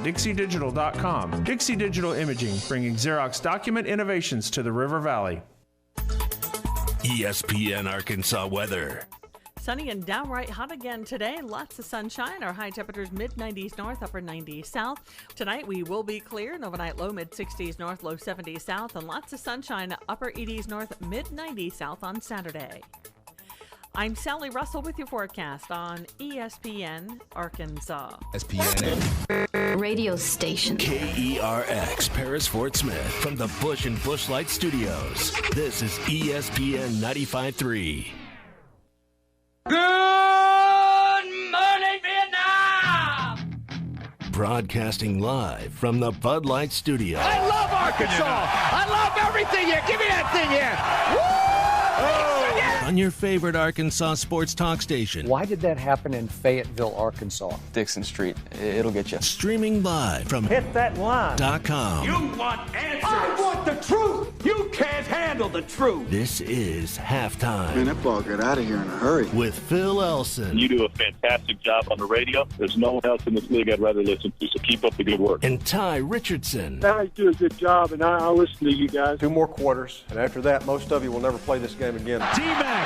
DixieDigital.com. Dixie Digital Imaging, bringing Xerox document innovations to the River Valley. ESPN Arkansas weather. Sunny and downright hot again today. Lots of sunshine. Our high temperatures mid-90s north, upper 90s south. Tonight we will be clear. An overnight low mid-60s north, low 70s south. And lots of sunshine, upper 80s north, mid-90s south on Saturday. I'm Sally Russell with your forecast on ESPN Arkansas. ESPN radio station. KERX Paris Fort Smith from the Bush and Bushlight Studios. This is ESPN 95.3. Good morning, Vietnam! Broadcasting live from the Bud Light Studio. I love Arkansas! I love everything here! Give me that thing here! Woo! On your favorite Arkansas sports talk station. Why did that happen in Fayetteville, Arkansas? Dixon Street. It'll get you. Streaming live from Hit that line. .com. You want answers! I want the truth! You can't handle the truth! This is Halftime. Man, that ball got out of here in a hurry. With Phil Elson. You do a fantastic job on the radio. There's no one else in this league I'd rather listen to, so keep up the good work. And Ty Richardson. Guys do a good job, and I'll listen to you guys. 2 more quarters, and after that, most of you will never play this game again. D-Mac,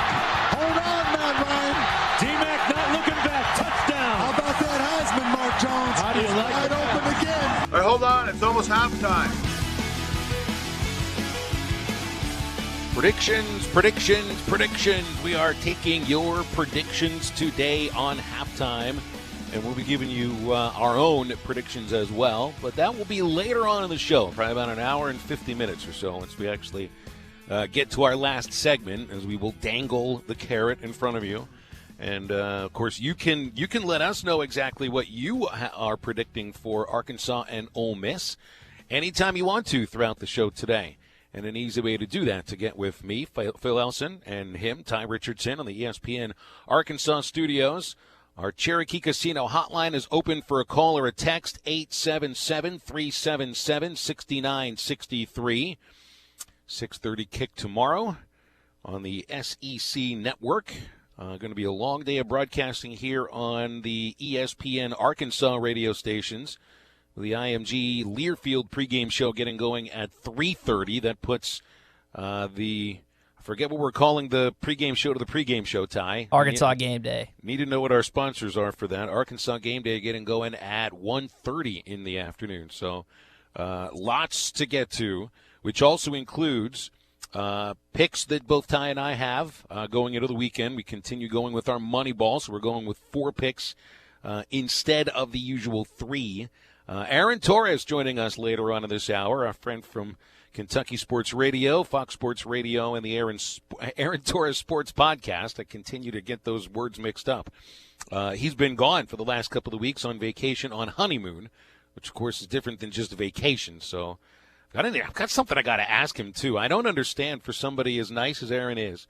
hold on now, Ryan. D-Mac not looking back, touchdown. How about that Heisman, Mark Jones? How do you like it? Wide open again. All right, hold on, it's almost halftime. Predictions. We are taking your predictions today on Halftime, and we'll be giving you our own predictions as well. But that will be later on in the show, probably about an hour and 50 minutes or so, once we actually get to our last segment, as we will dangle the carrot in front of you. And, of course, you can let us know exactly what you are predicting for Arkansas and Ole Miss anytime you want to throughout the show today. And an easy way to do that, to get with me, Phil Elson, and him, Ty Richardson, on the ESPN Arkansas studios. Our Cherokee Casino hotline is open for a call or a text, 877-377-6963. 6:30 kick tomorrow on the SEC Network. Going to be a long day of broadcasting here on the ESPN Arkansas radio stations. The IMG Learfield pregame show getting going at 3:30. That puts I forget what we're calling the pregame show to the pregame show, Ty. Arkansas Game Day. Need to know what our sponsors are for that. Arkansas Game Day getting going at 1:30 in the afternoon. So lots to get to, which also includes picks that both Ty and I have going into the weekend. We continue going with our money ball, so we're going with 4 picks instead of the usual 3. Aaron Torres joining us later on in this hour, our friend from Kentucky Sports Radio, Fox Sports Radio, and the Aaron Torres Sports Podcast. I continue to get those words mixed up. He's been gone for the last couple of weeks on vacation, on honeymoon, which, of course, is different than just a vacation. So I've got something I got to ask him, too. I don't understand, for somebody as nice as Aaron is.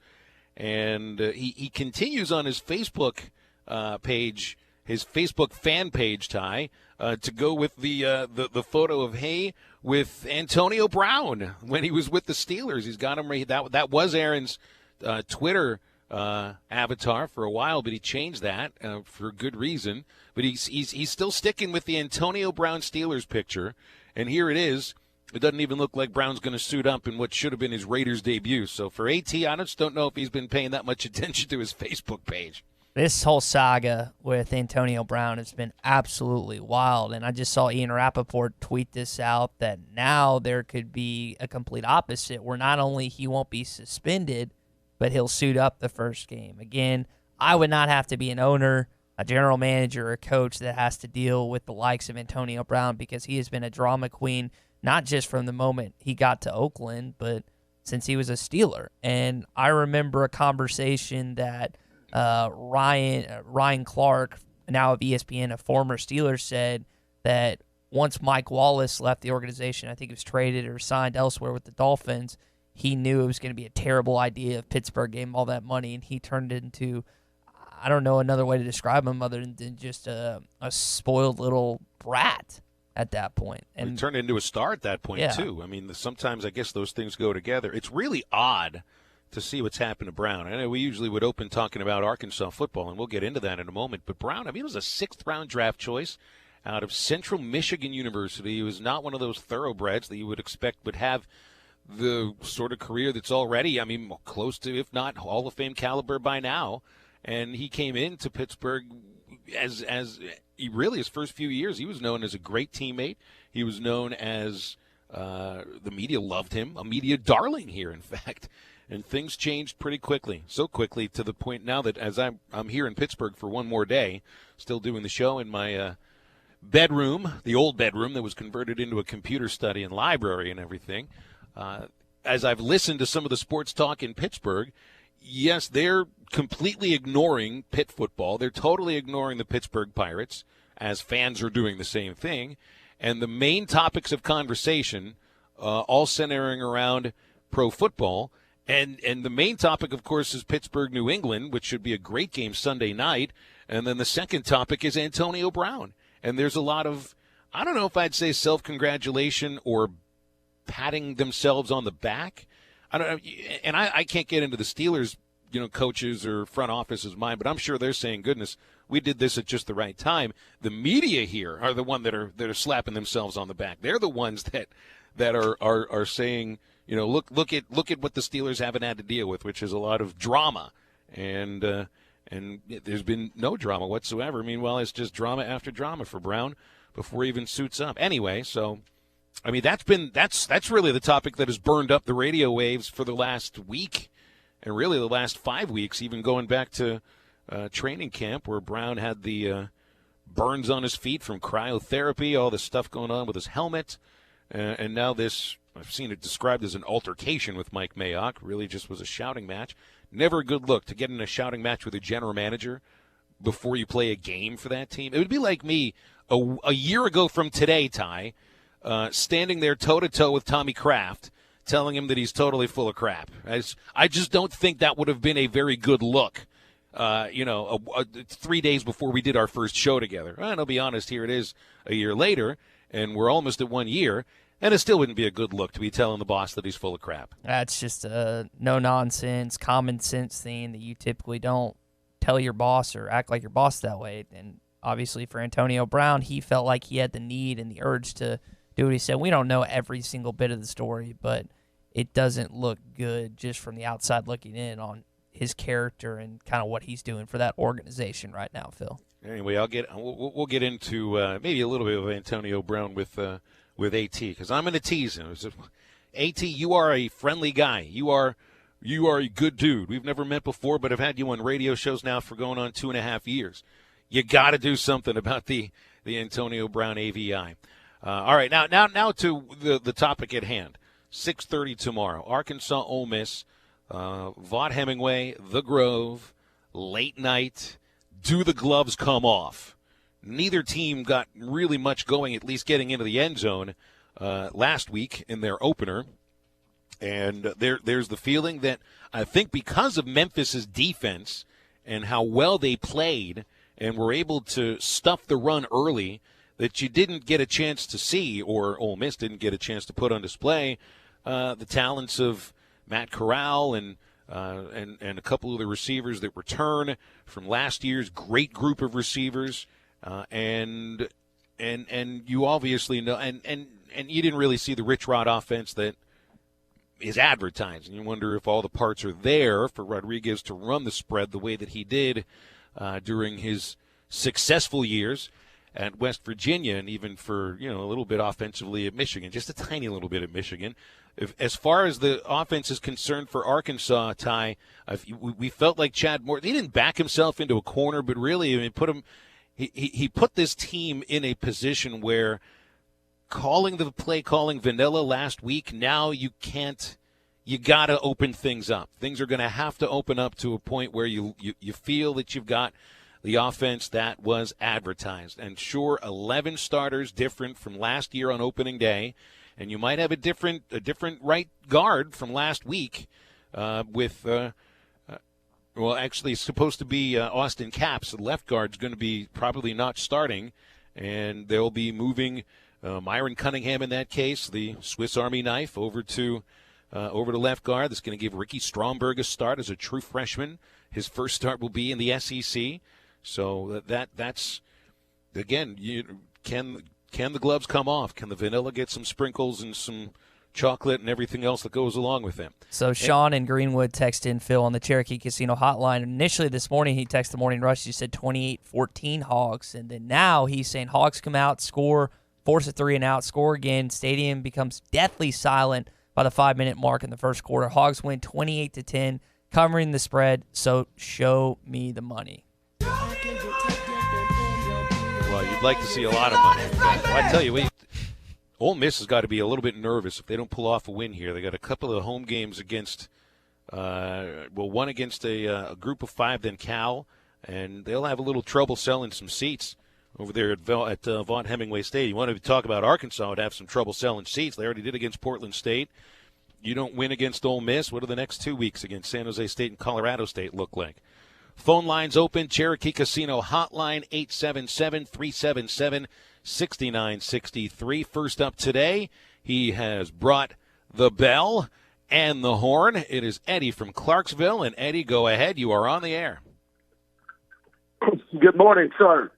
And he continues on his Facebook page, his Facebook fan page, Ty, to go with the photo of Hay with Antonio Brown when he was with the Steelers. He's got him. That was Aaron's Twitter avatar for a while, but he changed that for good reason. But he's still sticking with the Antonio Brown Steelers picture, and here it is. It doesn't even look like Brown's going to suit up in what should have been his Raiders debut. So for AT, I just don't know if he's been paying that much attention to his Facebook page. This whole saga with Antonio Brown has been absolutely wild, and I just saw Ian Rappaport tweet this out, that now there could be a complete opposite, where not only he won't be suspended, but he'll suit up the first game. Again, I would not have to be an owner, a general manager, or a coach that has to deal with the likes of Antonio Brown, because he has been a drama queen, not just from the moment he got to Oakland, but since he was a Steeler. And I remember a conversation that Ryan Clark, now of ESPN, a former Steeler, said that once Mike Wallace left the organization, I think he was traded or signed elsewhere with the Dolphins, he knew it was going to be a terrible idea if Pittsburgh gave him all that money, and he turned it into, I don't know another way to describe him other than just a spoiled little brat at that point. And he turned into a star at that point, too. I mean, sometimes I guess those things go together. It's really odd to see what's happened to Brown. I know we usually would open talking about Arkansas football, and we'll get into that in a moment. But Brown, I mean, he was a 6th-round draft choice out of Central Michigan University. He was not one of those thoroughbreds that you would expect would have the sort of career that's already, close to, if not Hall of Fame caliber by now. And he came into Pittsburgh as he really, his first few years, he was known as a great teammate. He was known as the media loved him, a media darling here, in fact. And things changed pretty quickly, so quickly to the point now that as I'm here in Pittsburgh for one more day, still doing the show in my bedroom, the old bedroom that was converted into a computer study and library and everything. As I've listened to some of the sports talk in Pittsburgh, yes, they're completely ignoring Pitt football. They're totally ignoring the Pittsburgh Pirates, as fans are doing the same thing. And the main topics of conversation all centering around pro football. And the main topic, of course, is Pittsburgh-New England, which should be a great game Sunday night. And then the second topic is Antonio Brown. And there's a lot of, I don't know if I'd say self-congratulation or patting themselves on the back. I can't get into the Steelers, coaches or front office's mind, but I'm sure they're saying, goodness, we did this at just the right time. The media here are the one that are slapping themselves on the back. They're the ones that are saying, look at what the Steelers haven't had to deal with, which is a lot of drama, and there's been no drama whatsoever. Meanwhile, it's just drama after drama for Brown before he even suits up. Anyway, so that's really the topic that has burned up the radio waves for the last week, and really the last 5 weeks, even going back to training camp where Brown had the burns on his feet from cryotherapy, all the stuff going on with his helmet, and now this. I've seen it described as an altercation with Mike Mayock. Really just was a shouting match. Never a good look to get in a shouting match with a general manager before you play a game for that team. It would be like me a year ago from today, Ty, standing there toe-to-toe with Tommy Kraft, telling him that he's totally full of crap. I just don't think that would have been a very good look, 3 days before we did our first show together. And I'll be honest, here it is a year later, and we're almost at 1 year. And it still wouldn't be a good look to be telling the boss that he's full of crap. That's just a no-nonsense, common-sense thing that you typically don't tell your boss or act like your boss that way. And obviously for Antonio Brown, he felt like he had the need and the urge to do what he said. We don't know every single bit of the story, but it doesn't look good just from the outside looking in on his character and kind of what he's doing for that organization right now, Phil. Anyway, we'll get into maybe a little bit of Antonio Brown with AT, because I'm going to tease him. AT, you are a friendly guy. You are a good dude. We've never met before, but I've had you on radio shows now for going on 2.5 years. You got to do something about the Antonio Brown AVI. All right, now to the topic at hand. 6:30 tomorrow. Arkansas, Ole Miss, Vaught Hemingway, The Grove, late night. Do the gloves come off? Neither team got really much going, at least getting into the end zone last week in their opener. And there's the feeling that I think because of Memphis's defense and how well they played and were able to stuff the run early, that you didn't get a chance to see, or Ole Miss didn't get a chance to put on display, the talents of Matt Corral and a couple of the receivers that return from last year's great group of receivers. And you obviously know, and you didn't really see the Rich Rod offense that is advertised. And you wonder if all the parts are there for Rodriguez to run the spread the way that he did during his successful years at West Virginia, and even for, a little bit offensively at Michigan, just a tiny little bit at Michigan. As far as the offense is concerned for Arkansas, Ty, we felt like Chad Morris, he didn't back himself into a corner, but really, he put this team in a position where calling vanilla last week, now you got to open things up. Things are going to have to open up to a point where you feel that you've got the offense that was advertised. And sure, 11 starters different from last year on opening day, and you might have a different right guard from last week with actually it's supposed to be Austin Capps. The left guard's going to be probably not starting, and they'll be moving Myron Cunningham in that case, the Swiss Army knife, over to left guard. That's going to give Ricky Stromberg a start as a true freshman. His first start will be in the SEC. So that's, again, can the gloves come off? Can the vanilla get some sprinkles and some chocolate and everything else that goes along with them? So Sean in Greenwood texted in Phil on the Cherokee Casino hotline. Initially this morning, he texted the Morning Rush. He said 28-14 Hogs. And then now he's saying Hogs come out, score, force a 3 and out, score again. Stadium becomes deathly silent by the 5-minute mark in the first quarter. Hogs win 28-10, covering the spread. So show me the money. Well, you'd like to see a lot of money. Well, I tell you, Ole Miss has got to be a little bit nervous if they don't pull off a win here. They got a couple of home games against, one against a group of 5, then Cal, and they'll have a little trouble selling some seats over there at Vaught Hemingway Stadium. You want to talk about Arkansas would have some trouble selling seats. They already did against Portland State. You don't win against Ole Miss. What do the next 2 weeks against San Jose State and Colorado State look like? Phone lines open. Cherokee Casino hotline 877-377-6963. First up today, he has brought the bell and the horn. It is Eddie from Clarksville. And Eddie, go ahead. You are on the air. Good morning, sir.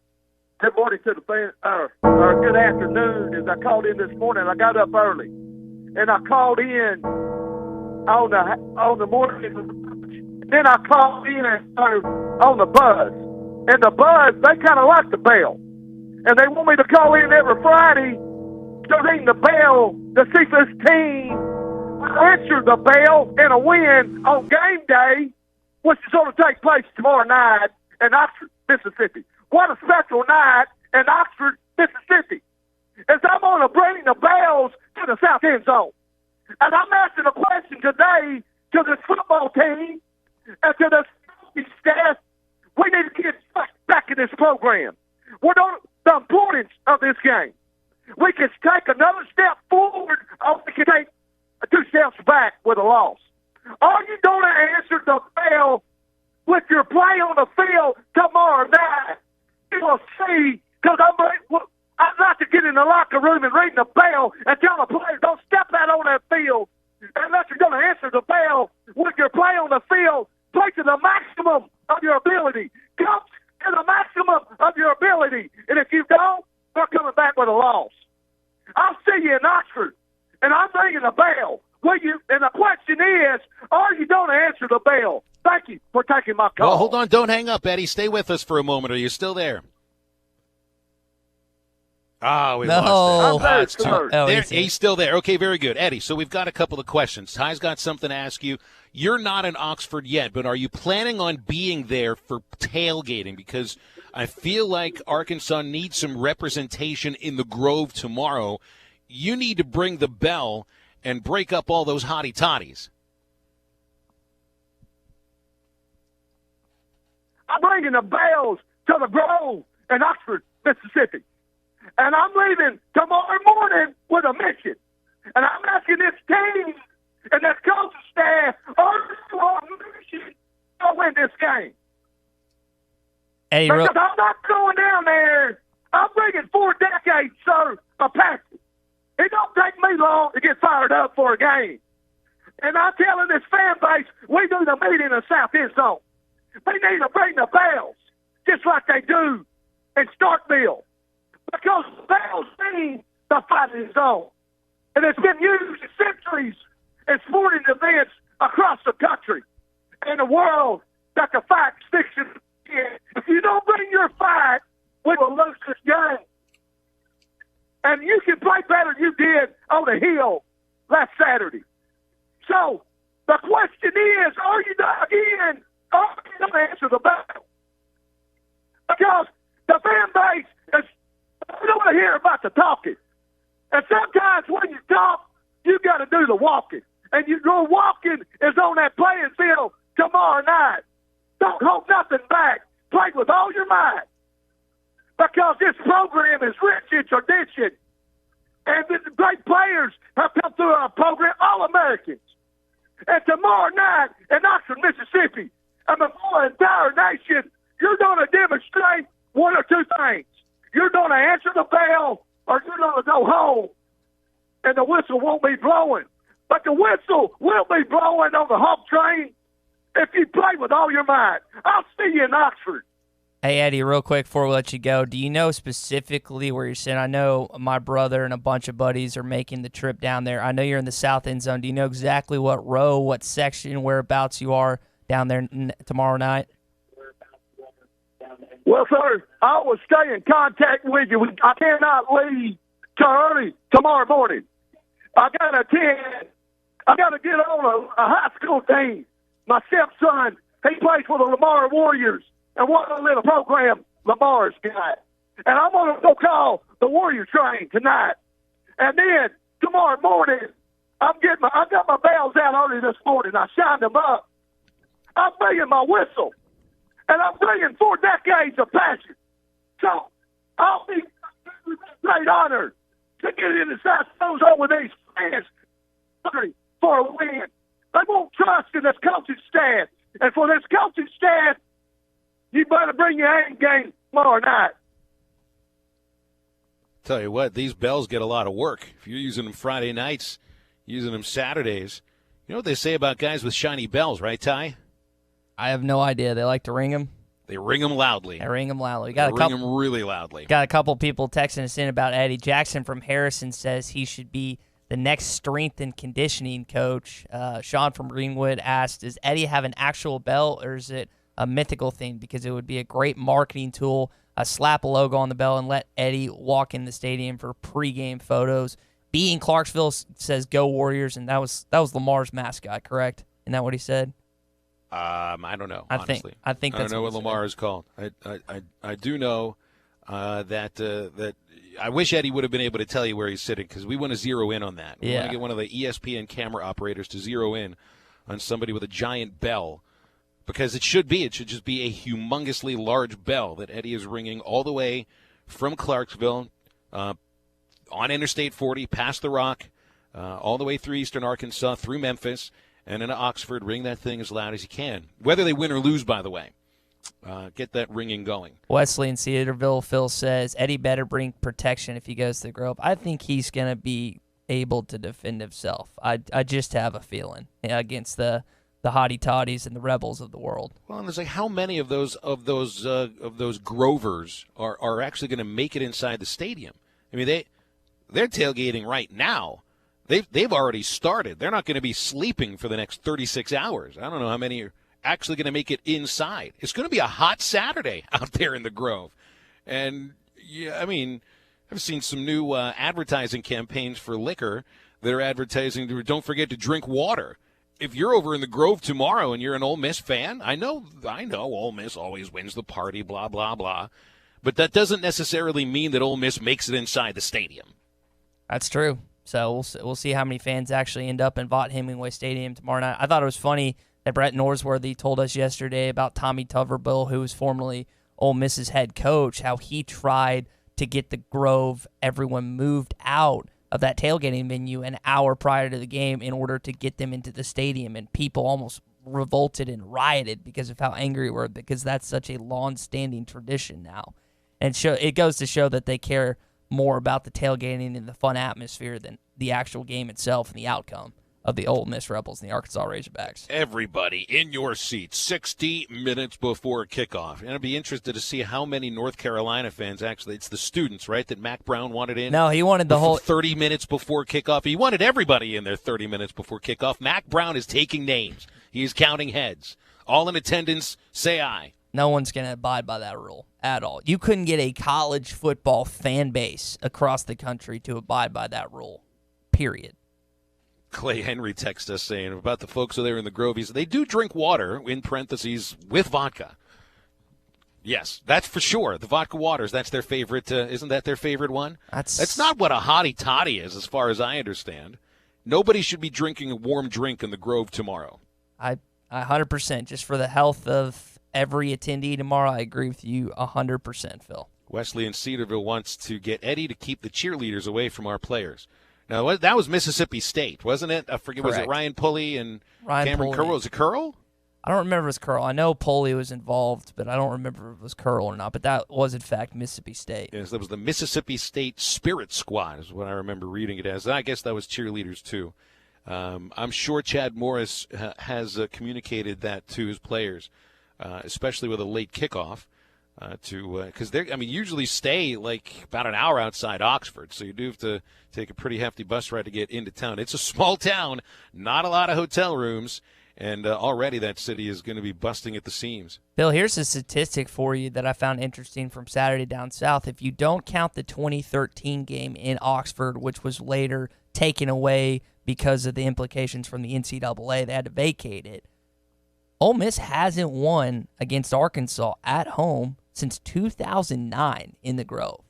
Good morning to the fan, or good afternoon. As I called in this morning, I got up early, and I called in on the morning. Then I called in on the Buzz, and the Buzz, they kind of like the bell, and they want me to call in every Friday to ring the bell to see if this team answer the bell and a win on game day, which is going to take place tomorrow night in Oxford, Mississippi. What a special night in Oxford, Mississippi. As I'm going to bring the bells to the south end zone. And I'm asking a question today to this football team and to the staff. We need to get back in this program. What are the importance of this game? We can take another step forward, or we can take 2 steps back with a loss. Are you going to answer the bell with your play on the field tomorrow night? You will see, because I'd like to get in the locker room and ring the bell and tell the players, don't step out on that field unless you're going to answer the bell with your play on the field. Play to the maximum of your ability. Coach to the maximum of your ability. And if you don't, they're coming back with a loss. I'll see you in Oxford, and I'm ringing the bell. And the question is, are you going to answer the bell? Thank you for taking my call. Well, hold on. Don't hang up, Eddie. Stay with us for a moment. Are you still there? We lost that. He's still there. Okay, very good. Eddie, so we've got a couple of questions. Ty's got something to ask you. You're not in Oxford yet, but are you planning on being there for tailgating? Because I feel like Arkansas needs some representation in the Grove tomorrow. You need to bring the bell and break up all those hottie toddies. I'm bringing the bells to the Grove in Oxford, Mississippi. And I'm leaving tomorrow morning with a mission. And I'm asking this team and this coaching staff, are you on a mission to win this game? Hey, because I'm not going down there. I'm bringing 4 decades, sir, of passion. It don't take me long to get fired up for a game. And I'm telling this fan base, we do the meet in the south end zone. We need to bring the bells, just like they do in Starkville. Because the bells mean the fighting zone. And it's been used in centuries in sporting events across the country and the world that the fight sticks in. If you don't bring your fight, we will lose this game. And you can play better than you did on the Hill last Saturday. So the question is, are you going to answer the bell? Because the fan base is, we don't want to hear about the talking. And sometimes when you talk, you got to do the walking. And your walking is on that playing field tomorrow night. Don't hold nothing back. Play with all your might. Because this program is rich in tradition. And the great players have come through our program, all Americans. And tomorrow night in Oxford, Mississippi, and before the entire nation, you're going to demonstrate one or two things. You're going to answer the bell, or you're going to go home, and the whistle won't be blowing. But the whistle will be blowing on the home train if you play with all your might. I'll see you in Oxford. Hey, Eddie, real quick before we let you go, do you know specifically where you're sitting? I know my brother and a bunch of buddies are making the trip down there. I know you're in the south end zone. Do you know exactly what row, what section, whereabouts you are down there tomorrow night? Well, sir, I will stay in contact with you. I cannot leave till early tomorrow morning. I got to get on a high school team. My stepson, he plays for the Lamar Warriors. And what a little program Lamar's got. And I'm going to go call the Warrior train tonight. And then tomorrow morning, I got my bells out early this morning. I shined them up. I'm bringing my whistle. And I'm bringing 4 decades of passion. So I'll be great honor to get in the South Zone with these fans for a win. They won't trust in this coaching staff. And for this coaching staff, you better bring your A game tomorrow night. Tell you what, these bells get a lot of work. If you're using them Friday nights, using them Saturdays, you know what they say about guys with shiny bells, right, Ty? I have no idea. They like to ring them. They ring them loudly. They ring them loudly. Ring them really loudly. Got a couple people texting us in about Eddie Jackson from Harrison says he should be the next strength and conditioning coach. Sean from Greenwood asked, does Eddie have an actual belt or is it a mythical thing? Because it would be a great marketing tool. Slap a logo on the bell and let Eddie walk in the stadium for pregame photos. B in Clarksville says go Warriors, and that was Lamar's mascot, correct? Isn't that what he said? I don't know. Honestly, I think that's I don't know what Lamar is called. I do know that I wish Eddie would have been able to tell you where he's sitting because we want to zero in on that. We want to get one of the ESPN camera operators to zero in on somebody with a giant bell because it should just be a humongously large bell that Eddie is ringing all the way from Clarksville on Interstate 40, past the Rock, all the way through eastern Arkansas, through Memphis, and into Oxford. Ring that thing as loud as you can, whether they win or lose, by the way. Get that ringing going. Wesley in Cedarville, Phil says, Eddie better bring protection if he goes to the Grove. I think he's going to be able to defend himself. I just have a feeling against the hottie toddies and the rebels of the world. Well, and it's like how many of those Grovers are actually going to make it inside the stadium? I mean, they're tailgating right now. They've already started. They're not going to be sleeping for the next 36 hours. I don't know how many are actually going to make it inside. It's going to be a hot Saturday out there in the Grove. And, yeah, I mean, I've seen some new advertising campaigns for liquor that are advertising to don't forget to drink water. If you're over in the Grove tomorrow and you're an Ole Miss fan, I know Ole Miss always wins the party, blah, blah, blah. But that doesn't necessarily mean that Ole Miss makes it inside the stadium. That's true. So we'll see how many fans actually end up in Vaught Hemingway Stadium tomorrow night. I thought it was funny that Brett Norsworthy told us yesterday about Tommy Tuberville, who was formerly Ole Miss's head coach, how he tried to get the Grove, everyone moved out of that tailgating venue an hour prior to the game in order to get them into the stadium, and people almost revolted and rioted because of how angry we were, because that's such a long-standing tradition now. And it goes to show that they care more about the tailgating and the fun atmosphere than the actual game itself and the outcome of the Ole Miss Rebels and the Arkansas Razorbacks. Everybody in your seats 60 minutes before kickoff. And I'd be interested to see how many North Carolina fans actually, it's the students, right, that Mac Brown wanted in? No, he wanted the whole 30 minutes before kickoff. He wanted everybody in there 30 minutes before kickoff. Mac Brown is taking names. He's counting heads. All in attendance, say aye. No one's going to abide by that rule at all. You couldn't get a college football fan base across the country to abide by that rule, period. Clay Henry texts us saying about the folks there in the Grove, they do drink water, in parentheses, with vodka. Yes, that's for sure. The vodka waters, that's their favorite. Isn't that their favorite one? That's not what a hottie toddy is, as far as I understand. Nobody should be drinking a warm drink in the Grove tomorrow. I 100%. Just for the health of every attendee tomorrow, I agree with you 100%, Phil. Wesley in Cedarville wants to get Eddie to keep the cheerleaders away from our players. Now, that was Mississippi State, wasn't it? I forget, Correct. Was it Ryan Pulley and Cameron Curl? Was it Curl? I don't remember if it was Curl. I know Pulley was involved, but I don't remember if it was Curl or not. But that was, in fact, Mississippi State. Yes, that was the Mississippi State Spirit Squad is what I remember reading it as. I guess that was cheerleaders, too. I'm sure Chad Morris has communicated that to his players, especially with a late kickoff. because they usually stay like about an hour outside Oxford, so you do have to take a pretty hefty bus ride to get into town. It's a small town, not a lot of hotel rooms, and already that city is going to be busting at the seams. Bill, here's a statistic for you that I found interesting from Saturday down south. If you don't count the 2013 game in Oxford, which was later taken away because of the implications from the NCAA, they had to vacate it. Ole Miss hasn't won against Arkansas at home since 2009 in the Grove.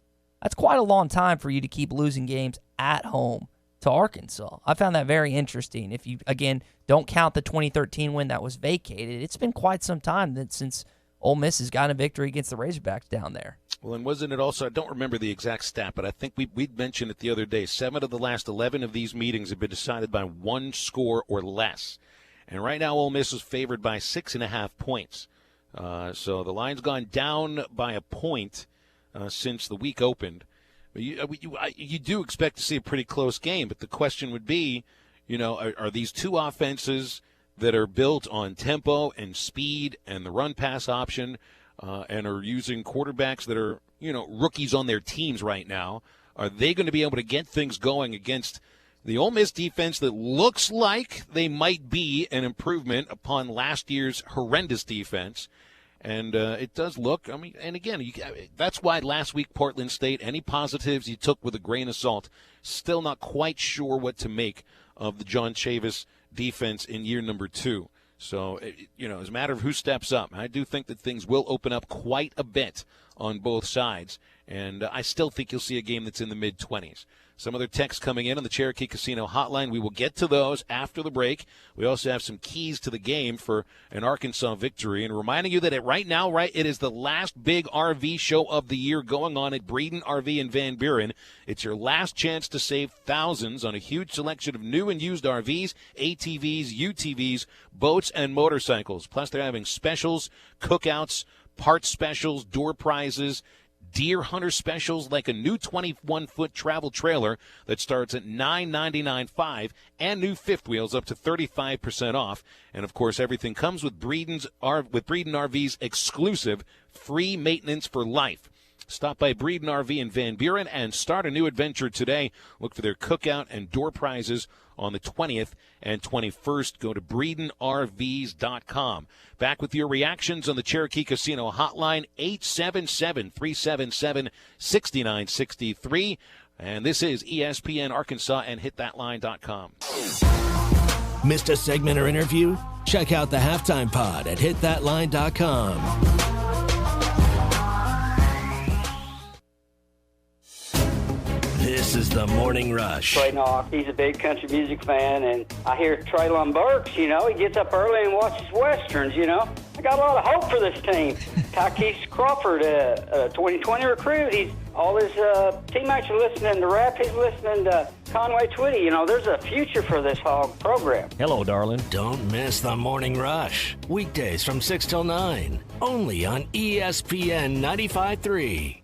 That's quite a long time for you to keep losing games at home to Arkansas. I found that very interesting. If you, again, don't count the 2013 win that was vacated, it's been quite some time since Ole Miss has gotten a victory against the Razorbacks down there. Well, and wasn't it also, I don't remember the exact stat, but I think we'd mentioned it the other day, 7 of the last 11 of these meetings have been decided by 1 score or less. And right now Ole Miss is favored by 6.5 points. So the line's gone down by a point since the week opened. You do expect to see a pretty close game, but the question would be, are these two offenses that are built on tempo and speed and the run-pass option and are using quarterbacks that are, rookies on their teams right now, are they going to be able to get things going against the Ole Miss defense that looks like they might be an improvement upon last year's horrendous defense? And it does look, and again, that's why last week Portland State, any positives you took with a grain of salt, still not quite sure what to make of the John Chavis defense in year number 2. So, it's a matter of who steps up. I do think that things will open up quite a bit on both sides, and I still think you'll see a game that's in the mid-20s. Some other texts coming in on the Cherokee Casino hotline. We will get to those after the break. We also have some keys to the game for an Arkansas victory. And reminding you that right now, it is the last big RV show of the year going on at Breeden RV in Van Buren. It's your last chance to save thousands on a huge selection of new and used RVs, ATVs, UTVs, boats, and motorcycles. Plus, they're having specials, cookouts, parts specials, door prizes, deer hunter specials like a new 21-foot travel trailer that starts at $999.5 and new fifth wheels up to 35% off. And, of course, everything comes with Breeden RV's exclusive free maintenance for life. Stop by Breeden RV in Van Buren and start a new adventure today. Look for their cookout and door prizes on the 20th and 21st. Go to BreedenRVs.com. Back with your reactions on the Cherokee Casino hotline, 877-377-6963. And this is ESPN Arkansas and HitThatLine.com. Missed a segment or interview? Check out the Halftime Pod at HitThatLine.com. This is the Morning Rush. Trey Knox, he's a big country music fan, and I hear Traylon Burks, he gets up early and watches Westerns, I got a lot of hope for this team. Tykees Crawford, a 2020 recruit, all his teammates are listening to rap, he's listening to Conway Twitty. There's a future for this Hog program. Hello, darling. Don't miss the Morning Rush. Weekdays from 6 till 9, only on ESPN 95.3.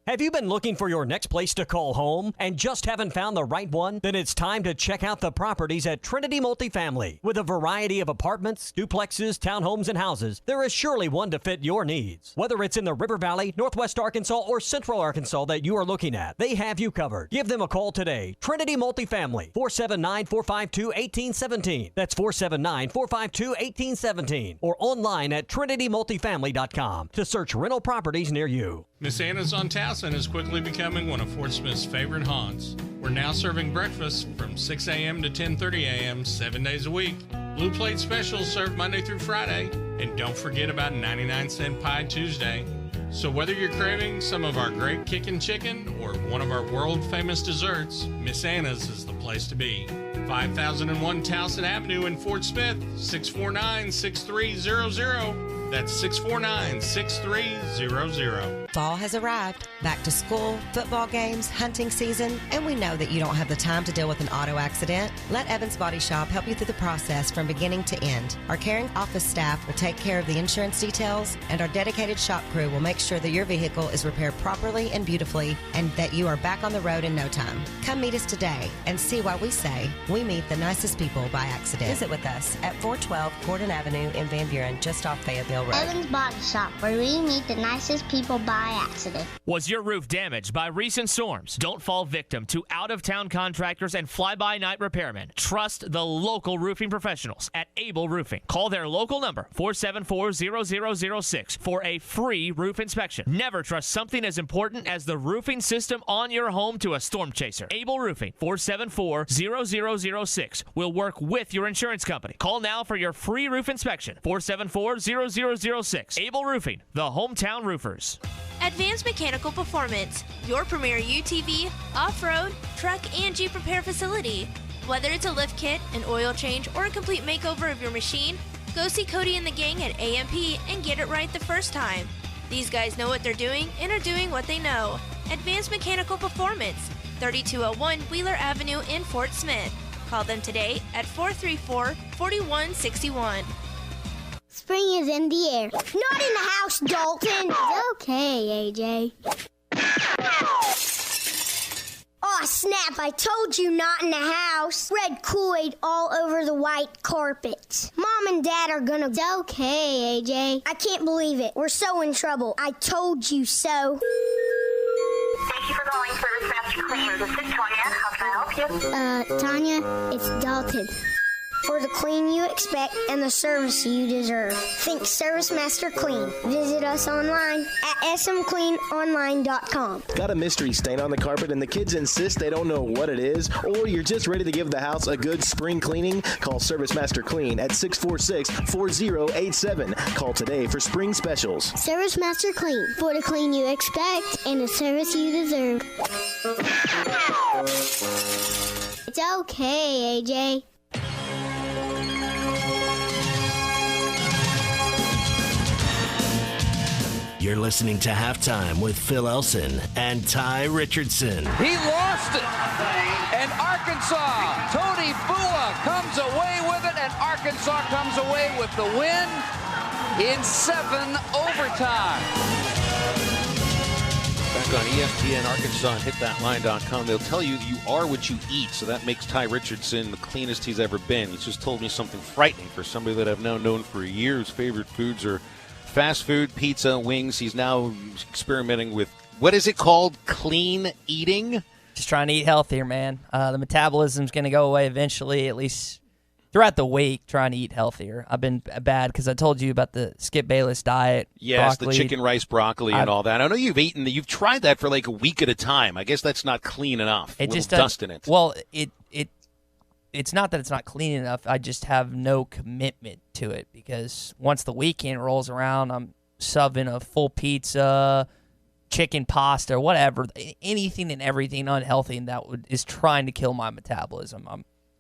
Have you been looking for your next place to call home and just haven't found the right one? Then it's time to check out the properties at Trinity Multifamily. With a variety of apartments, duplexes, townhomes, and houses, there is surely one to fit your needs. Whether it's in the River Valley, Northwest Arkansas, or Central Arkansas that you are looking at, they have you covered. Give them a call today. Trinity Multifamily, 479-452-1817. That's 479-452-1817. Or online at trinitymultifamily.com to search rental properties near you. Miss Anna's on Towson is quickly becoming one of Fort Smith's favorite haunts. We're now serving breakfast from 6 a.m. to 10:30 a.m. 7 days a week. Blue Plate specials served Monday through Friday. And don't forget about 99-cent Pie Tuesday. So whether you're craving some of our great kickin' chicken or one of our world-famous desserts, Miss Anna's is the place to be. 5001 Towson Avenue in Fort Smith, 649-6300. That's 649-6300. Fall has arrived. Back to school, football games, hunting season, and we know that you don't have the time to deal with an auto accident. Let Evans Body Shop help you through the process from beginning to end. Our caring office staff will take care of the insurance details, and our dedicated shop crew will make sure that your vehicle is repaired properly and beautifully, and that you are back on the road in no time. Come meet us today and see why we say we meet the nicest people by accident. Visit with us at 412 Gordon Avenue in Van Buren, just off Fayetteville Road. Evans Body Shop, where we meet the nicest people by accident. Was your roof damaged by recent storms? Don't fall victim to out-of-town contractors and fly-by-night repairmen. Trust the local roofing professionals at Able Roofing. Call their local number, 474-0006, for a free roof inspection. Never trust something as important as the roofing system on your home to a storm chaser. Able Roofing, 474-0006, will work with your insurance company. Call now for your free roof inspection, 474-0006. Able Roofing, the hometown roofers. Advanced Mechanical Performance, your premier UTV, off-road, truck, and Jeep repair facility. Whether it's a lift kit, an oil change, or a complete makeover of your machine, go see Cody and the gang at AMP and get it right the first time. These guys know what they're doing and are doing what they know. Advanced Mechanical Performance, 3201 Wheeler Avenue in Fort Smith. Call them today at 434-4161. Spring is in the air. Not in the house, Dalton. Okay, AJ. Aw, snap, I told you not in the house. Red Kool-Aid all over the white carpet. Mom and Dad are gonna... Okay, AJ. I can't believe it. We're so in trouble. I told you so. Thank you for calling Service Master Clean. This is Tanya. How can I help you? Tanya, it's Dalton. For the clean you expect and the service you deserve. Think Service Master Clean. Visit us online at smcleanonline.com. Got a mystery stain on the carpet and the kids insist they don't know what it is? Or you're just ready to give the house a good spring cleaning? Call Service Master Clean at 646-4087. Call today for spring specials. Service Master Clean. For the clean you expect and the service you deserve. It's okay, AJ. You're listening to Halftime with Phil Elson and Ty Richardson. He lost it. And Arkansas, Tony Bua comes away with it, and Arkansas comes away with the win in 7 overtime. Back on ESPN Arkansas and hitthatline.com, they'll tell you you are what you eat, so that makes Ty Richardson the cleanest he's ever been. He's just told me something frightening for somebody that I've now known for years. Favorite foods are fast food, pizza, wings. He's now experimenting with, what is it called? Clean eating? Just trying to eat healthier, man. The metabolism's going to go away eventually, at least throughout the week, trying to eat healthier. I've been bad because I told you about the Skip Bayless diet. Yes, broccoli. the chicken rice broccoli and all that. I know you've tried that for like a week at a time. I guess that's not clean enough. It just dust in it. Well, it's not that it's not clean enough. I just have no commitment to it because once the weekend rolls around, I'm subbing a full pizza, chicken pasta, whatever, anything and everything unhealthy, and is trying to kill my metabolism.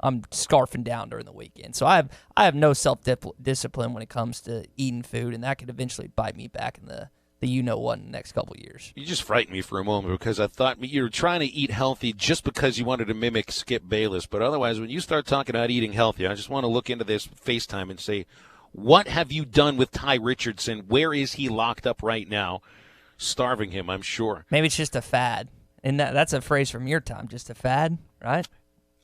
I'm scarfing down during the weekend, so I have no self-discipline when it comes to eating food, and that could eventually bite me back in the you-know-what in the next couple of years. You just frightened me for a moment because I thought you were trying to eat healthy just because you wanted to mimic Skip Bayless. But otherwise, when you start talking about eating healthy, I just want to look into this FaceTime and say, what have you done with Ty Richardson? Where is he locked up right now? Starving him, I'm sure. Maybe it's just a fad. And that's a phrase from your time, just a fad, right?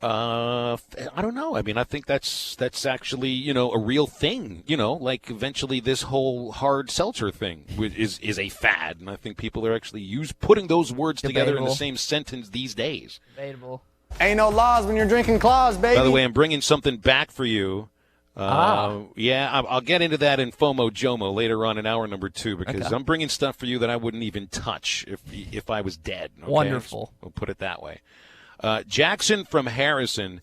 I don't know. I mean, I think that's actually, a real thing. Like eventually this whole hard seltzer thing is a fad, and I think people are actually putting those words together in the same sentence these days. Debatable. Ain't no laws when you're drinking claws, baby. By the way, I'm bringing something back for you. Yeah, I'll get into that in FOMO Jomo later on in hour number 2 because I'm bringing stuff for you that I wouldn't even touch if I was dead. Okay? Wonderful. We'll put it that way. Jackson from Harrison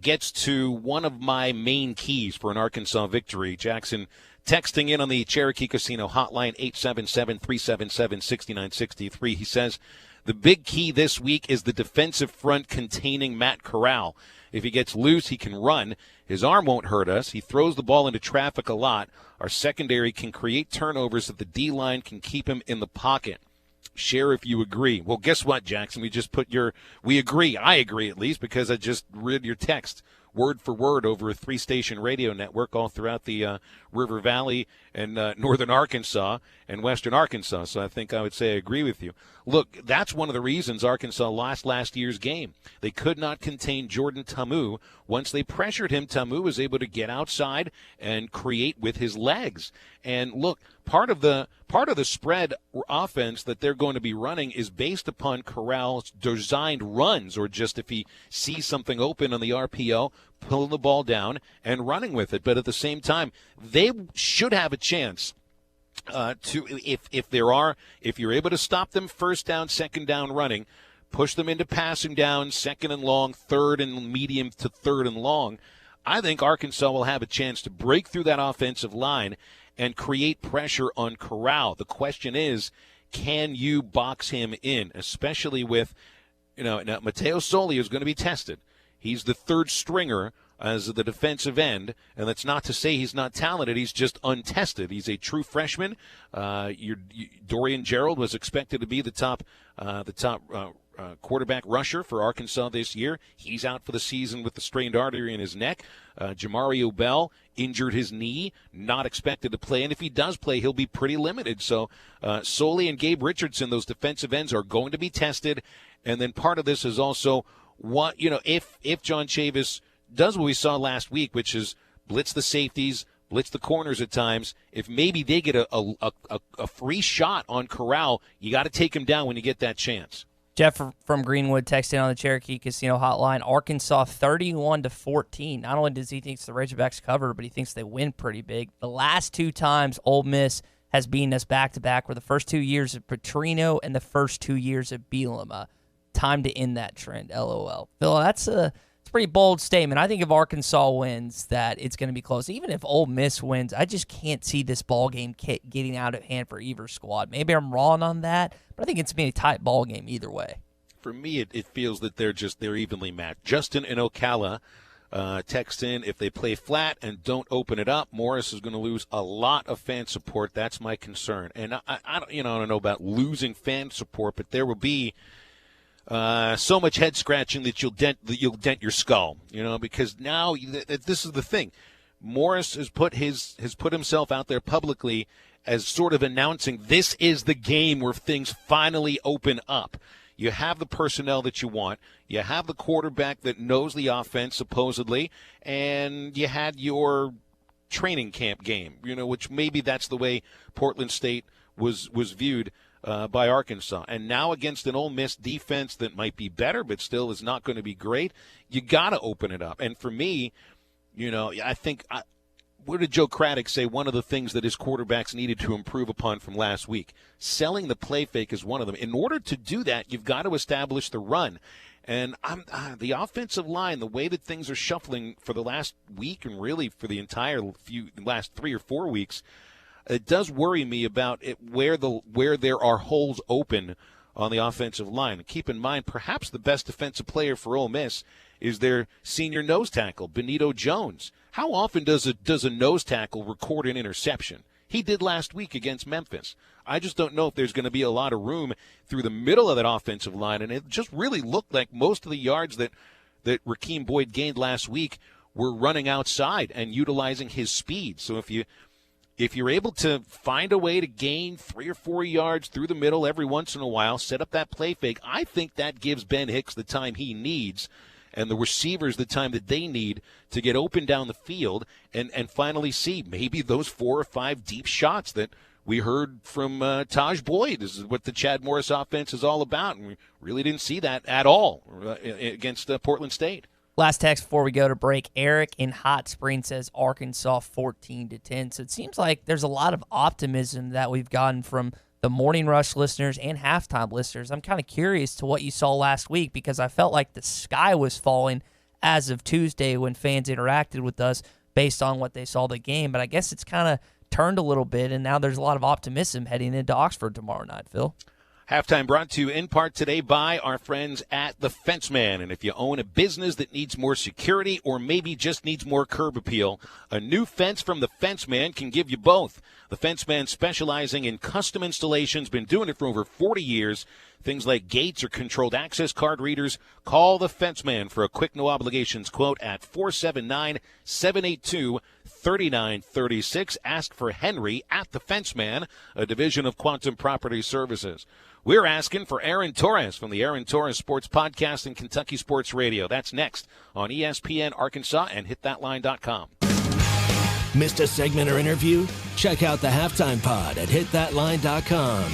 gets to one of my main keys for an Arkansas victory. Jackson texting in on the Cherokee Casino hotline, 877-377-6963. He says, the big key this week is the defensive front containing Matt Corral. If he gets loose, he can run. His arm won't hurt us. He throws the ball into traffic a lot. Our secondary can create turnovers if the D-line can keep him in the pocket. share if you agree. Well, guess what, Jackson? We agree. I agree, at least, because I just read your text word for word over a 3-station radio network all throughout the River Valley and northern Arkansas and western Arkansas. So I think I would say I agree with you. Look, that's one of the reasons Arkansas lost last year's game. They could not contain Jordan Ta'amu. Once they pressured him, Ta'amu was able to get outside and create with his legs. And look, part of the spread offense that they're going to be running is based upon Corral's designed runs, or just if he sees something open on the RPO, pulling the ball down and running with it. But at the same time, they should have a chance if you're able to stop them first down, second down running, push them into passing down, second and long, third and medium to third and long. I think Arkansas will have a chance to break through that offensive line and create pressure on Corral. The question is, can you box him in, especially with, now Mateo Soli is going to be tested. He's the third stringer as the defensive end, and that's not to say he's not talented. He's just untested. He's a true freshman. Dorian Gerald was expected to be the top quarterback rusher for Arkansas this year. He's out for the season with the strained artery in his neck. Jamario Bell injured his knee, not expected to play, and if he does play, he'll be pretty limited. So Soli and Gabe Richardson, those defensive ends, are going to be tested, and then part of this is also if John Chavis does what we saw last week, which is blitz the safeties, blitz the corners at times, if maybe they get a free shot on Corral, you got to take him down when you get that chance. Jeff from Greenwood texted on the Cherokee Casino hotline, Arkansas 31-14. Not only does he think the Razorbacks cover, but he thinks they win pretty big. The last two times Ole Miss has beaten us back-to-back were the first 2 years of Petrino and the first 2 years of Bielema. Time to end that trend, LOL. Phil, that's a pretty bold statement. I think if Arkansas wins, that it's going to be close. Even if Ole Miss wins, I just can't see this ball game getting out of hand for either squad. Maybe I'm wrong on that, but I think it's been a tight ball game either way. For me, it feels that they're evenly matched. Justin and Ocala text in, if they play flat and don't open it up, Morris is going to lose a lot of fan support. That's my concern. And I don't know about losing fan support, but there will be so much head scratching that you'll dent your skull, because now this is the thing. Morris has put himself out there publicly as sort of announcing this is the game where things finally open up. You have the personnel that you want. You have the quarterback that knows the offense, supposedly, and you had your training camp game, which maybe that's the way Portland State was viewed by Arkansas. And now against an Ole Miss defense that might be better but still is not going to be great, you got to open it up. And for me, I think what did Joe Craddock say? One of the things that his quarterbacks needed to improve upon from last week. Selling the play fake is one of them. In order to do that, you've got to establish the run. And the offensive line, the way that things are shuffling for the last week and really for the entire last 3 or 4 weeks, it does worry me about where there are holes open on the offensive line. Keep in mind, perhaps the best defensive player for Ole Miss is their senior nose tackle, Benito Jones. How often does a nose tackle record an interception? He did last week against Memphis. I just don't know if there's going to be a lot of room through the middle of that offensive line, and it just really looked like most of the yards that Rakeem Boyd gained last week were running outside and utilizing his speed. So if you're able to find a way to gain 3 or 4 yards through the middle every once in a while, set up that play fake, I think that gives Ben Hicks the time he needs and the receivers the time that they need to get open down the field and finally see maybe those 4 or 5 deep shots that we heard from Taj Boyd. This is what the Chad Morris offense is all about, and we really didn't see that at all against Portland State. Last text before we go to break. Eric in Hot Springs says Arkansas 14-10. So it seems like there's a lot of optimism that we've gotten from the Morning Rush listeners and halftime listeners. I'm kind of curious to what you saw last week because I felt like the sky was falling as of Tuesday when fans interacted with us based on what they saw the game. But I guess it's kind of turned a little bit, and now there's a lot of optimism heading into Oxford tomorrow night, Phil. Halftime brought to you in part today by our friends at The Fence Man. And if you own a business that needs more security or maybe just needs more curb appeal, a new fence from The Fence Man can give you both. The Fence Man, specializing in custom installations, been doing it for over 40 years. Things like gates or controlled access card readers. Call The Fence Man for a quick, no obligations quote at 479-782-3936. Ask for Henry at The Fence Man, a division of Quantum Property Services. We're asking for Aaron Torres from the Aaron Torres Sports Podcast and Kentucky Sports Radio. That's next on ESPN Arkansas and hitthatline.com. Missed a segment or interview? Check out the Halftime Pod at hitthatline.com.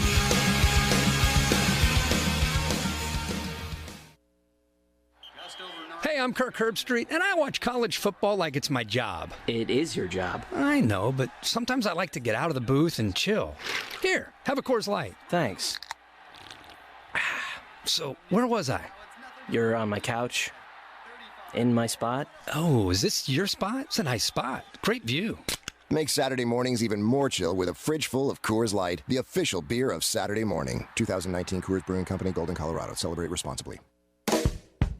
Hey, I'm Kirk Herbstreit, and I watch college football like it's my job. It is your job. I know, but sometimes I like to get out of the booth and chill. Here, have a Coors Light. Thanks. So, where was I? You're on my couch. In my spot. Oh, is this your spot? It's a nice spot. Great view. Make Saturday mornings even more chill with a fridge full of Coors Light, the official beer of Saturday morning. 2019 Coors Brewing Company, Golden, Colorado. Celebrate responsibly.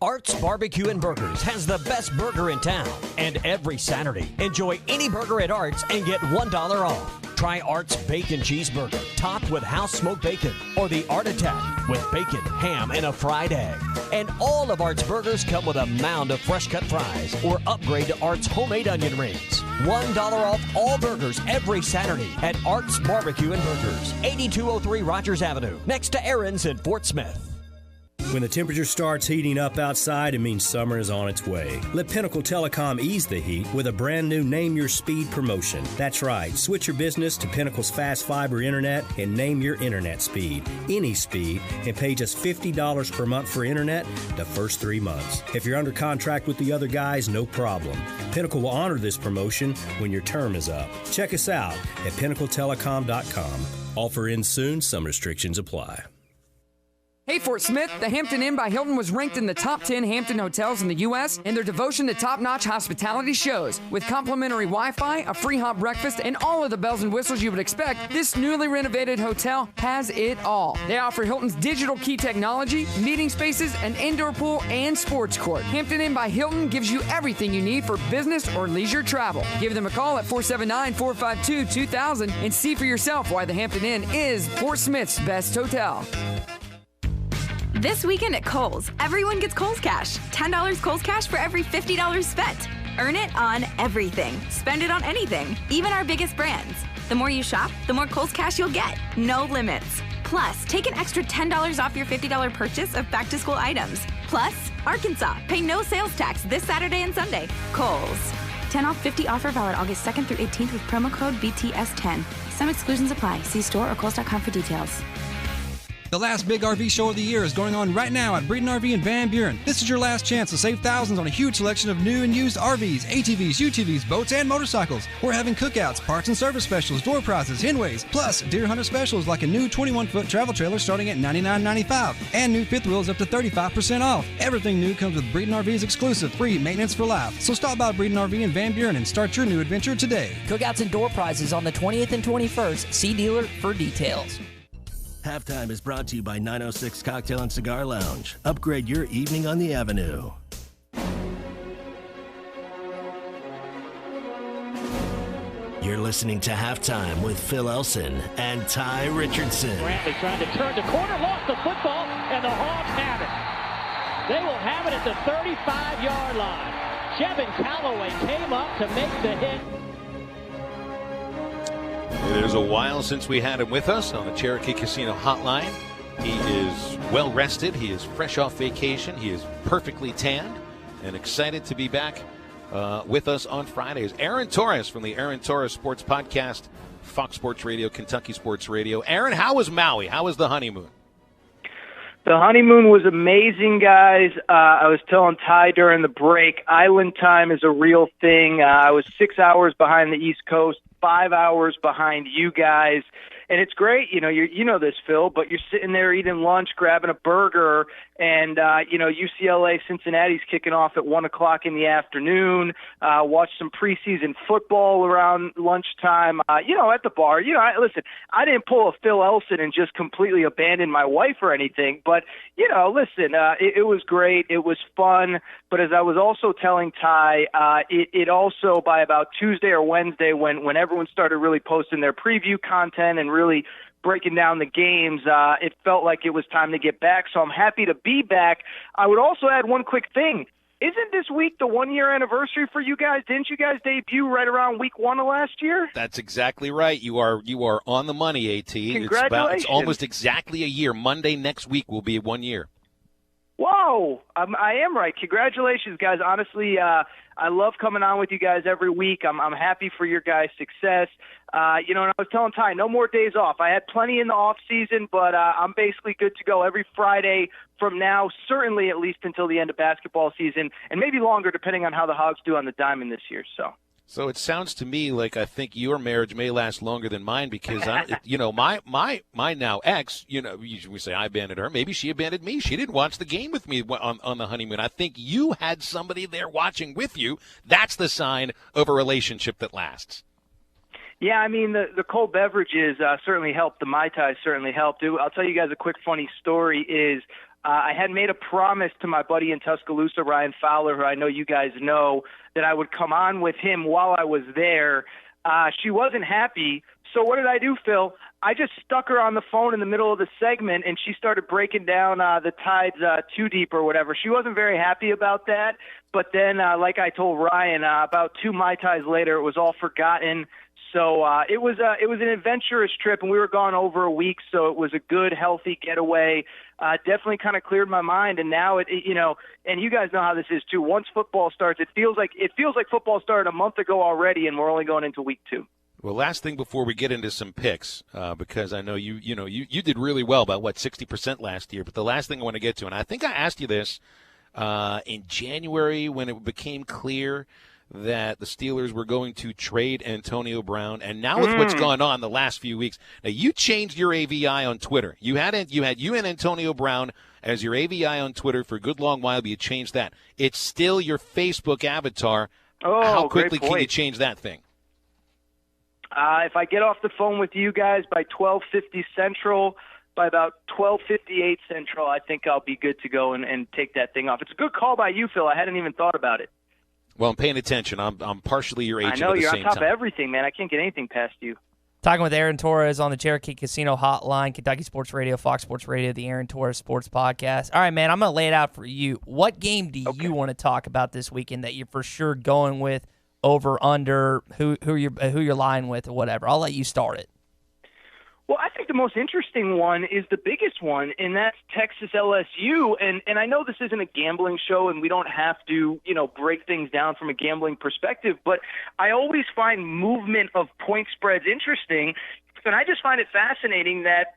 Art's Barbecue and Burgers has the best burger in town. And every Saturday, enjoy any burger at Art's and get $1 off. Try Art's Bacon Cheeseburger, topped with house smoked bacon, or the Art Attack with bacon, ham, and a fried egg. And all of Art's burgers come with a mound of fresh cut fries, or upgrade to Art's homemade onion rings. $1 off all burgers every Saturday at Art's Barbecue and Burgers, 8203 Rogers Avenue, next to Aaron's in Fort Smith. When the temperature starts heating up outside, it means summer is on its way. Let Pinnacle Telecom ease the heat with a brand new Name Your Speed promotion. That's right. Switch your business to Pinnacle's fast fiber internet and name your internet speed. Any speed, and pay just $50 per month for internet the first 3 months. If you're under contract with the other guys, no problem. Pinnacle will honor this promotion when your term is up. Check us out at pinnacletelecom.com. Offer ends soon. Some restrictions apply. Hey, Fort Smith, the Hampton Inn by Hilton was ranked in the top 10 Hampton hotels in the U.S., and their devotion to top-notch hospitality shows. With complimentary Wi-Fi, a free hot breakfast, and all of the bells and whistles you would expect, this newly renovated hotel has it all. They offer Hilton's digital key technology, meeting spaces, an indoor pool, and sports court. Hampton Inn by Hilton gives you everything you need for business or leisure travel. Give them a call at 479-452-2000 and see for yourself why the Hampton Inn is Fort Smith's best hotel. This weekend at Kohl's, everyone gets Kohl's Cash. $10 Kohl's Cash for every $50 spent. Earn it on everything. Spend it on anything, even our biggest brands. The more you shop, the more Kohl's Cash you'll get. No limits. Plus, take an extra $10 off your $50 purchase of back-to-school items. Plus, Arkansas, pay no sales tax this Saturday and Sunday. Kohl's. 10 off 50 offer valid August 2nd through 18th with promo code BTS10. Some exclusions apply. See store or Kohl's.com for details. The last big RV show of the year is going on right now at Breeden RV in Van Buren. This is your last chance to save thousands on a huge selection of new and used RVs, ATVs, UTVs, boats, and motorcycles. We're having cookouts, parts and service specials, door prizes, henways, plus deer hunter specials like a new 21-foot travel trailer starting at $99.95 and new fifth wheels up to 35% off. Everything new comes with Breeden RV's exclusive free maintenance for life. So stop by Breeden RV in Van Buren and start your new adventure today. Cookouts and door prizes on the 20th and 21st. See dealer for details. Halftime is brought to you by 906 Cocktail and Cigar Lounge. Upgrade your evening on the Avenue. You're listening to Halftime with Phil Elson and Ty Richardson. Brantley trying to turn the corner, lost the football, and the Hawks have it. They will have it at the 35-yard line. Jevin Calloway came up to make the hit. It is a while since we had him with us on the Cherokee Casino Hotline. He is well rested. He is fresh off vacation. He is perfectly tanned and excited to be back with us on Fridays. Aaron Torres from the Aaron Torres Sports Podcast, Fox Sports Radio, Kentucky Sports Radio. Aaron, how was Maui? How was the honeymoon? The honeymoon was amazing, guys. I was telling Ty during the break, island time is a real thing. I was 6 hours behind the East Coast, 5 hours behind you guys, and it's great. You know this, Phil, but you're sitting there eating lunch, grabbing a burger, and UCLA Cincinnati's kicking off at 1:00 in the afternoon. Watch some preseason football around lunchtime. At the bar. Listen, I didn't pull a Phil Elson and just completely abandon my wife or anything, but listen, it was great. It was fun, but as I was also telling Ty, it also by about Tuesday or Wednesday when everyone started really posting their preview content and really breaking down the games, it felt like it was time to get back. So I'm happy to be back. I would also add one quick thing. Isn't this week the 1-year anniversary for you guys? Didn't you guys debut right around week 1 of last year? That's exactly right. You are on the money, AT. Congratulations. It's almost exactly a year. Monday next week will be 1 year. Whoa, I am right. Congratulations, guys. Honestly, I love coming on with you guys every week. I'm happy for your guys' success. And I was telling Ty, no more days off. I had plenty in the off season, but I'm basically good to go every Friday from now, certainly at least until the end of basketball season, and maybe longer depending on how the Hogs do on the diamond this year. So it sounds to me like I think your marriage may last longer than mine because my now ex, we say I abandoned her. Maybe she abandoned me. She didn't watch the game with me on the honeymoon. I think you had somebody there watching with you. That's the sign of a relationship that lasts. Yeah, I mean, the cold beverages certainly helped. The Mai Tai certainly helped. I'll tell you guys a quick funny story is I had made a promise to my buddy in Tuscaloosa, Ryan Fowler, who I know you guys know, that I would come on with him while I was there. She wasn't happy. So what did I do, Phil? I just stuck her on the phone in the middle of the segment, and she started breaking down the Tide's Too Deep or whatever. She wasn't very happy about that. But then, like I told Ryan, about 2 Mai Tais later, it was all forgotten. So it was an adventurous trip, and we were gone over a week, so it was a good, healthy getaway. Definitely kind of cleared my mind, and now and you guys know how this is too. Once football starts, it feels like football started a month ago already, and we're only going into week 2. Well, last thing before we get into some picks, because I know you did really well, about 60% last year. But the last thing I want to get to, and I think I asked you this in January when it became clear that the Steelers were going to trade Antonio Brown, and now with what's gone on the last few weeks, now you changed your AVI on Twitter. You had you and Antonio Brown as your AVI on Twitter for a good long while, but you changed that. It's still your Facebook avatar. How quickly can you change that thing? If I get off the phone with you guys by 12:50 Central, by about 12:58 Central, I think I'll be good to go and take that thing off. It's a good call by you, Phil. I hadn't even thought about it. Well, I'm paying attention. I'm partially your agent. I know at the you're same on top time. of everything, man. I can't get anything past you. Talking with Aaron Torres on the Cherokee Casino Hotline, Kentucky Sports Radio, Fox Sports Radio, the Aaron Torres Sports Podcast. All right, man, I'm going to lay it out for you. What game do you want to talk about this weekend that you're for sure going with, over, under, who you're lying with or whatever? I'll let you start it. Well, I think the most interesting one is the biggest one, and that's Texas LSU. And I know this isn't a gambling show, and we don't have to, break things down from a gambling perspective, but I always find movement of point spreads interesting, and I just find it fascinating that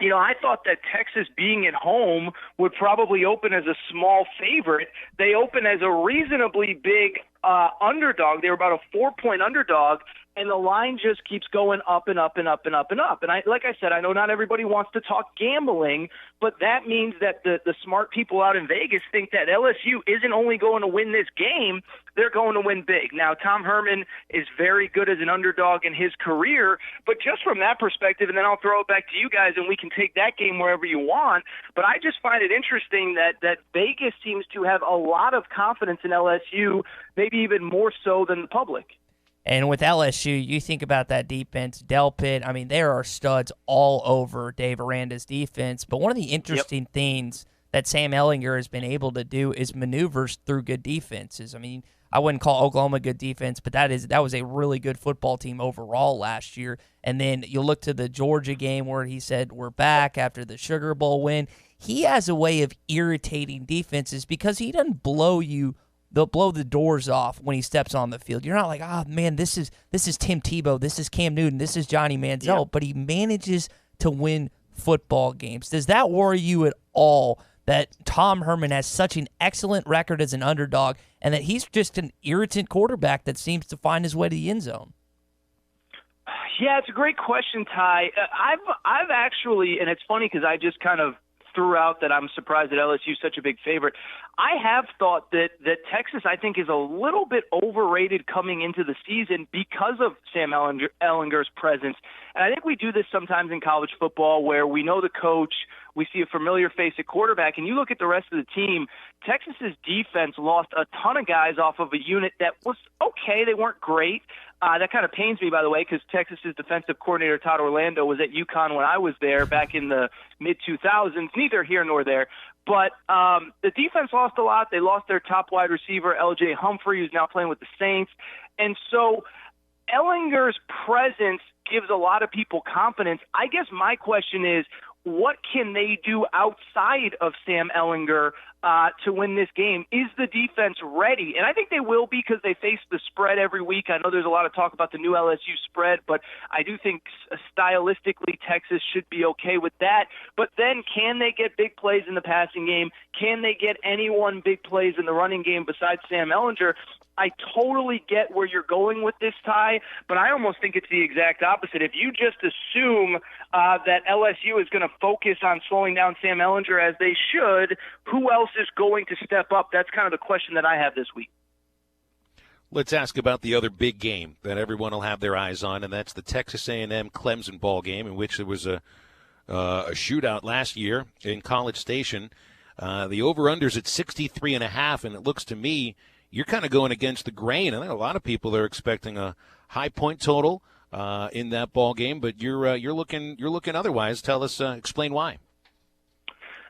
I thought that Texas being at home would probably open as a small favorite. They open as a reasonably big underdog. They were about a 4-point underdog, and the line just keeps going up and up and up and up and up. And like I said, I know not everybody wants to talk gambling, but that means that the smart people out in Vegas think that LSU isn't only going to win this game, they're going to win big. Now, Tom Herman is very good as an underdog in his career, but just from that perspective, and then I'll throw it back to you guys, and we can take that game wherever you want. But I just find it interesting that Vegas seems to have a lot of confidence in LSU, maybe even more so than the public. And with LSU, you think about that defense, Delpit. I mean, there are studs all over Dave Aranda's defense. But one of the interesting things that Sam Ehlinger has been able to do is maneuvers through good defenses. I mean, I wouldn't call Oklahoma good defense, but that was a really good football team overall last year. And then you look to the Georgia game where he said we're back after the Sugar Bowl win. He has a way of irritating defenses because he doesn't blow the doors off when he steps on the field. You're not like, oh man, this is Tim Tebow, this is Cam Newton, this is Johnny Manziel, but he manages to win football games. Does that worry you at all that Tom Herman has such an excellent record as an underdog and that he's just an irritant quarterback that seems to find his way to the end zone? Yeah, it's a great question, Ty. I've actually, and it's funny because I just kind of threw out that I'm surprised that LSU is such a big favorite. I have thought that Texas, I think, is a little bit overrated coming into the season because of Sam Ehlinger's presence. And I think we do this sometimes in college football where we know the coach, we see a familiar face at quarterback, and you look at the rest of the team, Texas's defense lost a ton of guys off of a unit that was okay. They weren't great. That kind of pains me, by the way, because Texas's defensive coordinator, Todd Orlando, was at UConn when I was there back in the mid-2000s. Neither here nor there. But the defense lost a lot. They lost their top wide receiver, L.J. Humphrey, who's now playing with the Saints. And so Ehlinger's presence gives a lot of people confidence. I guess my question is, what can they do outside of Sam Ehlinger to win this game? Is the defense ready? And I think they will be because they face the spread every week. I know there's a lot of talk about the new LSU spread, but I do think stylistically Texas should be okay with that. But then can they get big plays in the passing game? Can they get anyone big plays in the running game besides Sam Ehlinger? I totally get where you're going with this, Ty, but I almost think it's the exact opposite. If you just assume that LSU is going to focus on slowing down Sam Ehlinger as they should, who else is going to step up? That's kind of the question that I have this week. Let's ask about the other big game that everyone will have their eyes on, and that's the Texas A&M Clemson ball game, in which there was a shootout last year in College Station. The over-under's at 63.5, and it looks to me you're kind of going against the grain. I think a lot of people are expecting a high point total in that ball game, but you're looking otherwise. Tell us, explain why.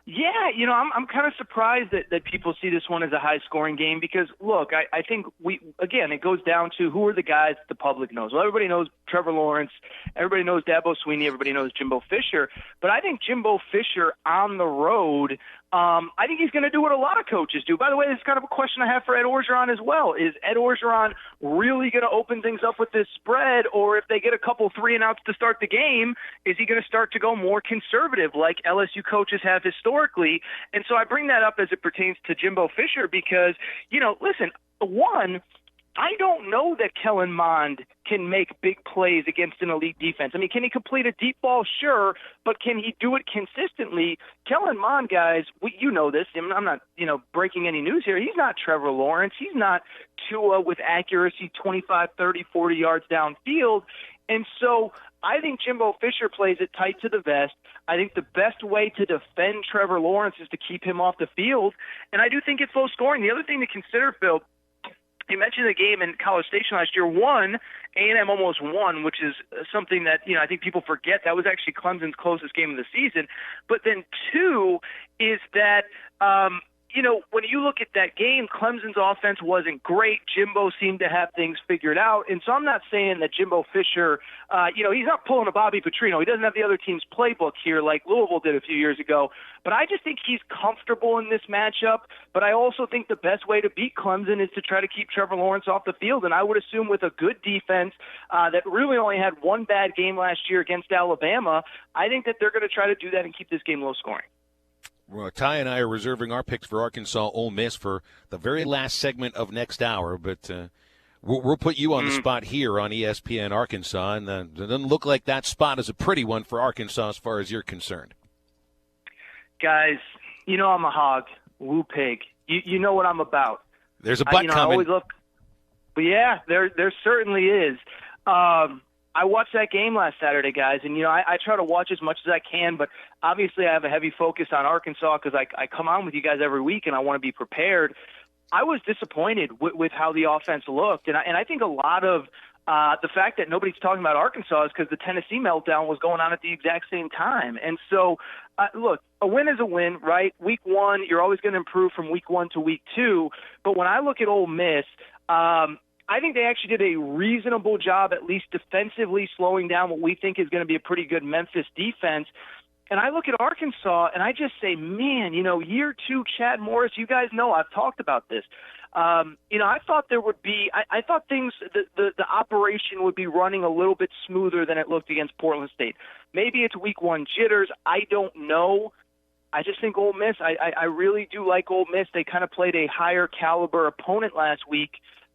Yeah, I'm kind of surprised that people see this one as a high-scoring game because, look, I think it goes down to who are the guys that the public knows. Well, everybody knows Trevor Lawrence. Everybody knows Dabo Swinney. Everybody knows Jimbo Fisher. But I think Jimbo Fisher on the road, I think he's going to do what a lot of coaches do. By the way, this is kind of a question I have for Ed Orgeron as well. Is Ed Orgeron really going to open things up with this spread, or if they get a couple 3-and-outs to start the game, is he going to start to go more conservative like LSU coaches have historically? And so I bring that up as it pertains to Jimbo Fisher because, listen, I don't know that Kellen Mond can make big plays against an elite defense. I mean, can he complete a deep ball? Sure, but can he do it consistently? Kellen Mond, guys, you know this. I'm not, breaking any news here. He's not Trevor Lawrence. He's not Tua with accuracy 25, 30, 40 yards downfield. And so I think Jimbo Fisher plays it tight to the vest. I think the best way to defend Trevor Lawrence is to keep him off the field. And I do think it's low scoring. The other thing to consider, Phil, you mentioned the game in College Station last year. A&M almost won, which is something that, I think people forget. That was actually Clemson's closest game of the season. But then two is that, when you look at that game, Clemson's offense wasn't great. Jimbo seemed to have things figured out. And so I'm not saying that Jimbo Fisher, he's not pulling a Bobby Petrino. He doesn't have the other team's playbook here like Louisville did a few years ago. But I just think he's comfortable in this matchup. But I also think the best way to beat Clemson is to try to keep Trevor Lawrence off the field. And I would assume with a good defense that really only had one bad game last year against Alabama, I think that they're going to try to do that and keep this game low scoring. Well, Ty and I are reserving our picks for Arkansas Ole Miss for the very last segment of next hour, but we'll put you on the spot here on ESPN Arkansas, and it doesn't look like that spot is a pretty one for Arkansas as far as you're concerned. Guys, I'm a hog, woo pig. You know what I'm about. There's a butt coming. I always look, but yeah, there certainly is. I watched that game last Saturday, guys, and, I try to watch as much as I can, but obviously I have a heavy focus on Arkansas because I come on with you guys every week and I want to be prepared. I was disappointed with how the offense looked, and I think a lot of the fact that nobody's talking about Arkansas is because the Tennessee meltdown was going on at the exact same time. And so, look, a win is a win, right? Week one, you're always going to improve from week one to week two, but when I look at Ole Miss, I think they actually did a reasonable job, at least defensively, slowing down what we think is going to be a pretty good Memphis defense. And I look at Arkansas, and I just say, man, year two, Chad Morris, you guys know I've talked about this. I thought there would be – I thought things the operation would be running a little bit smoother than it looked against Portland State. Maybe it's week one jitters. I don't know. I just think Ole Miss, I really do like Ole Miss. They kind of played a higher caliber opponent last week.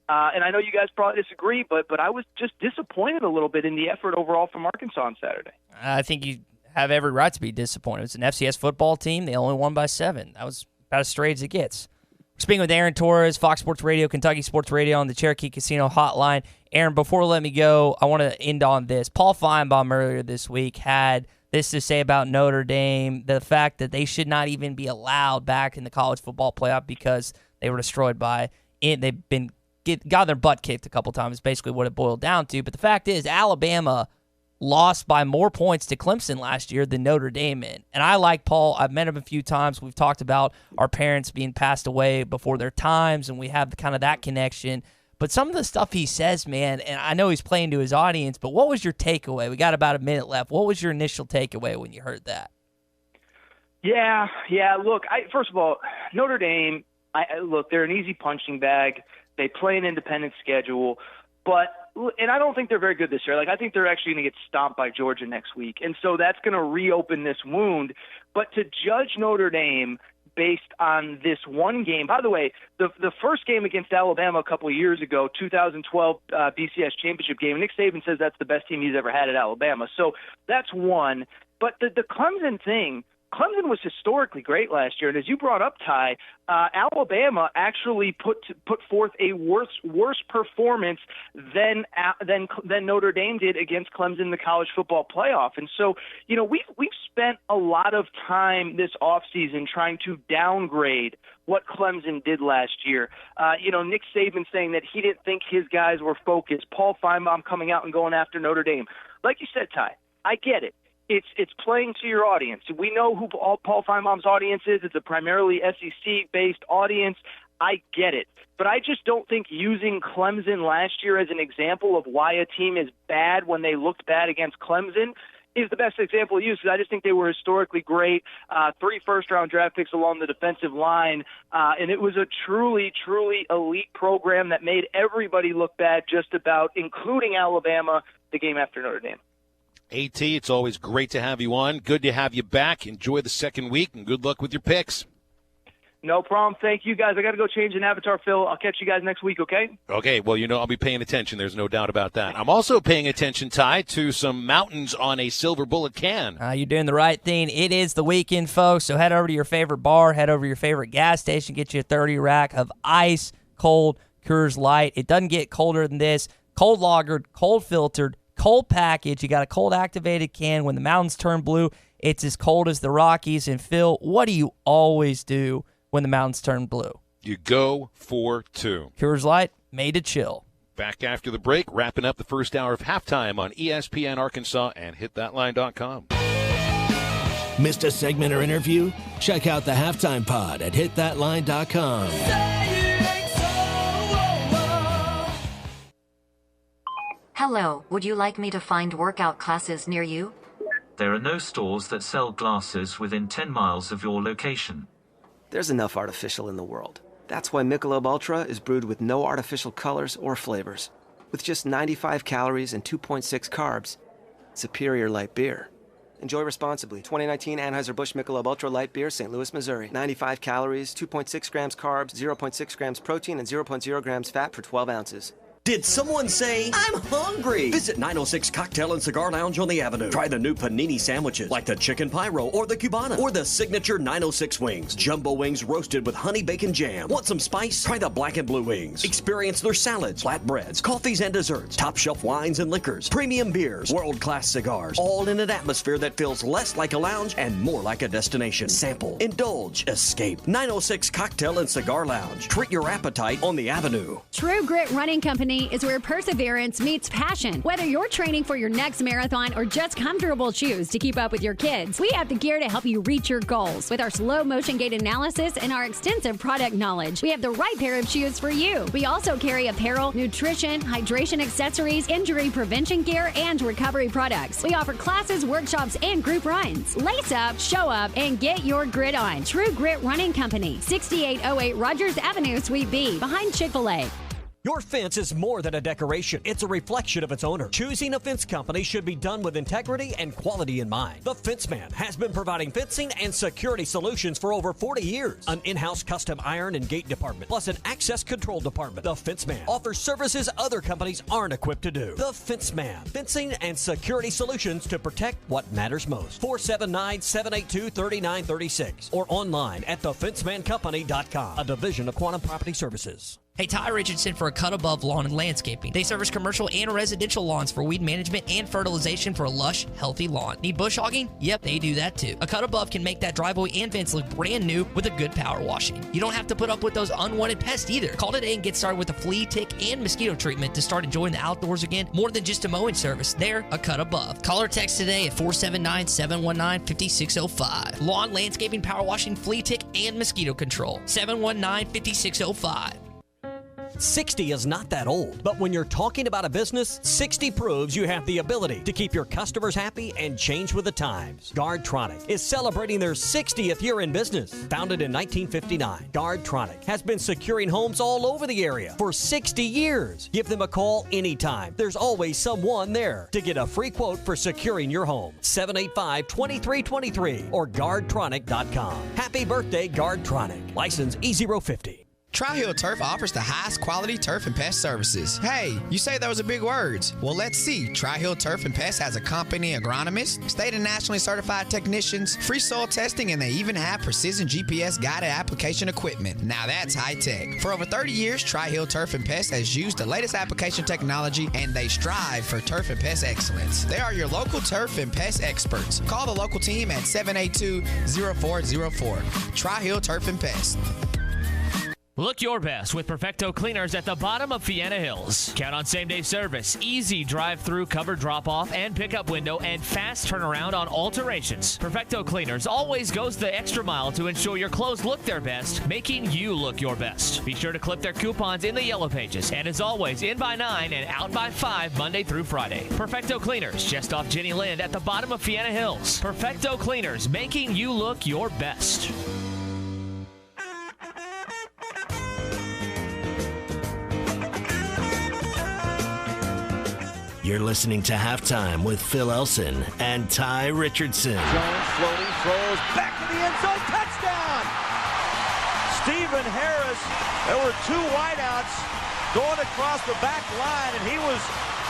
And I know you guys probably disagree, but I was just disappointed a little bit in the effort overall from Arkansas on Saturday. I think you have every right to be disappointed. It's an FCS football team. They only won by 7. That was about as straight as it gets. We're speaking with Aaron Torres, Fox Sports Radio, Kentucky Sports Radio on the Cherokee Casino Hotline. Aaron, before we let me go, I want to end on this. Paul Feinbaum earlier this week had this to say about Notre Dame, the fact that they should not even be allowed back in the college football playoff because they were destroyed by it. They've been got their butt kicked a couple times, is basically what it boiled down to. But the fact is, Alabama lost by more points to Clemson last year than Notre Dame in. And I like Paul. I've met him a few times. We've talked about our parents being passed away before their times, and we have kind of that connection. But some of the stuff he says, man, and I know he's playing to his audience, but what was your takeaway? We got about a minute left. What was your initial takeaway when you heard that? Yeah. Look, first of all, Notre Dame, look, they're an easy punching bag. They play an independent schedule. And I don't think they're very good this year. I think they're actually going to get stomped by Georgia next week. And so that's going to reopen this wound. But to judge Notre Dame based on this one game, by the way, the first game against Alabama a couple of years ago, 2012 BCS championship game, Nick Saban says that's the best team he's ever had at Alabama. So that's one. But the Clemson thing, Clemson was historically great last year, and as you brought up, Ty, Alabama actually put forth a worse performance than Notre Dame did against Clemson in the college football playoff. And so, we've spent a lot of time this offseason trying to downgrade what Clemson did last year. Nick Saban saying that he didn't think his guys were focused. Paul Feinbaum coming out and going after Notre Dame. Like you said, Ty, I get it. It's playing to your audience. We know who Paul Feinbaum's audience is. It's a primarily SEC-based audience. I get it. But I just don't think using Clemson last year as an example of why a team is bad when they looked bad against Clemson is the best example to use, because I just think they were historically great. 3 first-round draft picks along the defensive line. And it was a truly, truly elite program that made everybody look bad just about, including Alabama, the game after Notre Dame. AT, it's always great to have you on. Good to have you back. Enjoy the second week, and good luck with your picks. No problem. Thank you, guys. I got to go change an avatar, Phil. I'll catch you guys next week, okay? Okay. Well, I'll be paying attention. There's no doubt about that. I'm also paying attention, Ty, to some mountains on a Silver Bullet can. You're doing the right thing. It is the weekend, folks, so head over to your favorite bar, head over to your favorite gas station, get you a 30-rack of ice cold Coors Light. It doesn't get colder than this. Cold lagered, cold filtered, cold package. You got a cold activated can. When the mountains turn blue, it's as cold as the Rockies. And Phil, what do you always do when the mountains turn blue? You go for 2. Coors Light, made to chill. Back after the break, wrapping up the first hour of halftime on ESPN Arkansas and hitthatline.com. Missed a segment or interview? Check out the Halftime Pod at hitthatline.com. Hello, would you like me to find workout classes near you? There are no stores that sell glasses within 10 miles of your location. There's enough artificial in the world. That's why Michelob Ultra is brewed with no artificial colors or flavors. With just 95 calories and 2.6 carbs, superior light beer. Enjoy responsibly. 2019 Anheuser-Busch Michelob Ultra Light Beer, St. Louis, Missouri. 95 calories, 2.6 grams carbs, 0.6 grams protein, and 0.0 grams fat for 12 ounces. Did someone say, I'm hungry? Visit 906 Cocktail and Cigar Lounge on the Avenue. Try the new panini sandwiches like the Chicken Pyro or the Cubana or the signature 906 wings. Jumbo wings roasted with honey bacon jam. Want some spice? Try the black and blue wings. Experience their salads, flatbreads, coffees and desserts, top shelf wines and liquors, premium beers, world-class cigars, all in an atmosphere that feels less like a lounge and more like a destination. Sample, indulge, escape. 906 Cocktail and Cigar Lounge. Treat your appetite on the Avenue. True Grit Running Company is where perseverance meets passion. Whether you're training for your next marathon or just comfortable shoes to keep up with your kids, we have the gear to help you reach your goals. With our slow motion gait analysis and our extensive product knowledge, we have the right pair of shoes for you. We also carry apparel, nutrition, hydration accessories, injury prevention gear, and recovery products. We offer classes, workshops, and group runs. Lace up, show up, and get your grit on. True Grit Running Company, 6808 Rogers Avenue, Suite B, behind Chick-fil-A. Your fence is more than a decoration. It's a reflection of its owner. Choosing a fence company should be done with integrity and quality in mind. The Fence Man has been providing fencing and security solutions for over 40 years. An in-house custom iron and gate department, plus an access control department. The Fence Man offers services other companies aren't equipped to do. The Fence Man, fencing and security solutions to protect what matters most. 479-782-3936 or online at thefencemancompany.com, a division of Quantum Property Services. Hey, Ty Richardson for A Cut Above Lawn and Landscaping. They service commercial and residential lawns for weed management and fertilization for a lush, healthy lawn. Need bush hogging? Yep, they do that too. A Cut Above can make that driveway and fence look brand new with a good power washing. You don't have to put up with those unwanted pests either. Call today and get started with a flea, tick, and mosquito treatment to start enjoying the outdoors again. More than just a mowing service. They're A Cut Above. Call or text today at 479-719-5605. Lawn, landscaping, power washing, flea, tick, and mosquito control. 719-5605. 60 is not that old, but when you're talking about a business, 60 proves you have the ability to keep your customers happy and change with the times. Guardtronic is celebrating their 60th year in business. Founded in 1959, Guardtronic has been securing homes all over the area for 60 years. Give them a call anytime. There's always someone there to get a free quote for securing your home. 785-2323 or guardtronic.com. Happy birthday, Guardtronic. License E050. Tri-Hill Turf offers the highest quality turf and pest services. Hey, you say those are big words. Well, let's see. Tri-Hill Turf and Pest has a company agronomist, state and nationally certified technicians, free soil testing, and they even have precision GPS guided application equipment. Now that's high tech. For over 30 years, Tri-Hill Turf and Pest has used the latest application technology, and they strive for turf and pest excellence. They are your local turf and pest experts. Call the local team at 782-0404. Tri-Hill Turf and Pest. Look your best with Perfecto Cleaners at the bottom of Fiena Hills. Count on same-day service, easy drive-through cover drop-off and pickup window, and fast turnaround on alterations. Perfecto Cleaners always goes the extra mile to ensure your clothes look their best, making you look your best. Be sure to clip their coupons in the yellow pages, and as always, in by 9 and out by 5 Monday through Friday. Perfecto Cleaners, just off Jenny Lind at the bottom of Fiena Hills. Perfecto Cleaners, making you look your best. You're listening to Halftime with Phil Elson and Ty Richardson. Jones floating, throws back to the end zone, touchdown! Stephen Harris, there were two wideouts going across the back line, and he was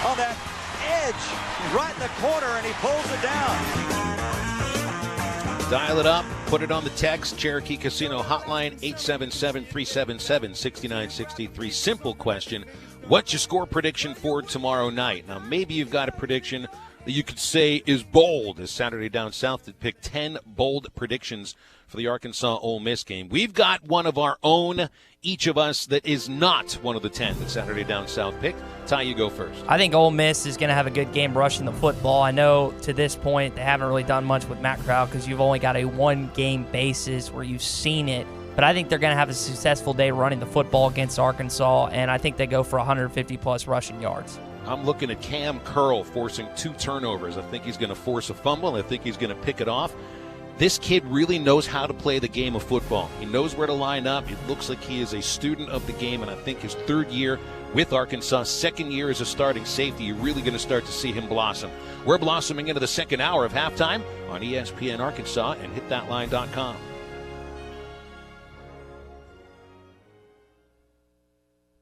on that edge right in the corner, and he pulls it down. Dial it up, put it on the text, Cherokee Casino hotline, 877-377-6963. Simple question. What's your score prediction for tomorrow night? Now, maybe you've got a prediction that you could say is bold, as Saturday Down South did pick 10 bold predictions for the Arkansas-Ole Miss game. We've got one of our own, each of us, that is not one of the 10 that Saturday Down South picked. Ty, you go first. I think Ole Miss is going to have a good game rushing the football. I know to this point they haven't really done much with Matt Corral because you've only got a one-game basis where you've seen it. But I think they're going to have a successful day running the football against Arkansas, and I think they go for 150-plus rushing yards. I'm looking at Cam Curl forcing 2 turnovers. I think he's going to force a fumble. I think he's going to pick it off. This kid really knows how to play the game of football. He knows where to line up. It looks like he is a student of the game, and I think his 3rd year with Arkansas, 2nd year as a starting safety, you're really going to start to see him blossom. We're blossoming into the 2nd hour of halftime on ESPN Arkansas and hitthatline.com.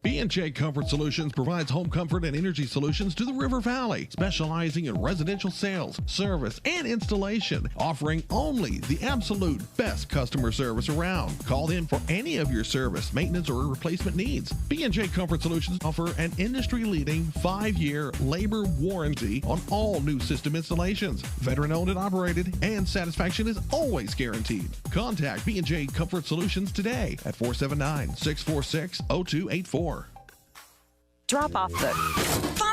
B&J Comfort Solutions provides home comfort and energy solutions to the River Valley, specializing in residential sales, service, and installation, offering only the absolute best customer service around. Call in for any of your service, maintenance, or replacement needs. B&J Comfort Solutions offer an industry-leading 5-year labor warranty on all new system installations. Veteran-owned and operated, and satisfaction is always guaranteed. Contact B&J Comfort Solutions today at 479-646-0284. Drop off the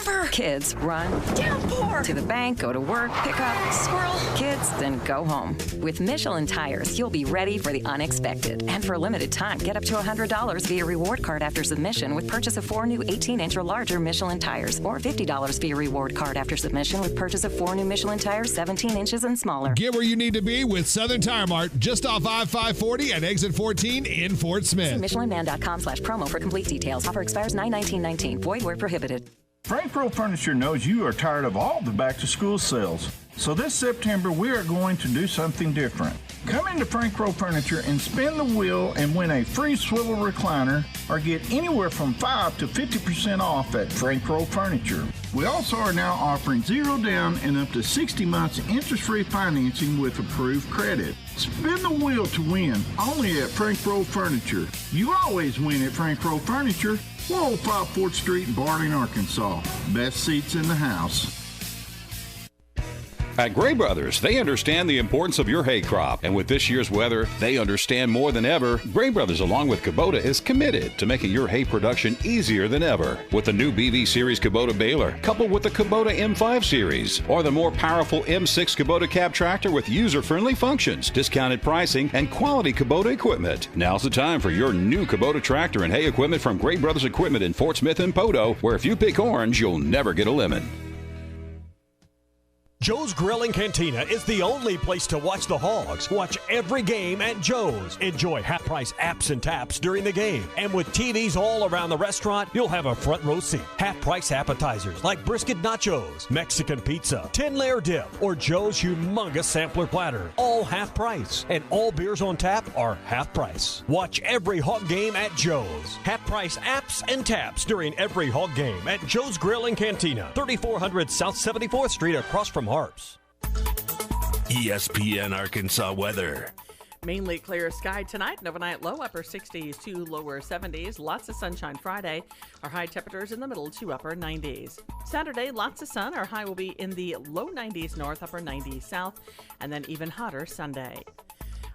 Bumper! Kids run. Downpour! To the bank, go to work, pick up. Squirrel! Kids, then go home. With Michelin tires, you'll be ready for the unexpected. And for a limited time, get up to $100 via reward card after submission with purchase of 4 new 18-inch or larger Michelin tires, or $50 via reward card after submission with purchase of 4 new Michelin tires 17 inches and smaller. Get where you need to be with Southern Tire Mart, just off I-540 at exit 14 in Fort Smith. See MichelinMan.com/promo for complete details. Offer expires 9/19/19. Void where prohibited. Frank Rowe Furniture knows you are tired of all the back-to-school sales. So this September, we are going to do something different. Come into Frank Rowe Furniture and spin the wheel and win a free swivel recliner or get anywhere from 5 to 50% off at Frank Rowe Furniture. We also are now offering 0 down and up to 60 months interest-free financing with approved credit. Spin the wheel to win only at Frank Rowe Furniture. You always win at Frank Rowe Furniture, 405 4th Street in Barling, Arkansas. Best seats in the house. At Gray Brothers, they understand the importance of your hay crop, and with this year's weather, they understand more than ever. Gray Brothers, along with Kubota, is committed to making your hay production easier than ever. With the new BV Series Kubota baler, coupled with the Kubota M5 Series, or the more powerful M6 Kubota cab tractor with user-friendly functions, discounted pricing, and quality Kubota equipment. Now's the time for your new Kubota tractor and hay equipment from Gray Brothers Equipment in Fort Smith and Poteau, where if you pick orange, you'll never get a lemon. Joe's Grill and Cantina is the only place to watch the Hogs. Watch every game at Joe's. Enjoy half-price apps and taps during the game. And with TVs all around the restaurant, you'll have a front row seat. Half-price appetizers like brisket nachos, Mexican pizza, 10-layer dip, or Joe's humongous sampler platter. All half price. And all beers on tap are half price. Watch every Hog game at Joe's. Half-price apps and taps during every Hog game at Joe's Grill and Cantina. 3400 South 74th Street across from Harps. ESPN Arkansas weather. Mainly clear sky tonight. An overnight low, upper 60s to lower 70s. Lots of sunshine Friday. Our high temperatures in the middle to upper 90s. Saturday, lots of sun. Our high will be in the low 90s north, upper 90s south, and then even hotter Sunday.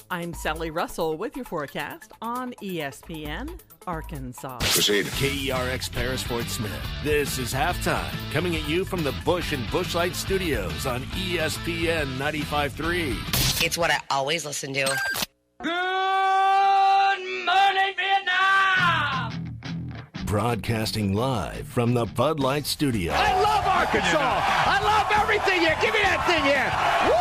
I'm Sally Russell with your forecast on ESPN Arkansas. Proceed. KERX Paris Fort Smith. This is Halftime, coming at you from the Bush and Bushlight Studios on ESPN 95.3. It's what I always listen to. Good morning, Vietnam! Broadcasting live from the Bud Light Studio. I love Arkansas! I love everything here! Give me that thing here! Woo!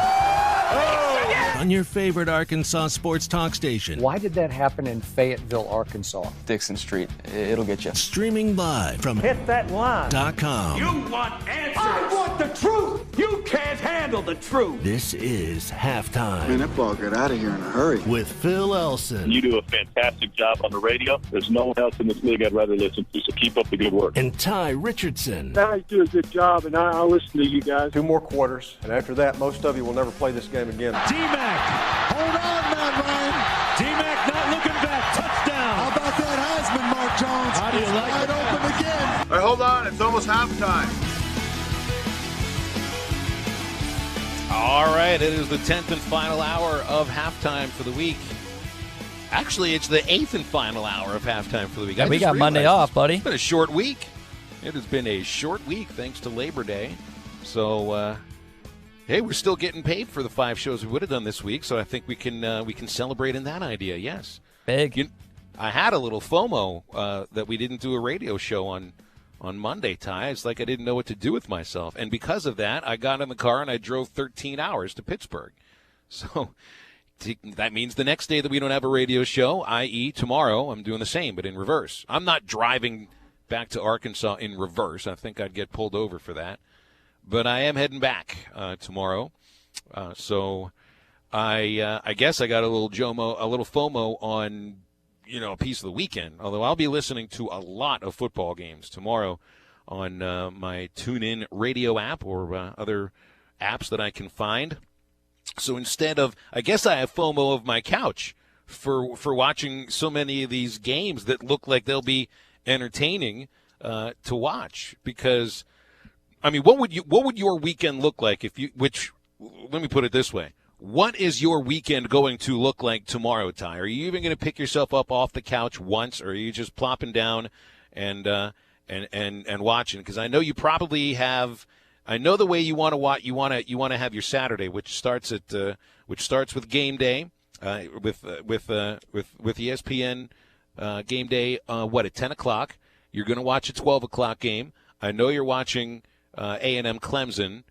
On your favorite Arkansas sports talk station. Why did that happen in Fayetteville, Arkansas? Dixon Street. It'll get you. Streaming live from Hit that line. .com. You want answers! I want the truth! You can't handle the truth! This is Halftime. Man, that ball got out of here in a hurry. With Phil Elson. You do a fantastic job on the radio. There's no one else in this league I'd rather listen to, so keep up the good work. And Ty Richardson. Guys do a good job, and I'll listen to you guys. 2 more quarters, and after that, most of you will never play this game again. D-Mac, hold on, Matt Ryan. D-Mac not looking back, touchdown. How about that Heisman, Mark Jones? How do you like it? Wide open again. All right, hold on, it's almost halftime. All right, it is the 10th and final hour of halftime for the week. Actually, it's the 8th and final hour of halftime for the week. We got Monday off, buddy. It's been a short week. It has been a short week thanks to Labor Day. So, hey, we're still getting paid for the 5 shows we would have done this week, so I think we can celebrate in that idea, yes. Big. I had a little FOMO that we didn't do a radio show on Monday, Ty. It's like I didn't know what to do with myself. And because of that, I got in the car and I drove 13 hours to Pittsburgh. So that means the next day that we don't have a radio show, i.e. tomorrow, I'm doing the same, but in reverse. I'm not driving back to Arkansas in reverse. I think I'd get pulled over for that. But I am heading back tomorrow. So I guess I got a little FOMO on a piece of the weekend, although I'll be listening to a lot of football games tomorrow on my TuneIn radio app or other apps that I can find. So instead of, I guess I have FOMO of my couch for watching so many of these games that look like they'll be entertaining to watch. Because, I mean, what would your weekend look like let me put it this way. What is your weekend going to look like tomorrow, Ty? Are you even going to pick yourself up off the couch once, or are you just plopping down and and watching, because I know you probably have. I know the way you want to watch. You want to have your Saturday, which starts with game day, with ESPN game day. At 10:00? You're going to watch a 12:00 game. I know you're watching A&M Clemson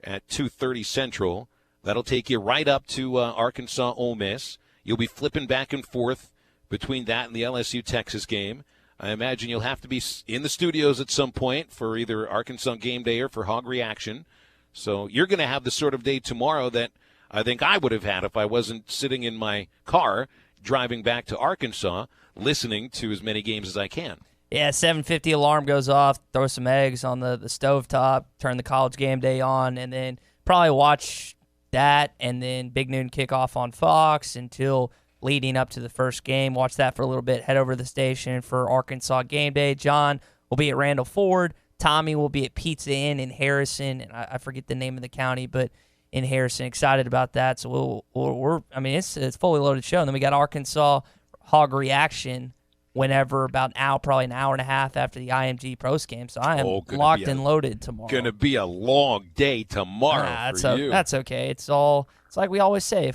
at 2:30 Central. That'll take you right up to Arkansas Ole Miss. You'll be flipping back and forth between that and the LSU Texas game. I imagine you'll have to be in the studios at some point for either Arkansas Game Day or for Hog Reaction. So you're going to have the sort of day tomorrow that I think I would have had if I wasn't sitting in my car driving back to Arkansas listening to as many games as I can. Yeah, 7:50 alarm goes off, throw some eggs on the stovetop, turn the College Game Day on, and then probably watch that and then Big Noon Kickoff on Fox until leading up to the first game. Watch that for a little bit. Head over to the station for Arkansas Game Day. John will be at Randall Ford. Tommy will be at Pizza Inn in Harrison, and I forget the name of the county, but in Harrison. Excited about that. So it's a fully loaded show. And then we got Arkansas Hog Reaction whenever about probably an hour and a half after the IMG Pros game. So I am locked and loaded tomorrow. Going to be a long day tomorrow for you. That's okay. It's like we always say.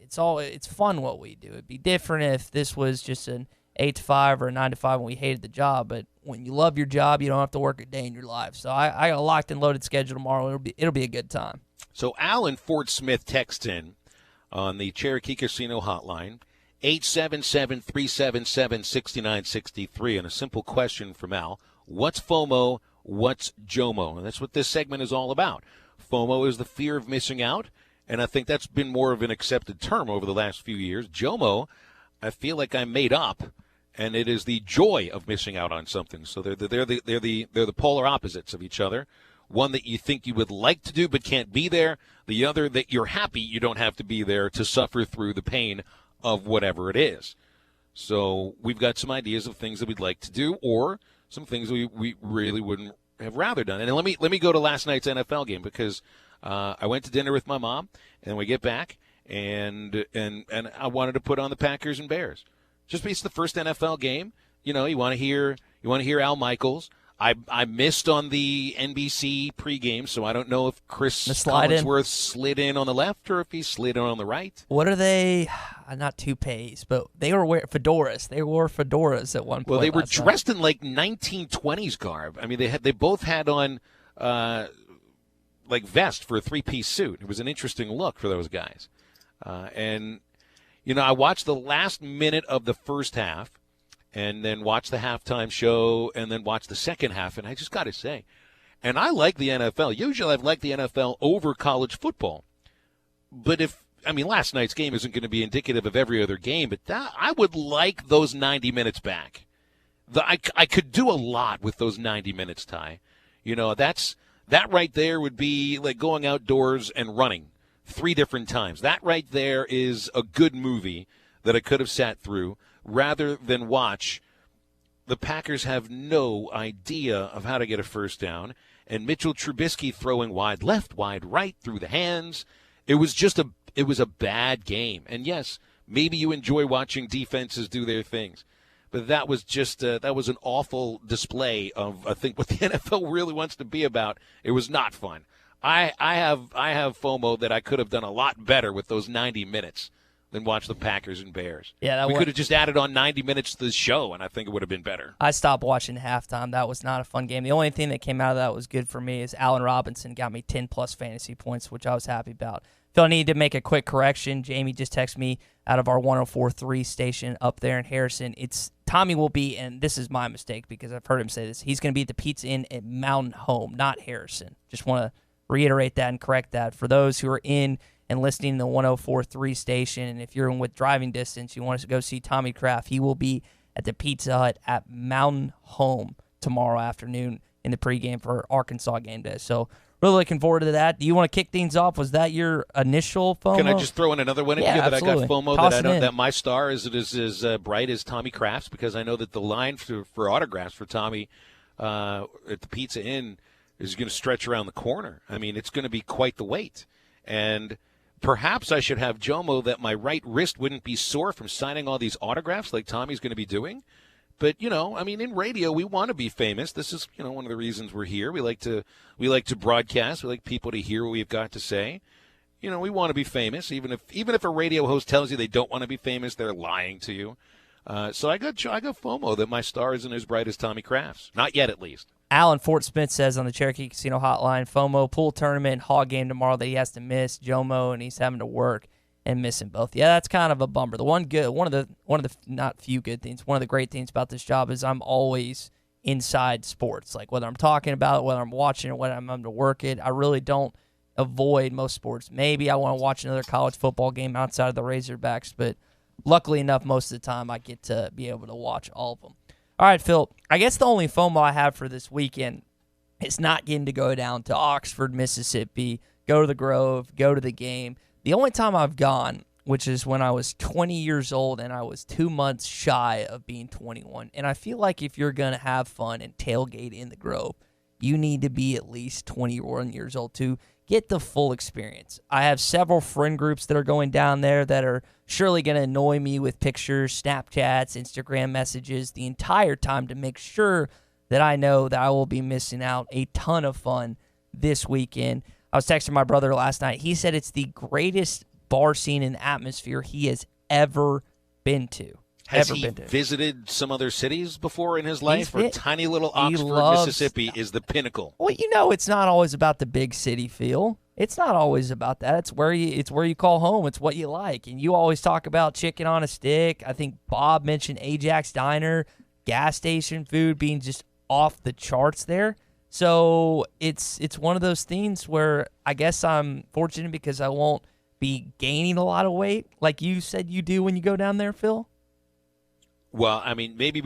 It's fun what we do. It'd be different if this was just an 8 to 5 or a 9 to 5 when we hated the job. But when you love your job, you don't have to work a day in your life. So I got a locked and loaded schedule tomorrow. It'll be a good time. So Al in Fort Smith text in on the Cherokee Casino hotline, 877-377-6963. And a simple question from Al: what's FOMO? What's JOMO? And that's what this segment is all about. FOMO is the fear of missing out. And I think that's been more of an accepted term over the last few years. JOMO, I feel like I made up, and it is the joy of missing out on something. So they're the polar opposites of each other. One that you think you would like to do but can't be there. The other that you're happy you don't have to be there to suffer through the pain of whatever it is. So we've got some ideas of things that we'd like to do, or some things we really wouldn't have rather done. And let me go to last night's NFL game, because I went to dinner with my mom, and we get back, and I wanted to put on the Packers and Bears. Just because it's the first NFL game, you want to hear Al Michaels. I missed on the NBC pregame, so I don't know if Chris Collinsworth slid in on the left or if he slid in on the right. What are they? Not toupees, but they were wearing fedoras. They wore fedoras at one point. Well, they were dressed in like 1920s garb. I mean, they both had on like vest for a three-piece suit. It was an interesting look for those guys. And I watched the last minute of the first half, and then watched the halftime show, and then watched the second half. And I just got to say, and I like the NFL. Usually I've liked the NFL over college football. But last night's game isn't going to be indicative of every other game, but I would like those 90 minutes back. I could do a lot with those 90 minutes, Ty. That right there would be like going outdoors and running 3 different times. That right there is a good movie that I could have sat through rather than watch. The Packers have no idea of how to get a first down, and Mitchell Trubisky throwing wide left, wide right, through the hands. It was a bad game. And yes, maybe you enjoy watching defenses do their things, but that was just that was an awful display of, I think, what the NFL really wants to be about. It was not fun. I have FOMO that I could have done a lot better with those 90 minutes than watch the Packers and Bears. Yeah, we could have just added on 90 minutes to the show, and I think it would have been better. I stopped watching halftime. That was not a fun game. The only thing that came out of that was good for me is Allen Robinson got me 10-plus fantasy points, which I was happy about. Phil, I need to make a quick correction. Jamie just texted me out of our 104.3 station up there in Harrison. Tommy will be, and this is my mistake because I've heard him say this, he's going to be at the Pizza Inn at Mountain Home, not Harrison. Just want to reiterate that and correct that. For those who are in and listening to the 104.3 station, and if you're in with driving distance, you want to go see Tommy Kraft, he will be at the Pizza Hut at Mountain Home tomorrow afternoon in the pregame for Arkansas game day. So really looking forward to that. Do you want to kick things off? Was that your initial FOMO? Can I just throw in another one yeah, that absolutely. I got FOMO Toss that my star is as bright as Tommy Kraft's, because I know that the line for autographs for Tommy at the Pizza Inn is going to stretch around the corner. I mean, it's going to be quite the wait. And perhaps I should have JOMO that my right wrist wouldn't be sore from signing all these autographs like Tommy's going to be doing, But in radio, we want to be famous. This is, one of the reasons we're here. We like to broadcast. We like people to hear what we've got to say. We want to be famous. Even if a radio host tells you they don't want to be famous, they're lying to you. So I got FOMO that my star isn't as bright as Tommy Kraft's. Not yet, at least. Alan Fort Smith says on the Cherokee Casino Hotline, FOMO, pool tournament, hog game tomorrow that he has to miss, Jomo, and he's having to work and missing both. Yeah, that's kind of a bummer. One of the not few good things, one of the great things about this job is I'm always inside sports. Like whether I'm talking about it, whether I'm watching it, whether I'm having to work it, I really don't avoid most sports. Maybe I want to watch another college football game outside of the Razorbacks, but luckily enough, most of the time I get to be able to watch all of them. All right, Phil, I guess the only FOMO I have for this weekend is not getting to go down to Oxford, Mississippi, go to the Grove, go to the game. The only time I've gone, which is when I was 20 years old and I was 2 months shy of being 21. And I feel like if you're going to have fun and tailgate in the Grove, you need to be at least 21 years old to get the full experience. I have several friend groups that are going down there that are surely going to annoy me with pictures, Snapchats, Instagram messages the entire time to make sure that I know that I will be missing out a ton of fun this weekend. I was texting my brother last night. He said it's the greatest bar scene and atmosphere he has ever been to. Has he visited some other cities before in his life? Or tiny little Oxford, Mississippi is the pinnacle? Well, it's not always about the big city feel. It's not always about that. It's where you call home. It's what you like. And you always talk about chicken on a stick. I think Bob mentioned Ajax Diner, gas station food being just off the charts there. So it's one of those things where I guess I'm fortunate because I won't be gaining a lot of weight like you said you do when you go down there, Phil. Well, maybe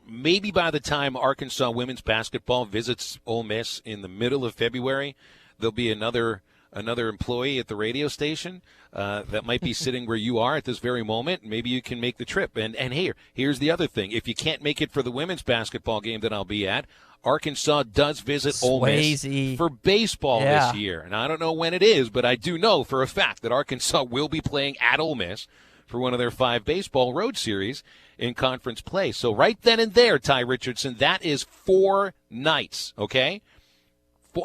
maybe by the time Arkansas women's basketball visits Ole Miss in the middle of February, there'll be another employee at the radio station that might be sitting where you are at this very moment. Maybe you can make the trip. And here's the other thing. If you can't make it for the women's basketball game that I'll be at, Arkansas does visit Ole Miss for baseball this year. And I don't know when it is, but I do know for a fact that Arkansas will be playing at Ole Miss for one of their 5 baseball road series in conference play. So right then and there, Ty Richardson, that is 4 nights, okay?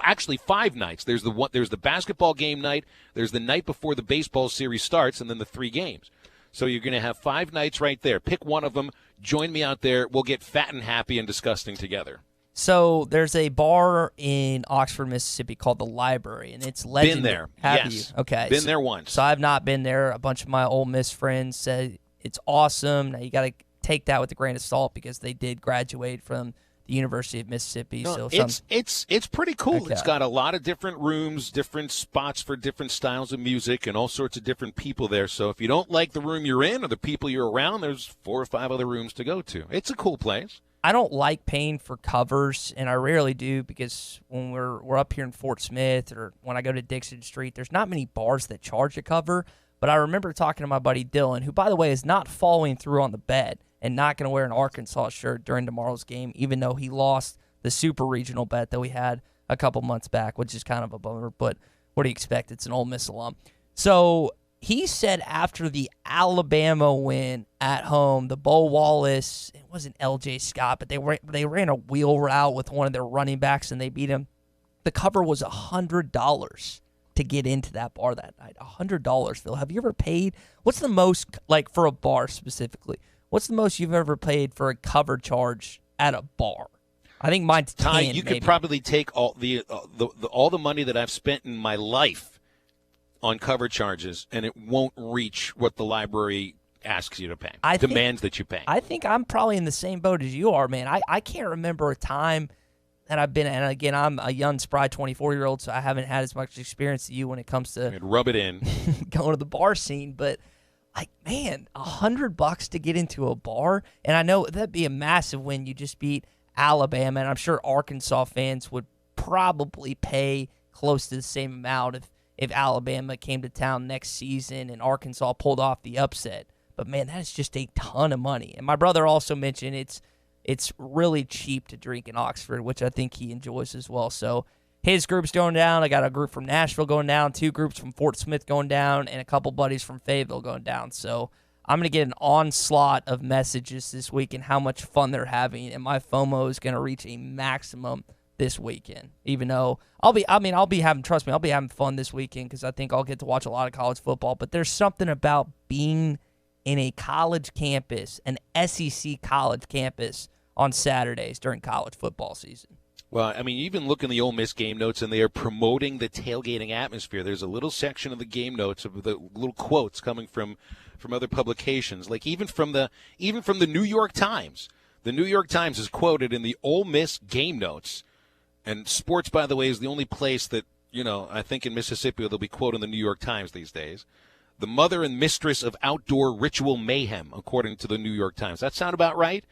Actually 5 nights. There's the basketball game night, there's the night before the baseball series starts, and then the 3 games. So you're going to have 5 nights right there. Pick one of them. Join me out there. We'll get fat and happy and disgusting together. So there's a bar in Oxford, Mississippi called The Library, and it's legendary. Been there. Have yes. you? Okay. Been there once. So I've not been there. A bunch of my Ole Miss friends said it's awesome. Now you got to take that with a grain of salt because they did graduate from the University of Mississippi. No, so it's pretty cool. Okay. It's got a lot of different rooms, different spots for different styles of music, and all sorts of different people there. So if you don't like the room you're in or the people you're around, there's 4 or 5 other rooms to go to. It's a cool place. I don't like paying for covers, and I rarely do because when we're up here in Fort Smith or when I go to Dixon Street, there's not many bars that charge a cover. But I remember talking to my buddy Dylan, who, by the way, is not following through on the bet and not going to wear an Arkansas shirt during tomorrow's game, even though he lost the super regional bet that we had a couple months back, which is kind of a bummer. But what do you expect? It's an Ole Miss alum. So he said after the Alabama win at home, the Bo Wallace, it wasn't L.J. Scott, but they ran a wheel route with one of their running backs and they beat him. The cover was $100 to get into that bar that night. $100, Phil. Have you ever paid? What's the most, like for a bar specifically, what's the most you've ever paid for a cover charge at a bar? I think mine's 10. Ty, you could probably take all the money that I've spent in my life on cover charges, and it won't reach what the library asks you to pay, demands that you pay. I think I'm probably in the same boat as you are, man. I can't remember a time that I've been, and again, I'm a young, spry 24-year-old, so I haven't had as much experience as you when it comes to rub it in, going to the bar scene. But like, man, $100 to get into a bar, and I know that'd be a massive win. You just beat Alabama, and I'm sure Arkansas fans would probably pay close to the same amount if Alabama came to town next season and Arkansas pulled off the upset. But, man, that is just a ton of money. And my brother also mentioned it's really cheap to drink in Oxford, which I think he enjoys as well. So his group's going down. I got a group from Nashville going down, 2 groups from Fort Smith going down, and a couple buddies from Fayetteville going down. So I'm going to get an onslaught of messages this week and how much fun they're having, and my FOMO is going to reach a maximum this weekend. Even though I'll be having fun this weekend because I think I'll get to watch a lot of college football. But there's something about being in a college campus, an SEC college campus, on Saturdays during college football season. Well, I mean, even look in the Ole Miss game notes, and they are promoting the tailgating atmosphere. There's a little section of the game notes of the little quotes coming from other publications, like even from the New York Times. The New York Times is quoted in the Ole Miss game notes, and sports, by the way, is the only place that, I think in Mississippi they'll be quoting the New York Times these days. The mother and mistress of outdoor ritual mayhem, according to the New York Times. That sound about right?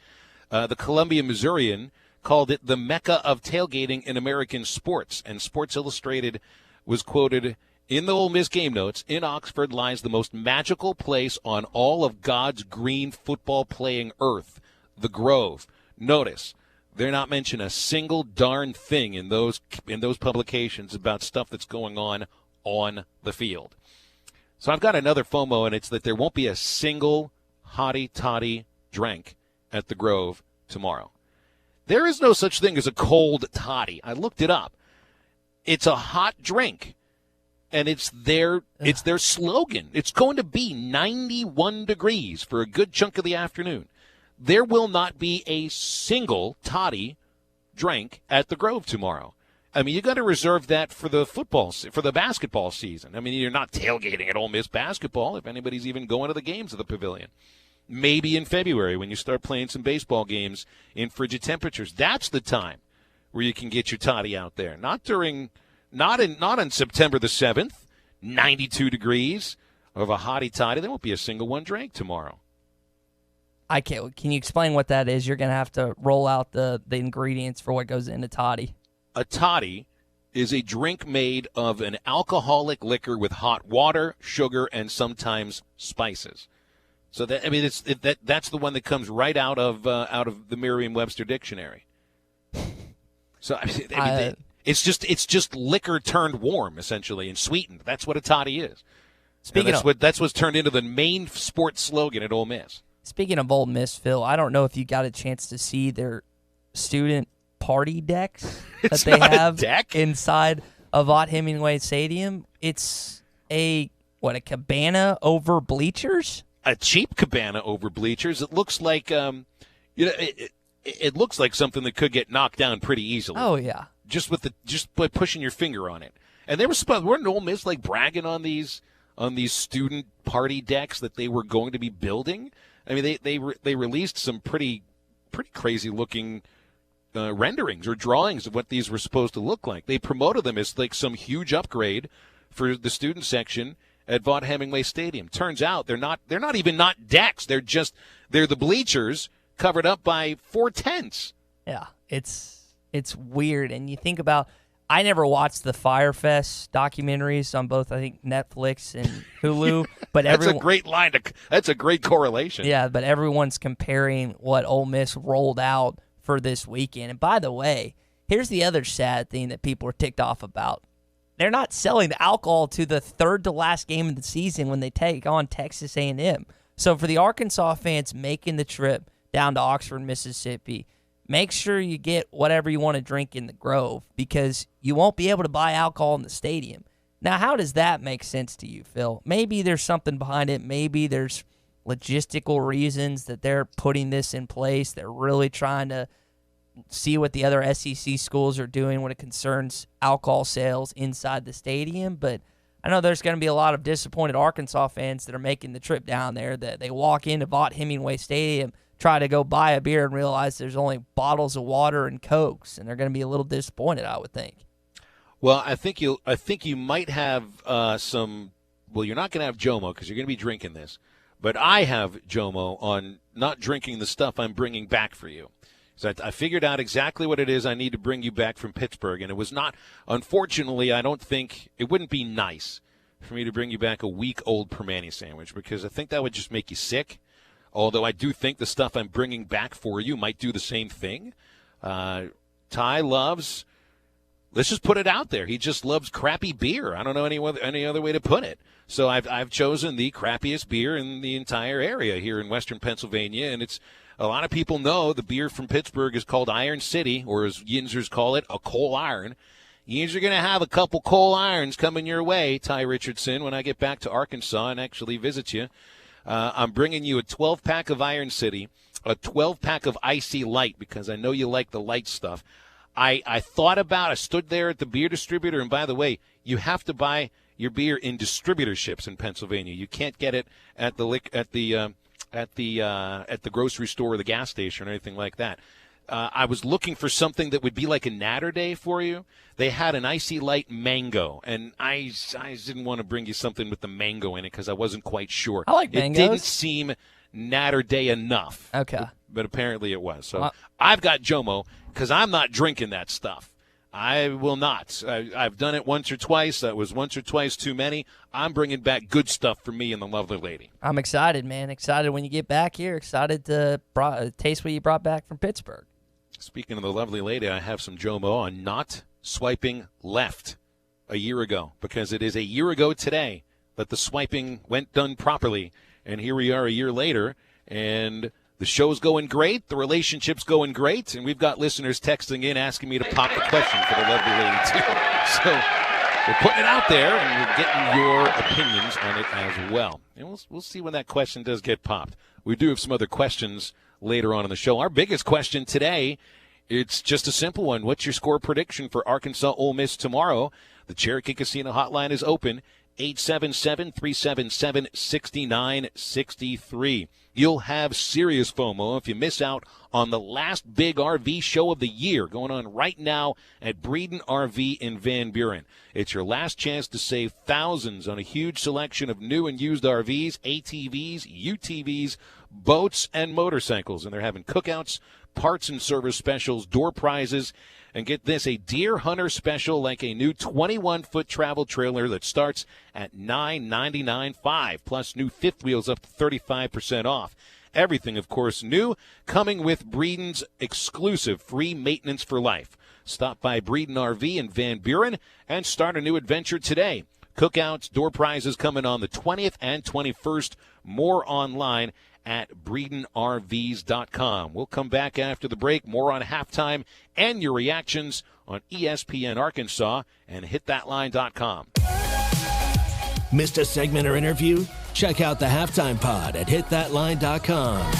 The Columbia Missourian called it the Mecca of tailgating in American sports, and Sports Illustrated was quoted in the Ole Miss game notes, in Oxford lies the most magical place on all of God's green football-playing earth, the Grove. Notice, they're not mentioning a single darn thing in those publications about stuff that's going on the field. So I've got another FOMO, and it's that there won't be a single hotty-toddy drink at the Grove tomorrow. There is no such thing as a cold toddy. I looked it up. It's a hot drink, and it's their slogan. It's going to be 91 degrees for a good chunk of the afternoon. There will not be a single toddy drink at the Grove tomorrow. I mean, you got to reserve that for the basketball season. I mean, you're not tailgating at Ole Miss basketball if anybody's even going to the games of the Pavilion. Maybe in February when you start playing some baseball games in frigid temperatures. That's the time where you can get your toddy out there. Not on September the 7th, 92 degrees of a hottie toddy. There won't be a single one drank tomorrow. I can't. Can you explain what that is? You're going to have to roll out the ingredients for what goes into toddy. A toddy is a drink made of an alcoholic liquor with hot water, sugar, and sometimes spices. So that's the one that comes right out of the Merriam-Webster dictionary. So it's just liquor turned warm essentially and sweetened. That's what a toddy is. That's what's turned into the main sports slogan at Ole Miss. Speaking of Ole Miss, Phil, I don't know if you got a chance to see their student party decks that they have inside of Ott Hemingway Stadium. It's a cabana over bleachers. A cheap cabana over bleachers. It looks like it looks like something that could get knocked down pretty easily. Oh yeah, just by pushing your finger on it. And weren't Ole Miss like bragging on these student party decks that they were going to be building. I mean, they released some pretty crazy looking renderings or drawings of what these were supposed to look like. They promoted them as like some huge upgrade for the student section at Vaught Hemingway Stadium. Turns out they're not even decks. They're the bleachers covered up by 4 tents. Yeah, it's weird. And you think about, I never watched the Fyre Fest documentaries on both, I think, Netflix and Hulu. But that's a great line. That's a great correlation. Yeah, but everyone's comparing what Ole Miss rolled out for this weekend. And by the way, here's the other sad thing that people are ticked off about. They're not selling the alcohol to the third to last game of the season when they take on Texas A&M. So for the Arkansas fans making the trip down to Oxford, Mississippi, make sure you get whatever you want to drink in the Grove because you won't be able to buy alcohol in the stadium. Now, how does that make sense to you, Phil? Maybe there's something behind it. Maybe there's logistical reasons that they're putting this in place. They're really trying to see what the other SEC schools are doing when it concerns alcohol sales inside the stadium. But I know there's going to be a lot of disappointed Arkansas fans that are making the trip down there, that they walk into Vaught Hemingway Stadium, try to go buy a beer and realize there's only bottles of water and Cokes, and they're going to be a little disappointed, I would think. Well, I think you might have some. Well, you're not going to have JOMO because you're going to be drinking this, but I have JOMO on not drinking the stuff I'm bringing back for you. So I figured out exactly what it is I need to bring you back from Pittsburgh, and it was not. Unfortunately, I don't think it wouldn't be nice for me to bring you back a week-old Permane sandwich because I think that would just make you sick. Although I do think the stuff I'm bringing back for you might do the same thing. Ty loves let's just put it out there. He just loves crappy beer. I don't know any other way to put it. So I've chosen the crappiest beer in the entire area here in Western Pennsylvania, and it's a lot of people know the beer from Pittsburgh is called Iron City, or as Yinzers call it, a coal iron. Yinzers are going to have a couple coal irons coming your way, Ty Richardson, when I get back to Arkansas and actually visit you. I'm bringing you a 12-pack of Iron City, a 12-pack of Icy Light, because I know you like the light stuff. I stood there at the beer distributor, and by the way, you have to buy your beer in distributorships in Pennsylvania. You can't get it at the grocery store or the gas station or anything like that. I was looking for something that would be like a Natter Day for you. They had an Icy Light mango, and I didn't want to bring you something with the mango in it because I wasn't quite sure. I like mangoes. It didn't seem Natter Day enough. Okay. But apparently it was. So I've got Jomo because I'm not drinking that stuff. I will not. I've done it once or twice. That was once or twice too many. I'm bringing back good stuff for me and the lovely lady. I'm excited, man. Excited when you get back here. Excited to taste what you brought back from Pittsburgh. Speaking of the lovely lady, I have some Jomo on not swiping left a year ago, because it is a year ago today that the swiping went done properly. And here we are a year later, and the show's going great, the relationship's going great, and we've got listeners texting in asking me to pop the question for the lovely lady, too. So we're putting it out there, and we're getting your opinions on it as well. And we'll see when that question does get popped. We do have some other questions later on in the show. Our biggest question today, it's just a simple one. What's your score prediction for Arkansas Ole Miss tomorrow? The Cherokee Casino hotline is open, 877-377-6963. You'll have serious FOMO if you miss out on the last big RV show of the year going on right now at Breeden RV in Van Buren. It's your last chance to save thousands on a huge selection of new and used RVs, ATVs, UTVs, boats, and motorcycles. And they're having cookouts, parts and service specials, door prizes, and get this, a deer hunter special like a new 21-foot travel trailer that starts at $999.5, plus new fifth wheels up to 35% off. Everything, of course, new, coming with Breeden's exclusive free maintenance for life. Stop by Breeden RV in Van Buren and start a new adventure today. Cookouts, door prizes coming on the 20th and 21st. More online at BreedenRVs.com. We'll come back after the break. More on halftime and your reactions on ESPN Arkansas and HitThatLine.com. Missed a segment or interview? Check out the Halftime Pod at HitThatLine.com.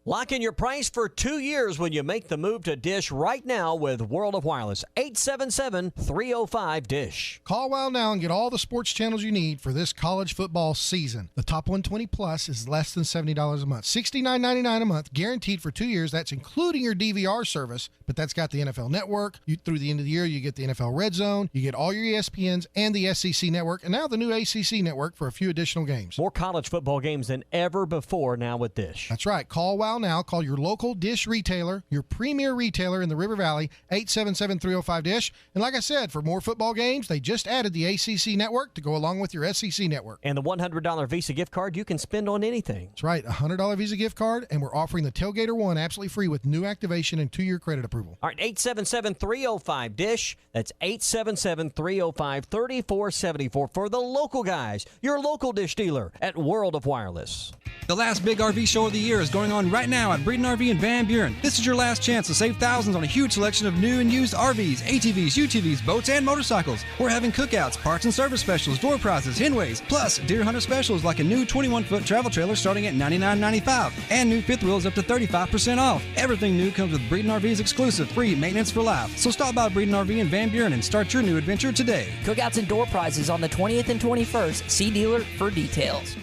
Lock in your price for 2 years when you make the move to Dish right now with World of Wireless. 877-305-DISH. Call WOW now and get all the sports channels you need for this college football season. The top 120 plus is less than $70 a month. $69.99 a month, guaranteed for 2 years. That's including your DVR service, but that's got the NFL Network. Through the end of the year, you get the NFL Red Zone. You get all your ESPNs and the SEC Network, and now the new ACC Network for a few additional games. More college football games than ever before now with Dish. That's right. Call WOW now. Call your local Dish retailer, your premier retailer in the River Valley, 877-305-DISH. And like I said, for more football games, they just added the ACC Network to go along with your SEC Network. And the $100 Visa gift card you can spend on anything. That's right, a $100 Visa gift card, and we're offering the Tailgater One absolutely free with new activation and 2-year credit approval. All right, 877-305-DISH. That's 877-305-3474 for the local guys, your local Dish dealer at World of Wireless. The last big RV show of the year is going on right now at Breeden RV in Van Buren. This is your last chance to save thousands on a huge selection of new and used RVs, ATVs, UTVs, boats, and motorcycles. We're having cookouts, parts and service specials, door prizes, henways, plus deer hunter specials like a new 21-foot travel trailer starting at $99.95 and new fifth wheels up to 35% off. Everything new comes with Breeden RV's exclusive free maintenance for life. So stop by Breeden RV in Van Buren and start your new adventure today. Cookouts and door prizes on the 20th and 21st. See dealer for details.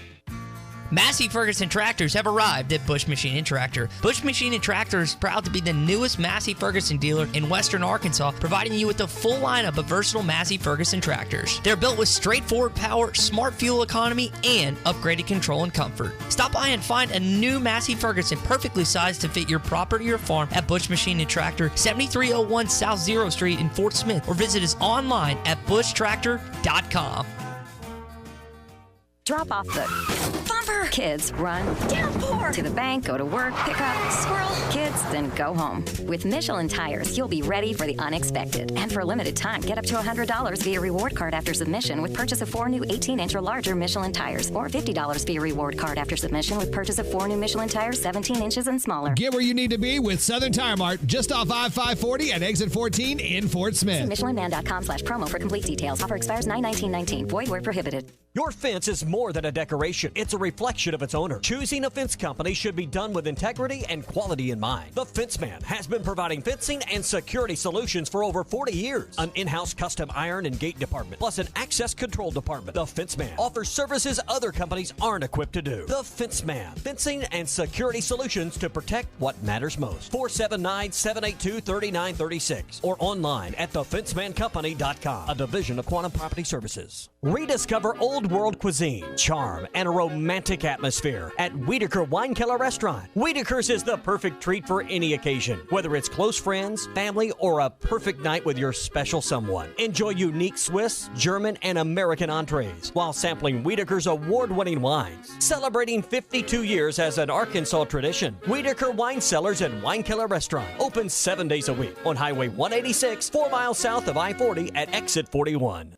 Massey Ferguson tractors have arrived at Bush Machine & Tractor. Bush Machine & Tractor is proud to be the newest Massey Ferguson dealer in western Arkansas, providing you with a full lineup of versatile Massey Ferguson tractors. They're built with straightforward power, smart fuel economy, and upgraded control and comfort. Stop by and find a new Massey Ferguson perfectly sized to fit your property or farm at Bush Machine & Tractor, 7301 South 0 Street in Fort Smith, or visit us online at bushtractor.com. Drop off the bumper Downpour. Kids run. Downpour. To the bank, go to work, pick up. Squirrel. Kids, then go home. With Michelin tires, you'll be ready for the unexpected. And for a limited time, get up to $100 via reward card after submission with purchase of 4 new 18-inch or larger Michelin tires, or $50 via reward card after submission with purchase of 4 new Michelin tires 17 inches and smaller. Get where you need to be with Southern Tire Mart, just off I-540 at exit 14 in Fort Smith. See MichelinMan.com/promo for complete details. Offer expires 9/19/19. Void where prohibited. Your fence is more than a decoration. It's a reflection of its owner. Choosing a fence company should be done with integrity and quality in mind. The Fence Man has been providing fencing and security solutions for over 40 years. An in-house custom iron and gate department, plus an access control department. The Fence Man offers services other companies aren't equipped to do. The Fence Man, fencing and security solutions to protect what matters most. 479-782-3936 or online at thefencemancompany.com, a division of Quantum Property Services. Rediscover old world cuisine, charm, and a romantic atmosphere at Wiedeker Weinkeller Restaurant. Wiedeker's is the perfect treat for any occasion, whether it's close friends, family, or a perfect night with your special someone. Enjoy unique Swiss, German, and American entrees while sampling Wiedeker's award-winning wines. Celebrating 52 years as an Arkansas tradition, Wiedeker Wine Cellars and Weinkeller Restaurant open 7 days a week on Highway 186, 4 miles south of I-40 at exit 41.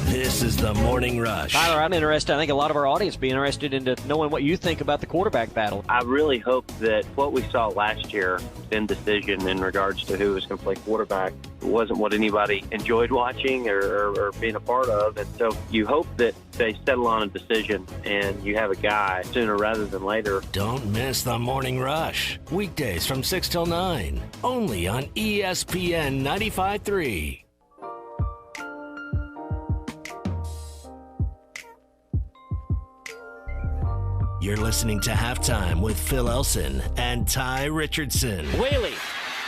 This is the Morning Rush. Tyler, I'm interested. I think a lot of our audience be interested in knowing what you think about the quarterback battle. I really hope that what we saw last year, indecision in regards to who was going to play quarterback, wasn't what anybody enjoyed watching or being a part of. And so you hope that they settle on a decision and you have a guy sooner rather than later. Don't miss the Morning Rush. Weekdays from 6 till 9. Only on ESPN 95.3. You're listening to Halftime with Phil Elson and Ty Richardson. Whaley.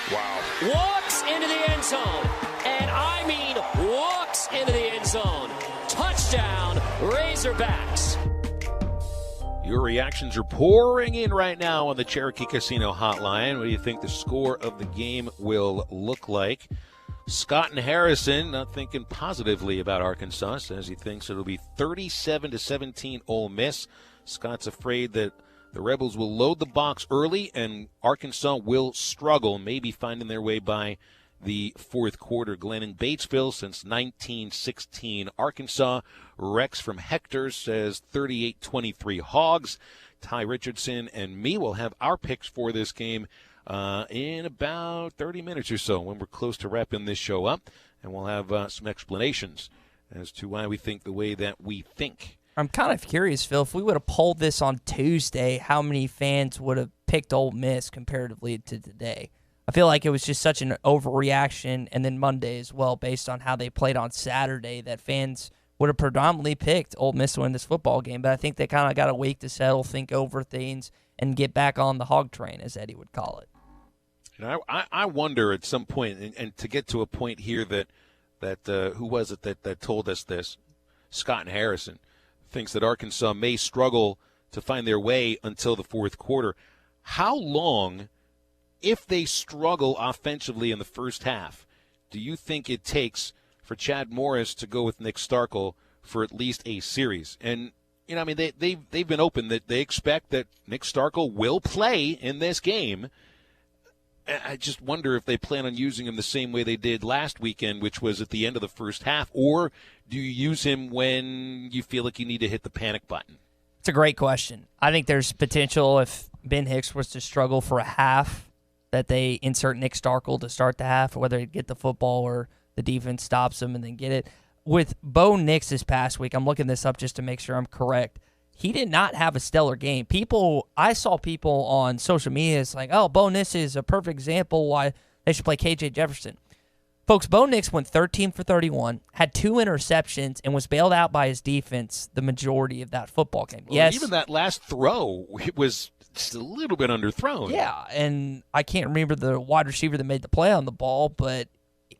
Wow. Walks into the end zone. And I mean walks into the end zone. Touchdown, Razorbacks. Your reactions are pouring in right now on the Cherokee Casino hotline. What do you think the score of the game will look like? Scott and Harrison not thinking positively about Arkansas, says he thinks it'll be 37-17 Ole Miss. Scott's afraid that the Rebels will load the box early and Arkansas will struggle, maybe finding their way by the fourth quarter. Glenn in Batesville since 1916. Arkansas. Rex from Hector says 38-23 Hogs. Ty Richardson and me will have our picks for this game in about 30 minutes or so when we're close to wrapping this show up. And we'll have some explanations as to why we think the way that we think. I'm kind of curious, Phil, if we would have polled this on Tuesday, how many fans would have picked Ole Miss comparatively to today? I feel like it was just such an overreaction, and then Monday as well, based on how they played on Saturday, that fans would have predominantly picked Ole Miss to win this football game. But I think they kind of got a week to settle, think over things, and get back on the hog train, as Eddie would call it. And I wonder at some point, and to get to a point here that who was it that told us this? Scott and Harrison. Thinks that Arkansas may struggle to find their way until the fourth quarter. How long, if they struggle offensively in the first half, do you think it takes for Chad Morris to go with Nick Starkel for at least a series? And, you know, I mean, they've been open that they expect that Nick Starkel will play in this game. I just wonder if they plan on using him the same way they did last weekend, which was at the end of the first half, or do you use him when you feel like you need to hit the panic button? It's a great question. I think there's potential if Ben Hicks was to struggle for a half that they insert Nick Starkel to start the half, whether he'd get the football or the defense stops him and then get it. With Bo Nix this past week, I'm looking this up just to make sure I'm correct. He did not have a stellar game. I saw people on social media, it's like, oh, Bo Nix is a perfect example why they should play KJ Jefferson. Folks, Bo Nix went 13 for 31, had 2 interceptions, and was bailed out by his defense the majority of that football game. Well, even that last throw, it was just a little bit underthrown. Yeah, and I can't remember the wide receiver that made the play on the ball, but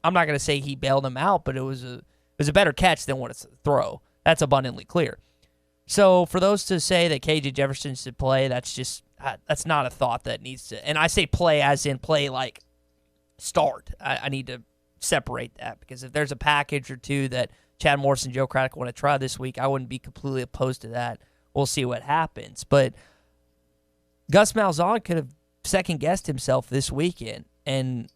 I'm not going to say he bailed him out, but it was a better catch than what it's a throw. That's abundantly clear. So for those to say that KJ Jefferson should play, that's not a thought that needs to. And I say play as in play like start. I need to separate that because if there's a package or two that Chad Morris and Joe Craddock want to try this week, I wouldn't be completely opposed to that we'll see what happens. But Gus Malzahn could have second-guessed himself this weekend and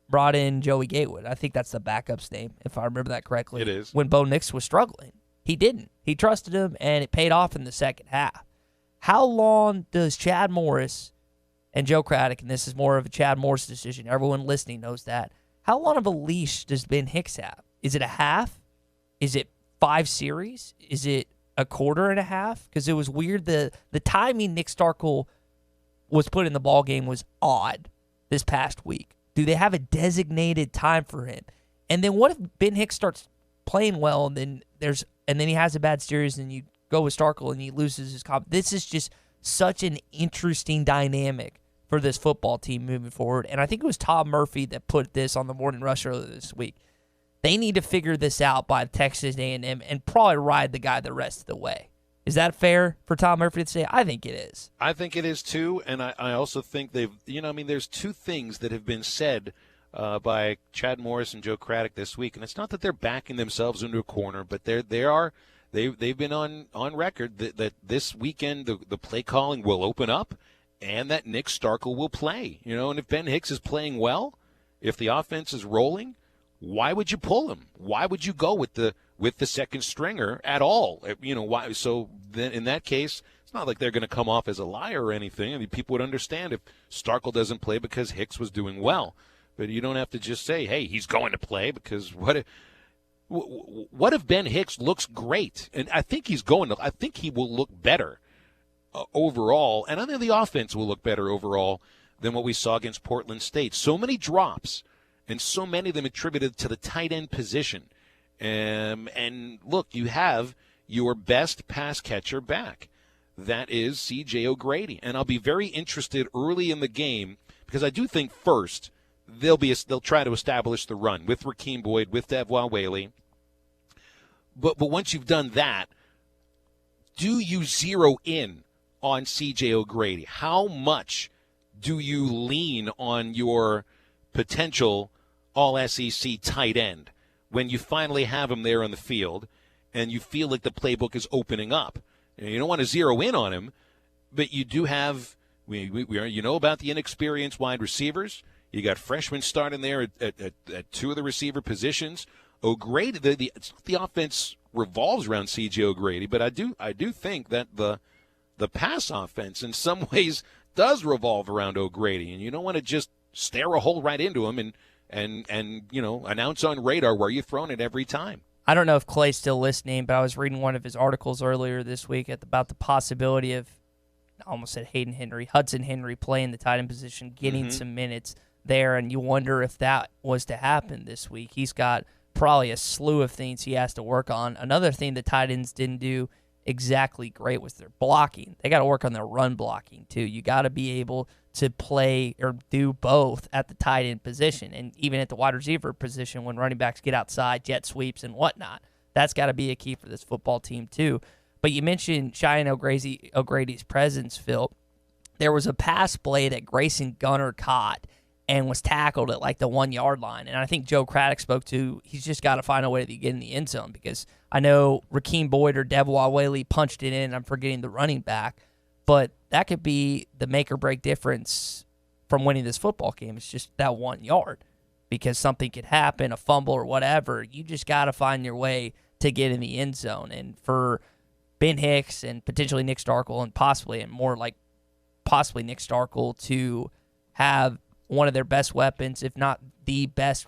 brought in Joey Gatewood. I think that's the backup's name, if I remember that correctly. It is. When Bo Nix was struggling. He didn't. He trusted him, and it paid off in the second half. How long does Chad Morris and Joe Craddock, and this is more of a Chad Morris decision, everyone listening knows that, how long of a leash does Ben Hicks have? Is it a half? Is it 5 series? Is it a quarter and a half? Because it was weird. The timing Nick Starkel was put in the ball game was odd this past week. Do they have a designated time for him? And then what if Ben Hicks starts playing well and then he has a bad series and you go with Starkel and he loses his comp? This is just such an interesting dynamic for this football team moving forward. And I think it was Tom Murphy that put this on the Morning Rush earlier this week. They need to figure this out by Texas A&M and probably ride the guy the rest of the way. Is that fair for Tom Murphy to say? I think it is. I think it is too, and I also think there's two things that have been said by Chad Morris and Joe Craddock this week, and it's not that they're backing themselves into a corner, but they've been on record that this weekend the play calling will open up, and that Nick Starkel will play. And if Ben Hicks is playing well, if the offense is rolling, why would you pull him? Why would you go with the second stringer at all? Why? So then in that case, it's not like they're going to come off as a liar or anything. I mean, people would understand if Starkel doesn't play because Hicks was doing well. But you don't have to just say, hey, he's going to play, because what if Ben Hicks looks great? And I think he will look better overall. And I think the offense will look better overall than what we saw against Portland State. So many drops, and so many of them attributed to the tight end position. And look, you have your best pass catcher back. That is C.J. O'Grady. And I'll be very interested early in the game, because I do think first they'll try to establish the run with Rakeem Boyd, with Devwah Whaley. But once you've done that, do you zero in on C.J. O'Grady? How much do you lean on your potential all-SEC tight end when you finally have him there on the field and you feel like the playbook is opening up? You don't want to zero in on him, but you do have about the inexperienced wide receivers. You got freshmen starting there at two of the receiver positions. O'Grady, the offense revolves around C.J. O'Grady, but I do think that the pass offense in some ways does revolve around O'Grady, and you don't want to just stare a hole right into him and announce on radar where you're throwing it every time. I don't know if Clay's still listening, but I was reading one of his articles earlier this week about the possibility of, I almost said Hudson Henry playing the tight end position, getting some minutes there, and you wonder if that was to happen this week. He's got probably a slew of things he has to work on. Another thing the tight ends didn't do exactly great was their blocking. They got to work on their run blocking too. You got to be able to play or do both at the tight end position, and even at the wide receiver position when running backs get outside, jet sweeps and whatnot. That's got to be a key for this football team too. But you mentioned Cheyenne O'Grady's presence, Phil. There was a pass play that Grayson Gunner caught and was tackled at like the 1 yard line. And I think Joe Craddock spoke to, he's just got to find a way to get in the end zone, because I know Rakeem Boyd or Devwah Whaley punched it in. I'm forgetting the running back. But that could be the make or break difference from winning this football game. It's just that 1 yard, because something could happen, a fumble or whatever. You just got to find your way to get in the end zone. And for Ben Hicks and potentially Nick Starkel and possibly Nick Starkel to have one of their best weapons, if not the best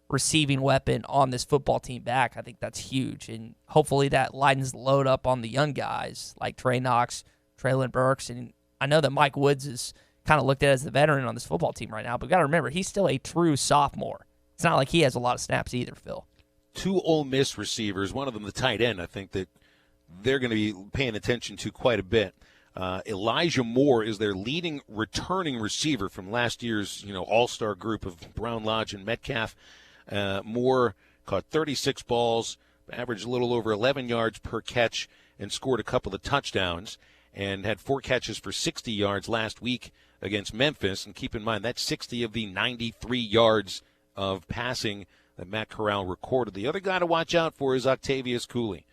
receiving weapon on this football team back, I think that's huge. And hopefully that lightens the load up on the young guys like Trey Knox, Treylon Burks. And I know that Mike Woods is kind of looked at as the veteran on this football team right now, but we got to remember, he's still a true sophomore. It's not like he has a lot of snaps either, Phil. Two Ole Miss receivers, one of them the tight end, I think that they're going to be paying attention to quite a bit. Elijah Moore is their leading returning receiver from last year's all-star group of Brown, Lodge, and Metcalf. Moore caught 36 balls, averaged a little over 11 yards per catch, and scored a couple of touchdowns, and had 4 catches for 60 yards last week against Memphis. And keep in mind, that's 60 of the 93 yards of passing that Matt Corral recorded. The other guy to watch out for is Octavius Cooley,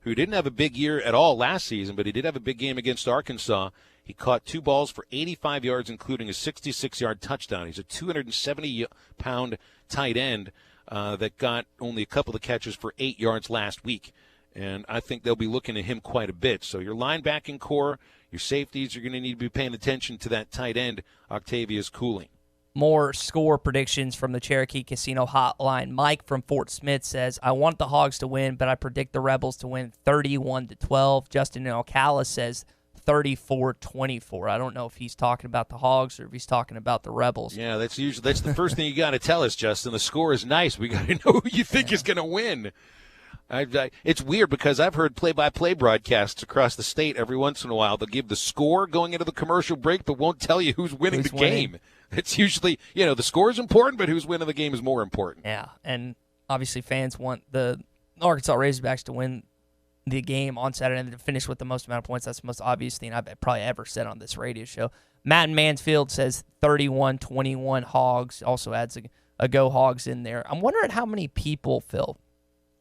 who didn't have a big year at all last season, but he did have a big game against Arkansas. He caught 2 balls for 85 yards, including a 66-yard touchdown. He's a 270-pound tight end that got only a couple of catches for 8 yards last week. And I think they'll be looking at him quite a bit. So your linebacking core, your safeties, you're going to need to be paying attention to that tight end, Octavius Cooling. More score predictions from the Cherokee Casino Hotline. Mike from Fort Smith says, I want the Hogs to win, but I predict the Rebels to win 31-12. Justin in Ocala says 34-24. I don't know if he's talking about the Hogs or if he's talking about the Rebels. Yeah, that's the first thing you got to tell us, Justin. The score is nice. We got to know who you think is going to win. It's weird because I've heard play-by-play broadcasts across the state every once in a while. They'll give the score going into the commercial break, but won't tell you who's winning the game. It's usually, the score is important, but who's winning the game is more important. Yeah, and obviously fans want the Arkansas Razorbacks to win the game on Saturday and to finish with the most amount of points. That's the most obvious thing I've probably ever said on this radio show. Matt in Mansfield says 31-21 Hogs. Also adds a Go Hogs in there. I'm wondering how many people, Phil,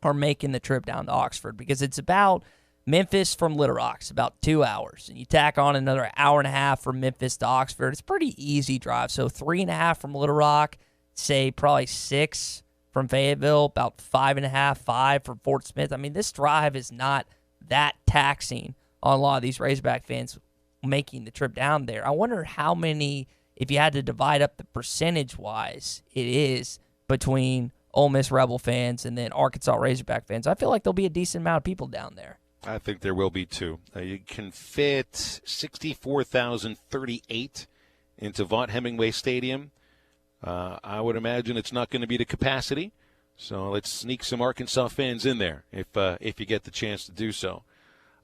are making the trip down to Oxford, because it's about Memphis from Little Rock. It's about 2 hours. And you tack on another hour and a half from Memphis to Oxford. It's a pretty easy drive. So 3.5 from Little Rock, say probably 6 from Fayetteville, about 5.5, 5 from Fort Smith. I mean, this drive is not that taxing on a lot of these Razorback fans making the trip down there. I wonder how many, if you had to divide up the percentage-wise, it is between Ole Miss Rebel fans and then Arkansas Razorback fans. I feel like there'll be a decent amount of people down there. I think there will be too. You can fit 64,038 into Vaught Hemingway Stadium. I would imagine it's not going to be the capacity, so let's sneak some Arkansas fans in there if you get the chance to do so.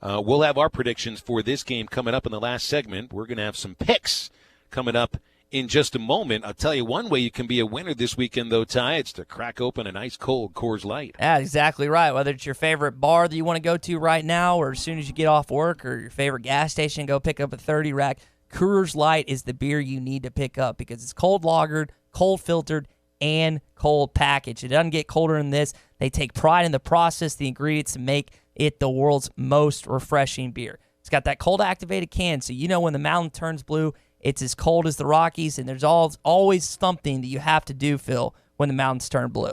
We'll have our predictions for this game coming up in the last segment. We're going to have some picks coming up in just a moment. I'll tell you one way you can be a winner this weekend, though, Ty. It's to crack open an ice-cold Coors Light. Yeah, exactly right. Whether it's your favorite bar that you want to go to right now or as soon as you get off work, or your favorite gas station, go pick up a 30-rack, Coors Light is the beer you need to pick up because it's cold lagered, cold filtered, and cold packaged. It doesn't get colder than this. They take pride in the process, the ingredients to make it the world's most refreshing beer. It's got that cold activated can, so you know when the mountain turns blue, it's as cold as the Rockies, and there's always something that you have to do, Phil, when the mountains turn blue.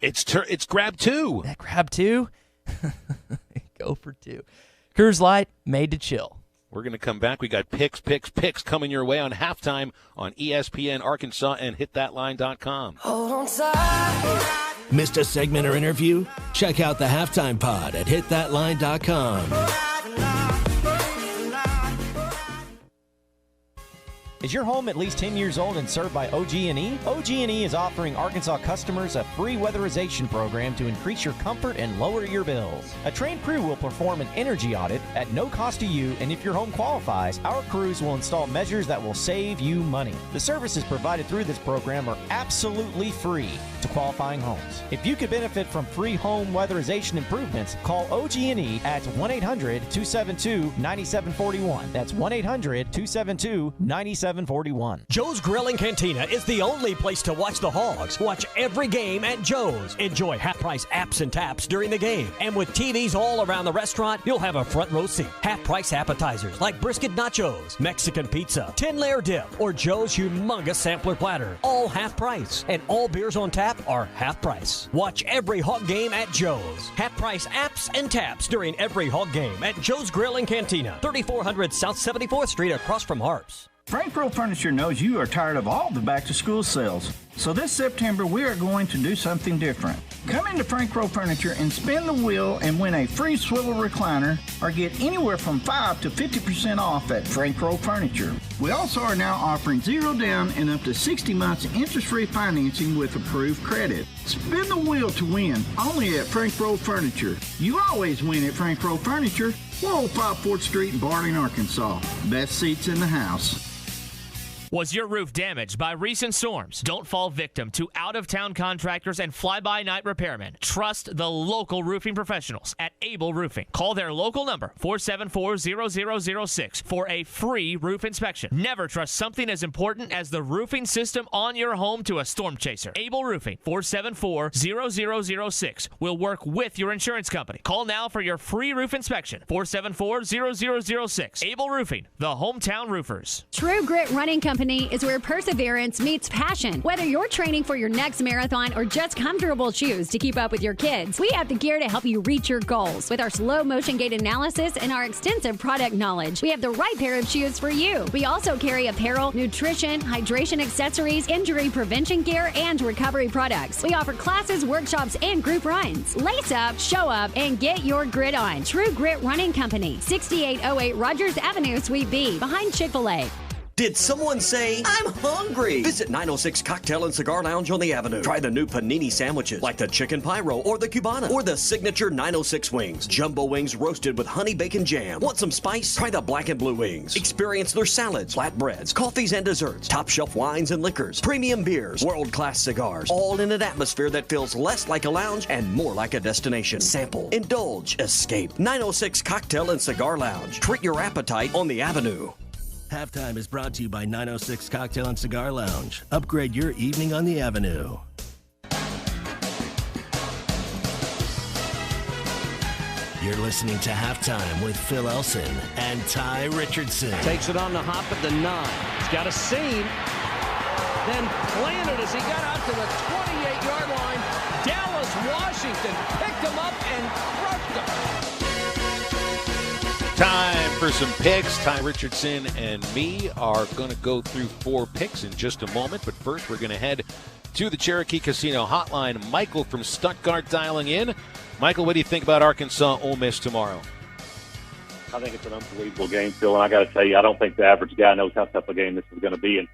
It's grab 2. That grab 2? Go for 2. Coors Light, made to chill. We're going to come back. We got picks coming your way on halftime on ESPN Arkansas and hitthatline.com. Hold on tight. Missed a segment or interview? Check out the Halftime Pod at hitthatline.com. Is your home at least 10 years old and served by OG&E? OG&E is offering Arkansas customers a free weatherization program to increase your comfort and lower your bills. A trained crew will perform an energy audit at no cost to you, and if your home qualifies, our crews will install measures that will save you money. The services provided through this program are absolutely free to qualifying homes. If you could benefit from free home weatherization improvements, call OG&E at 1-800-272-9741. That's 1-800-272-9741. Joe's Grill and Cantina is the only place to watch the Hogs. Watch every game at Joe's. Enjoy half-price apps and taps during the game. And with TVs all around the restaurant, you'll have a front row seat. Half-price appetizers like brisket nachos, Mexican pizza, 10-layer dip, or Joe's humongous sampler platter. All half price. And all beers on tap are half price. Watch every Hog game at Joe's. Half-price apps and taps during every Hog game at Joe's Grill and Cantina. 3400 South 74th Street across from Harps. Frank Rowe Furniture knows you are tired of all the back-to-school sales. So this September, we are going to do something different. Come into Frank Rowe Furniture and spin the wheel and win a free swivel recliner or get anywhere from 5 to 50% off at Frank Rowe Furniture. We also are now offering 0 down and up to 60 months interest-free financing with approved credit. Spin the wheel to win only at Frank Rowe Furniture. You always win at Frank Rowe Furniture, 405 4th Street in Barding, Arkansas. Best seats in the house. Was your roof damaged by recent storms? Don't fall victim to out-of-town contractors and fly-by-night repairmen. Trust the local roofing professionals at Able Roofing. Call their local number, 474-0006, for a free roof inspection. Never trust something as important as the roofing system on your home to a storm chaser. Able Roofing, 474-0006, will work with your insurance company. Call now for your free roof inspection, 474-0006. Able Roofing, the hometown roofers. True Grit Running Company is where perseverance meets passion. Whether you're training for your next marathon or just comfortable shoes to keep up with your kids, we have the gear to help you reach your goals. With our slow motion gait analysis and our extensive product knowledge, we have the right pair of shoes for you. We also carry apparel, nutrition, hydration accessories, injury prevention gear, and recovery products. We offer classes, workshops, and group runs. Lace up, show up, and get your grit on. True Grit Running Company, 6808 Rogers Avenue, Suite B, behind Chick-fil-A. Did someone say, I'm hungry? Visit 906 Cocktail and Cigar Lounge on the Avenue. Try the new panini sandwiches like the Chicken Pyro or the Cubana or the signature 906 wings. Jumbo wings roasted with honey bacon jam. Want some spice? Try the black and blue wings. Experience their salads, flatbreads, coffees and desserts, top shelf wines and liquors, premium beers, world-class cigars, all in an atmosphere that feels less like a lounge and more like a destination. Sample, indulge, escape. 906 Cocktail and Cigar Lounge. Treat your appetite on the Avenue. Halftime is brought to you by 906 Cocktail and Cigar Lounge. Upgrade your evening on the Avenue. You're listening to Halftime with Phil Elson and Ty Richardson. Takes it on the hop at the 9. He's got a seam. Then planted as he got out to the 28-yard line. Dallas Washington picked him up and crushed him. Time for some picks. Ty Richardson and me are going to go through 4 picks in just a moment. But first, we're going to head to the Cherokee Casino Hotline. Michael from Stuttgart dialing in. Michael, what do you think about Arkansas Ole Miss tomorrow? I think it's an unbelievable game, Phil. And I got to tell you, I don't think the average guy knows how tough a game this is going to be. And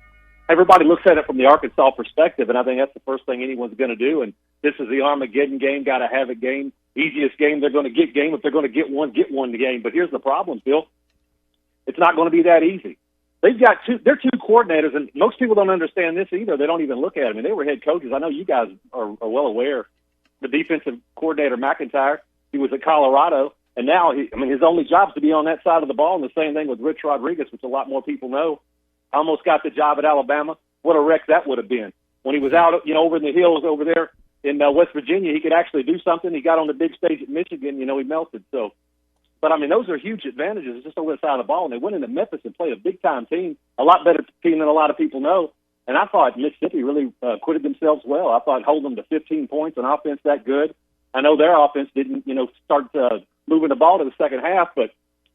everybody looks at it from the Arkansas perspective, and I think that's the first thing anyone's going to do. And this is the Armageddon game, got to have a game. Easiest game they're going to get game. If they're going to get one the game. But here's the problem, Phil. It's not going to be that easy. They've got they're two coordinators, and most people don't understand this either. They don't even look at them. I mean, they were head coaches. I know you guys are well aware. The defensive coordinator, McIntyre, he was at Colorado, and now his only job is to be on that side of the ball, and the same thing with Rich Rodriguez, which a lot more people know. Almost got the job at Alabama. What a wreck that would have been. When he was out, over in the hills over there in West Virginia, he could actually do something. He got on the big stage at Michigan, he melted. So, but those are huge advantages just over the side of the ball. And they went into Memphis and played a big-time team, a lot better team than a lot of people know. And I thought Mississippi really acquitted themselves well. I thought hold them to 15 points on offense that good. I know their offense didn't, start moving the ball to the second half, but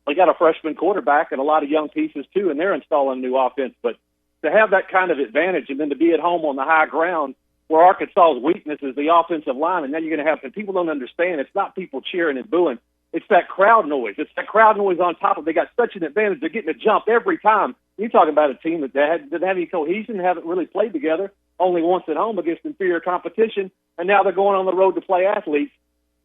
they got a freshman quarterback and a lot of young pieces too, and they're installing a new offense. But to have that kind of advantage and then to be at home on the high ground where Arkansas's weakness is the offensive line, and then you're going to have, and people don't understand, it's not people cheering and booing. It's that crowd noise. It's that crowd noise on top of it. They got such an advantage. They're getting a jump every time. You're talking about a team that didn't have any cohesion, haven't really played together, only once at home against inferior competition, and now they're going on the road to play athletes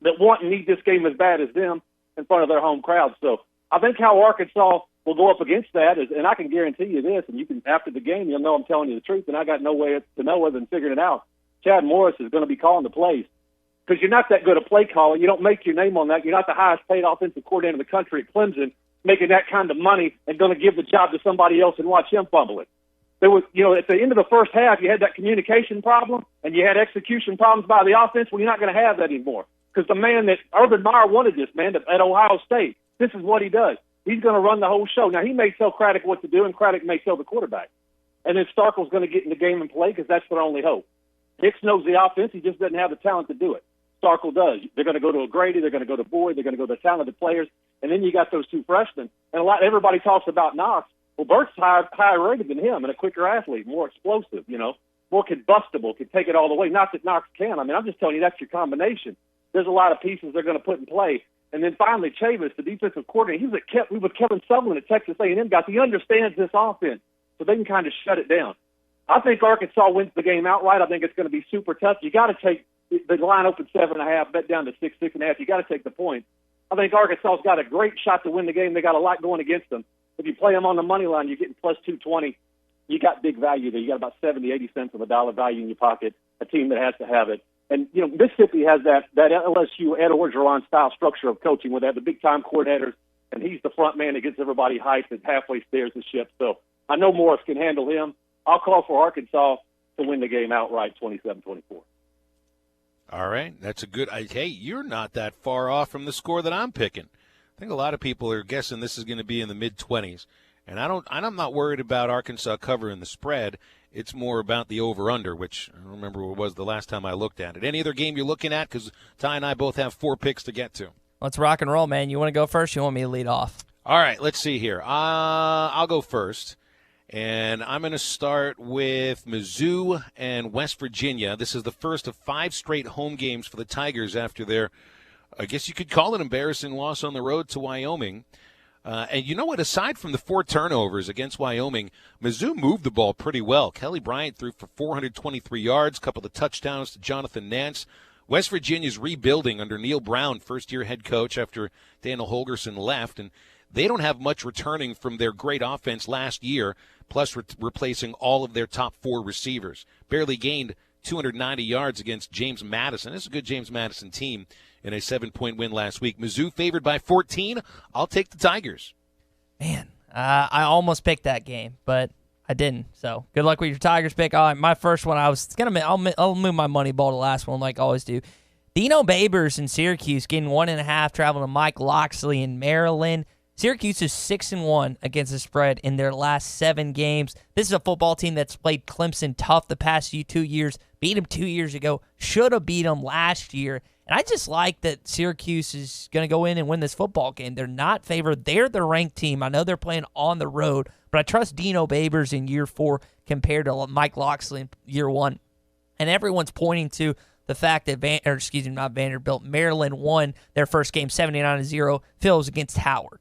that want and need this game as bad as them in front of their home crowd. So I think how Arkansas will go up against that is, and I can guarantee you this, and you can, after the game, you'll know I'm telling you the truth, and I got no way to know other than figuring it out. Chad Morris is going to be calling the plays because you're not that good a play caller. You don't make your name on that. You're not the highest paid offensive coordinator in the country at Clemson, making that kind of money and going to give the job to somebody else and watch him fumble it. There was, at the end of the first half, you had that communication problem and you had execution problems by the offense. Well, you're not going to have that anymore because the man that Urban Meyer wanted this man at Ohio State, this is what he does. He's going to run the whole show. Now, he may tell Craddock what to do, and Craddock may tell the quarterback. And then Starkel's going to get in the game and play because that's their only hope. Hicks knows the offense. He just doesn't have the talent to do it. Starkel does. They're going to go to O'Grady. They're going to go to Boyd. They're going to go to talented players. And then you got those two freshmen. And everybody talks about Knox. Well, Burt's higher rated than him and a quicker athlete, more explosive, more combustible, can take it all the way. Not that Knox can. I'm just telling you that's your combination. There's a lot of pieces they're going to put in play. And then finally, Chavis, the defensive coordinator, he was with Kevin Sutherland at Texas A&M guys. He understands this offense, so they can kind of shut it down. I think Arkansas wins the game outright. I think it's going to be super tough. You got to take the line open 7.5, bet down to 6.5. You got to take the points. I think Arkansas's got a great shot to win the game. They got a lot going against them. If you play them on the money line, you're getting plus 220. you got big value there. You got about 70, 80 cents of a dollar value in your pocket, a team that has to have it. And, Mississippi has that LSU, Ed Orgeron style structure of coaching where they have the big-time coordinators, and he's the front man that gets everybody hyped and halfway steers the ship. So I know Morris can handle him. I'll call for Arkansas to win the game outright, 27-24. All right, that's a good. Hey, you're not that far off from the score that I'm picking. I think a lot of people are guessing this is going to be in the mid-20s, and I'm not worried about Arkansas covering the spread. It's more about the over/under, which I don't remember what it was the last time I looked at it. Any other game you're looking at? Because Ty and I both have 4 picks to get to. Let's rock and roll, man. You want to go first? You want me to lead off? All right, let's see here. I'll go first, and I'm going to start with Mizzou and West Virginia. This is the first of 5 straight home games for the Tigers after their, I guess you could call it, embarrassing loss on the road to Wyoming. And you know what? Aside from the 4 turnovers against Wyoming, Mizzou moved the ball pretty well. Kelly Bryant threw for 423 yards, a couple of touchdowns to Jonathan Nance. West Virginia's rebuilding under Neil Brown, first-year head coach after Daniel Holgorsen left, and they don't have much returning from their great offense last year, plus replacing all of their top 4 receivers. Barely gained 290 yards against James Madison. This is a good James Madison team in a 7-point win last week. Mizzou favored by 14. I'll take the Tigers. Man, I almost picked that game, but I didn't. So good luck with your Tigers pick. All right, my first one, I'll move my money ball to the last one like I always do. Dino Babers in Syracuse getting 1.5, traveling to Mike Locksley in Maryland. Syracuse is 6-1 against the spread in their last 7 games. This is a football team that's played Clemson tough the past 2 years, beat them 2 years ago, should have beat them last year. And I just like that Syracuse is going to go in and win this football game. They're not favored. They're the ranked team. I know they're playing on the road, but I trust Dino Babers in year 4 compared to Mike Locksley in year 1. And everyone's pointing to the fact that Maryland won their first game 79-0. Phil was against Howard.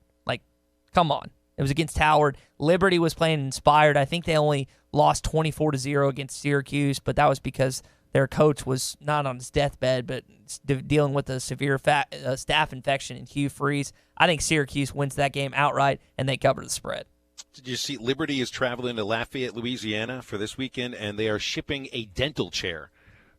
Come on. It was against Howard. Liberty was playing inspired. I think they only lost 24-0 against Syracuse, but that was because their coach was not on his deathbed, but dealing with a severe staph infection in Hugh Freeze. I think Syracuse wins that game outright, and they cover the spread. Did you see Liberty is traveling to Lafayette, Louisiana for this weekend, and they are shipping a dental chair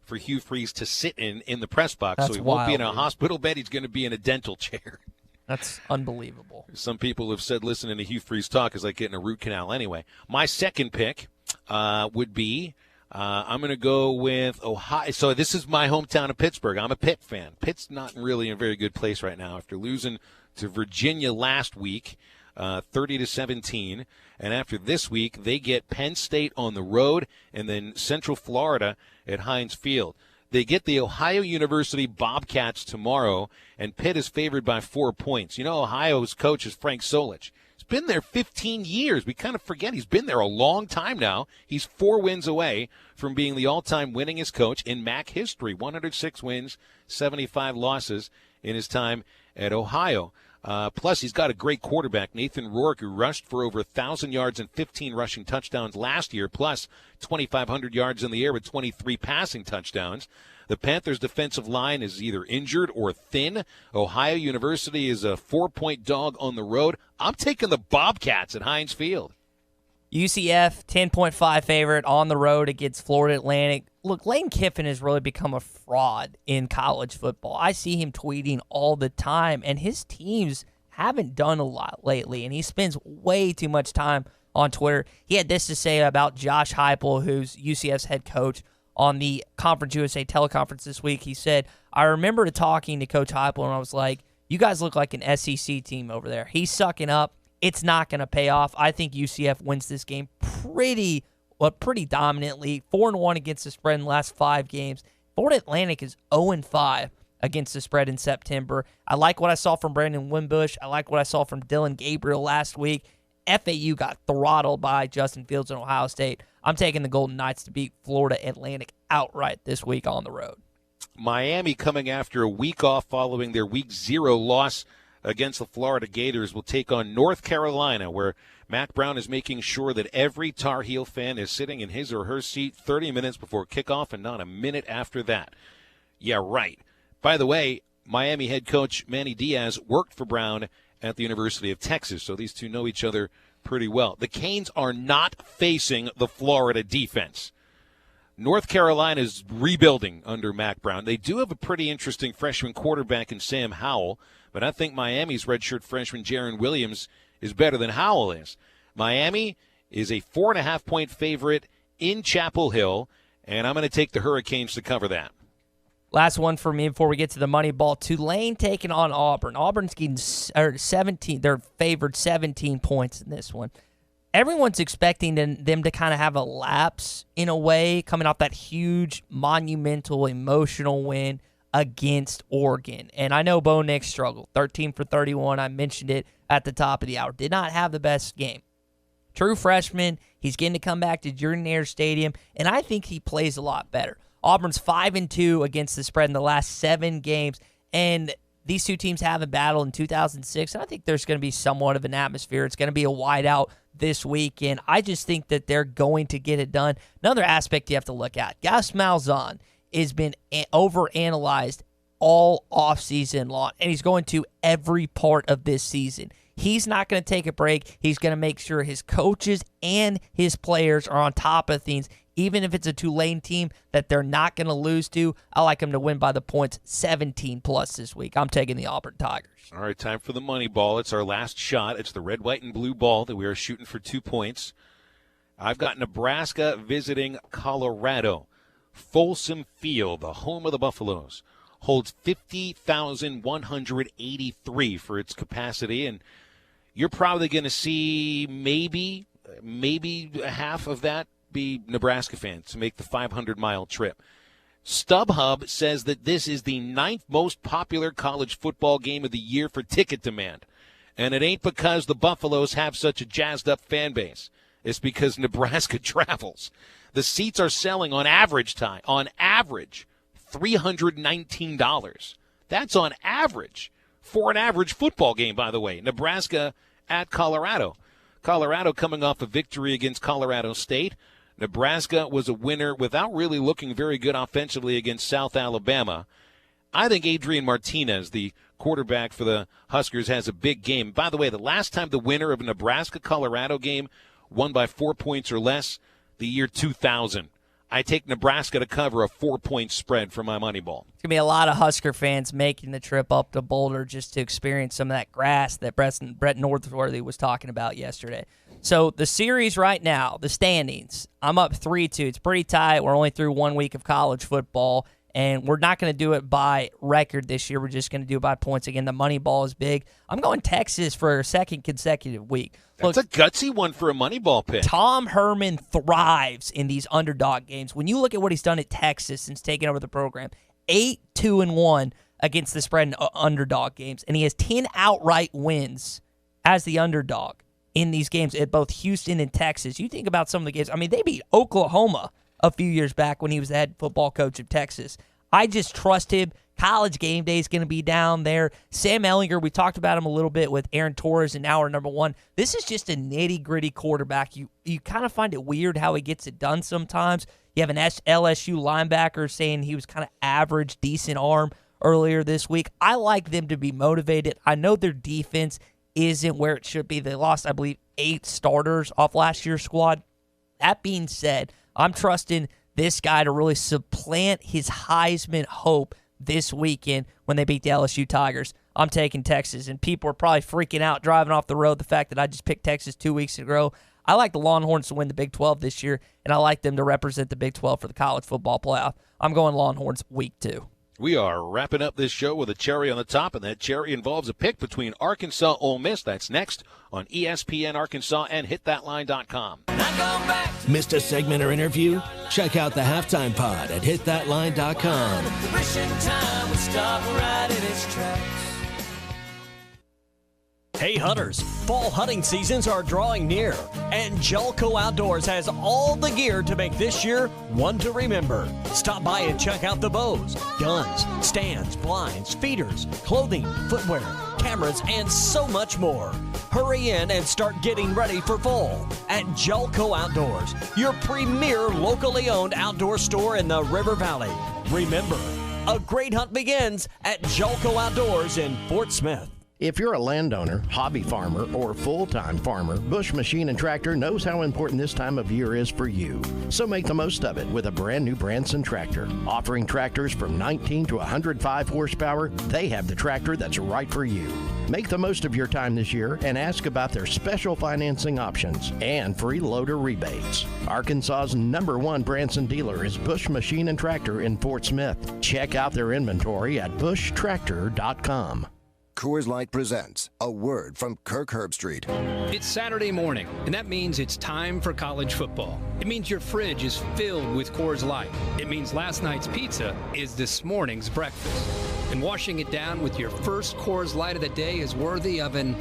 for Hugh Freeze to sit in the press box. That's so he won't be in a wild, hospital bed. He's going to be in a dental chair. That's unbelievable. Some people have said listening to Hugh Freeze talk is like getting a root canal. Anyway, my second pick would be I'm going to go with Ohio. So this is my hometown of Pittsburgh. I'm a Pitt fan. Pitt's not really in a very good place right now after losing to Virginia last week, 30-17. And after this week, they get Penn State on the road and then Central Florida at Heinz Field. They get the Ohio University Bobcats tomorrow, and Pitt is favored by 4 points. You know, Ohio's coach is Frank Solich. He's been there 15 years. We kind of forget he's been there a long time now. He's 4 wins away from being the all-time winningest coach in MAC history. 106 wins, 75 losses in his time at Ohio. Plus, he's got a great quarterback, Nathan Rourke, who rushed for over 1,000 yards and 15 rushing touchdowns last year, plus 2,500 yards in the air with 23 passing touchdowns. The Panthers' defensive line is either injured or thin. Ohio University is a 4-point dog on the road. I'm taking the Bobcats at Heinz Field. UCF, 10.5 favorite on the road against Florida Atlantic. Look, Lane Kiffin has really become a fraud in college football. I see him tweeting all the time, and his teams haven't done a lot lately, and he spends way too much time on Twitter. He had this to say about Josh Heupel, who's UCF's head coach, on the Conference USA teleconference this week. He said, I remember talking to Coach Heupel, and I was like, you guys look like an SEC team over there. He's sucking up. It's not going to pay off. I think UCF wins this game pretty dominantly. 4-1 against the spread in the last 5 games. Florida Atlantic is 0-5 against the spread in September. I like what I saw from Brandon Wimbush. I like what I saw from Dylan Gabriel last week. FAU got throttled by Justin Fields and Ohio State. I'm taking the Golden Knights to beat Florida Atlantic outright this week on the road. Miami coming after a week off following their Week 0 loss against the Florida Gators will take on North Carolina, where Matt Brown is making sure that every Tar Heel fan is sitting in his or her seat 30 minutes before kickoff and not a minute after that. Yeah, right. By the way, Miami head coach Manny Diaz worked for Brown at the University of Texas, so these two know each other pretty well. The Canes are not facing the Florida defense. North Carolina is rebuilding under Mack Brown. They do have a pretty interesting freshman quarterback in Sam Howell, but I think Miami's redshirt freshman Jaron Williams is better than Howell is. Miami is a 4.5-point favorite in Chapel Hill, and I'm going to take the Hurricanes to cover that. Last one for me before we get to the money ball. Tulane taking on Auburn. Auburn's getting 17. They're favored 17 points in this one. Everyone's expecting them to kind of have a lapse in a way, coming off that huge, monumental, emotional win against Oregon. And I know Bo Nix struggled. 13 for 31. I mentioned it at the top of the hour. Did not have the best game. True freshman. He's getting to come back to Jordan Hare Stadium, and I think he plays a lot better. Auburn's 5-2 against the spread in the last 7 games, and these two teams haven't battled in 2006, and I think there's going to be somewhat of an atmosphere. It's going to be a whiteout this weekend. I just think that they're going to get it done. Another aspect you have to look at, Gus Malzahn has been overanalyzed all offseason long, and he's going to every part of this season. He's not going to take a break. He's going to make sure his coaches and his players are on top of things, even if it's a Tulane team that they're not going to lose to. I like them to win by the points 17+ this week. I'm taking the Auburn Tigers. All right, time for the money ball. It's our last shot. It's the red, white, and blue ball that we are shooting for 2 points. I've got Nebraska visiting Colorado. Folsom Field, the home of the Buffaloes, holds 50,183 for its capacity, and you're probably going to see maybe half of that be Nebraska fans to make the 500-mile trip. StubHub says that this is the 9th most popular college football game of the year for ticket demand, and it ain't because the Buffaloes have such a jazzed-up fan base. It's because Nebraska travels. The seats are selling on average, $319. That's on average for an average football game, by the way. Nebraska at Colorado. Colorado coming off a victory against Colorado State. Nebraska was a winner without really looking very good offensively against South Alabama. I think Adrian Martinez, the quarterback for the Huskers, has a big game. By the way, the last time the winner of a Nebraska-Colorado game won by 4 points or less, the year 2000. I take Nebraska to cover a 4-point spread for my money ball. It's going to be a lot of Husker fans making the trip up to Boulder just to experience some of that grass that Brett Northworthy was talking about yesterday. So the series right now, the standings, I'm up 3-2. It's pretty tight. We're only through 1 week of college football, and we're not going to do it by record this year. We're just going to do it by points. Again, the money ball is big. I'm going Texas for a second consecutive week. That's a gutsy one for a money ball pick. Tom Herman thrives in these underdog games. When you look at what he's done at Texas since taking over the program, 8-2-1 against the spread in underdog games, and he has 10 outright wins as the underdog in these games at both Houston and Texas. You think about some of the games. I mean, they beat Oklahoma a few years back when he was the head football coach of Texas. I just trust him. College Game Day is going to be down there. Sam Ehlinger, we talked about him a little bit with Aaron Torres in hour number 1. This is just a nitty-gritty quarterback. You kind of find it weird how he gets it done sometimes. You have an LSU linebacker saying he was kind of average, decent arm earlier this week. I like them to be motivated. I know their defense isn't where it should be. They lost, I believe, 8 starters off last year's squad. That being said, I'm trusting this guy to really supplant his Heisman hope this weekend when they beat the LSU Tigers. I'm taking Texas, and people are probably freaking out driving off the road the fact that I just picked Texas 2 weeks ago. I like the Longhorns to win the Big 12 this year, and I like them to represent the Big 12 for the college football playoff. I'm going Longhorns week 2. We are wrapping up this show with a cherry on the top, and that cherry involves a pick between Arkansas Ole Miss. That's next on ESPN Arkansas and hitthatline.com. Missed a segment or interview? Check out the Halftime Pod at hitthatline.com. Hey hunters, fall hunting seasons are drawing near, and Jelco Outdoors has all the gear to make this year one to remember. Stop by and check out the bows, guns, stands, blinds, feeders, clothing, footwear, cameras, and so much more. Hurry in and start getting ready for fall at Jelco Outdoors, your premier locally owned outdoor store in the River Valley. Remember, a great hunt begins at Jelco Outdoors in Fort Smith. If you're a landowner, hobby farmer, or full-time farmer, Bush Machine and Tractor knows how important this time of year is for you. So make the most of it with a brand new Branson tractor. Offering tractors from 19 to 105 horsepower, they have the tractor that's right for you. Make the most of your time this year and ask about their special financing options and free loader rebates. Arkansas's #1 Branson dealer is Bush Machine and Tractor in Fort Smith. Check out their inventory at bushtractor.com. Coors Light presents A Word from Kirk Herbstreit. It's Saturday morning, and that means it's time for college football. It means your fridge is filled with Coors Light. It means last night's pizza is this morning's breakfast. And washing it down with your first Coors Light of the day is worthy of an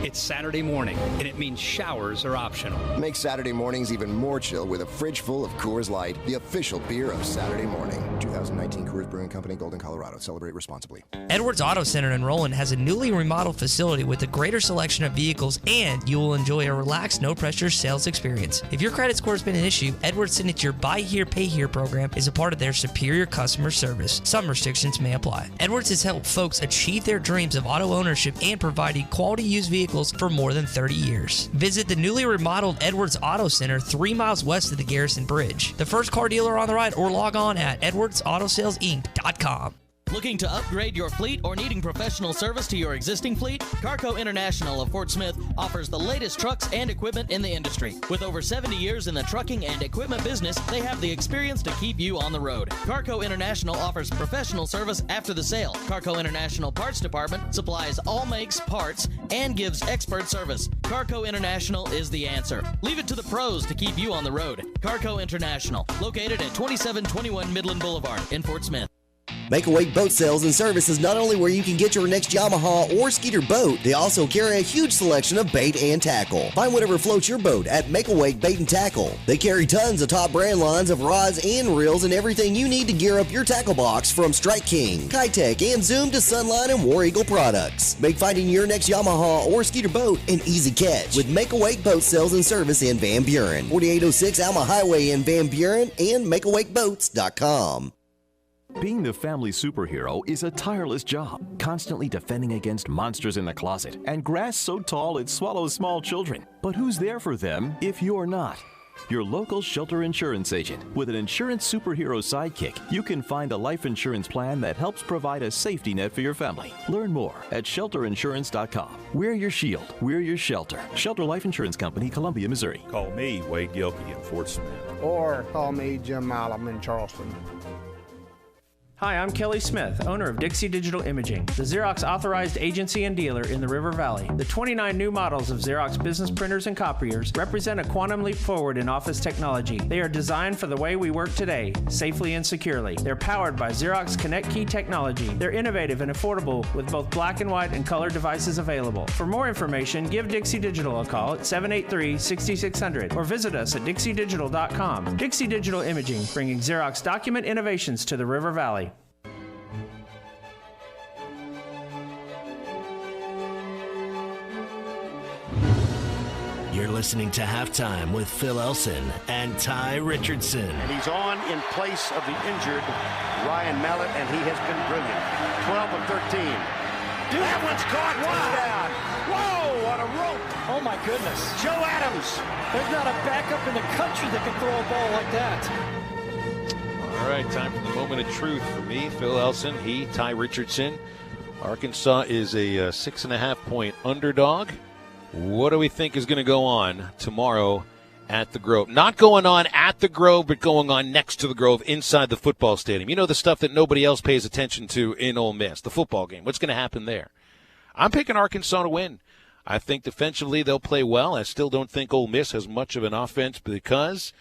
It's Saturday morning, and it means showers are optional. Make Saturday mornings even more chill with a fridge full of Coors Light, the official beer of Saturday morning. 2019 Coors Brewing Company, Golden, Colorado. Celebrate responsibly. Edwards Auto Center in Roland has a newly remodeled facility with a greater selection of vehicles, and you will enjoy a relaxed, no-pressure sales experience. If your credit score has been an issue, Edwards' signature Buy Here, Pay Here program is a part of their superior customer service. Some restrictions may apply. Edwards has helped folks achieve their dreams of auto ownership and providing quality used vehicles for more than 30 years. Visit the newly remodeled Edwards Auto Center 3 miles west of the Garrison Bridge. The first car dealer on the right, or log on at edwardsautosalesinc.com. Looking to upgrade your fleet or needing professional service to your existing fleet? Carco International of Fort Smith offers the latest trucks and equipment in the industry. With over 70 years in the trucking and equipment business, they have the experience to keep you on the road. Carco International offers professional service after the sale. Carco International Parts Department supplies all makes, parts, and gives expert service. Carco International is the answer. Leave it to the pros to keep you on the road. Carco International, located at 2721 Midland Boulevard in Fort Smith. Make Awake Boat Sales and Service is not only where you can get your next Yamaha or Skeeter boat, they also carry a huge selection of bait and tackle. Find whatever floats your boat at Make Awake Bait and Tackle. They carry tons of top brand lines of rods and reels and everything you need to gear up your tackle box, from Strike King, Kitech, and Zoom to Sunline and War Eagle products. Make finding your next Yamaha or Skeeter boat an easy catch with Make Awake Boat Sales and Service in Van Buren, 4806 Alma Highway in Van Buren, and MakeAwakeBoats.com. Being the family superhero is a tireless job, constantly defending against monsters in the closet and grass so tall it swallows small children. But who's there for them if you're not? Your local Shelter Insurance agent. With an insurance superhero sidekick, you can find a life insurance plan that helps provide a safety net for your family. Learn more at shelterinsurance.com. We're your shield. We're your shelter. Shelter Life Insurance Company, Columbia, Missouri. Call me, Wade Gilkey in Fort Smith. Or call me, Jim Malum in Charleston. Hi, I'm Kelly Smith, owner of Dixie Digital Imaging, the Xerox authorized agency and dealer in the River Valley. The 29 new models of Xerox business printers and copiers represent a quantum leap forward in office technology. They are designed for the way we work today, safely and securely. They're powered by Xerox Connect Key technology. They're innovative and affordable with both black and white and color devices available. For more information, give Dixie Digital a call at 783-6600 or visit us at dixiedigital.com. Dixie Digital Imaging, bringing Xerox document innovations to the River Valley. You're listening to Halftime with Phil Elson and Ty Richardson. And he's on in place of the injured Ryan Mallett, and he has been brilliant. 12 of 13. Dude, that one's caught. Touchdown. Whoa, what a rope. Oh, my goodness. Joe Adams. There's not a backup in the country that can throw a ball like that. All right, time for the moment of truth for me, Phil Elson, Ty Richardson. Arkansas is a 6.5-point underdog. What do we think is going to go on tomorrow at the Grove? Not going on at the Grove, but going on next to the Grove inside the football stadium. You know, the stuff that nobody else pays attention to in Ole Miss, the football game. What's going to happen there? I'm picking Arkansas to win. I think defensively they'll play well. I still don't think Ole Miss has much of an offense because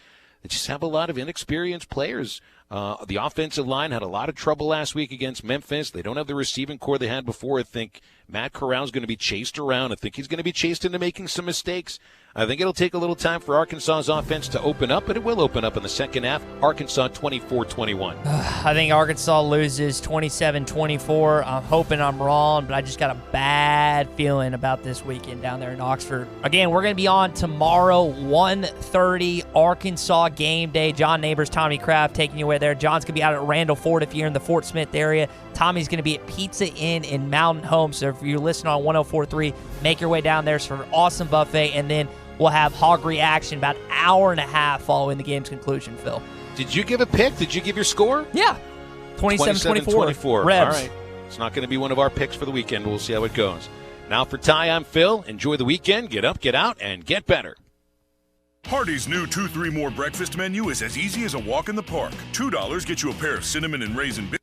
they just have a lot of inexperienced players. The offensive line had a lot of trouble last week against Memphis. They don't have the receiving core they had before. I think Matt Corral's going to be chased around. I think he's going to be chased into making some mistakes. I think it'll take a little time for Arkansas's offense to open up, but it will open up in the second half. Arkansas 24-21. I think Arkansas loses 27-24. I'm hoping I'm wrong, but I just got a bad feeling about this weekend down there in Oxford. Again, we're going to be on tomorrow, 1:30, Arkansas game day. John Neighbors, Tommy Craft taking you away there. John's going to be out at Randall Ford if you're in the Fort Smith area. Tommy's going to be at Pizza Inn in Mountain Home. So if you're listening on 104.3, make your way down there for an awesome buffet. And then we'll have hog reaction about an hour and a half following the game's conclusion, Phil. Did you give a pick? Did you give your score? Yeah. 27-24. All Rebs. right. It's not going to be one of our picks for the weekend. We'll see how it goes. Now for Ty, I'm Phil. Enjoy the weekend. Get up, get out, and get better. Hardee's new 2-3 More breakfast menu is as easy as a walk in the park. $2 gets you a pair of cinnamon and raisin biscuits.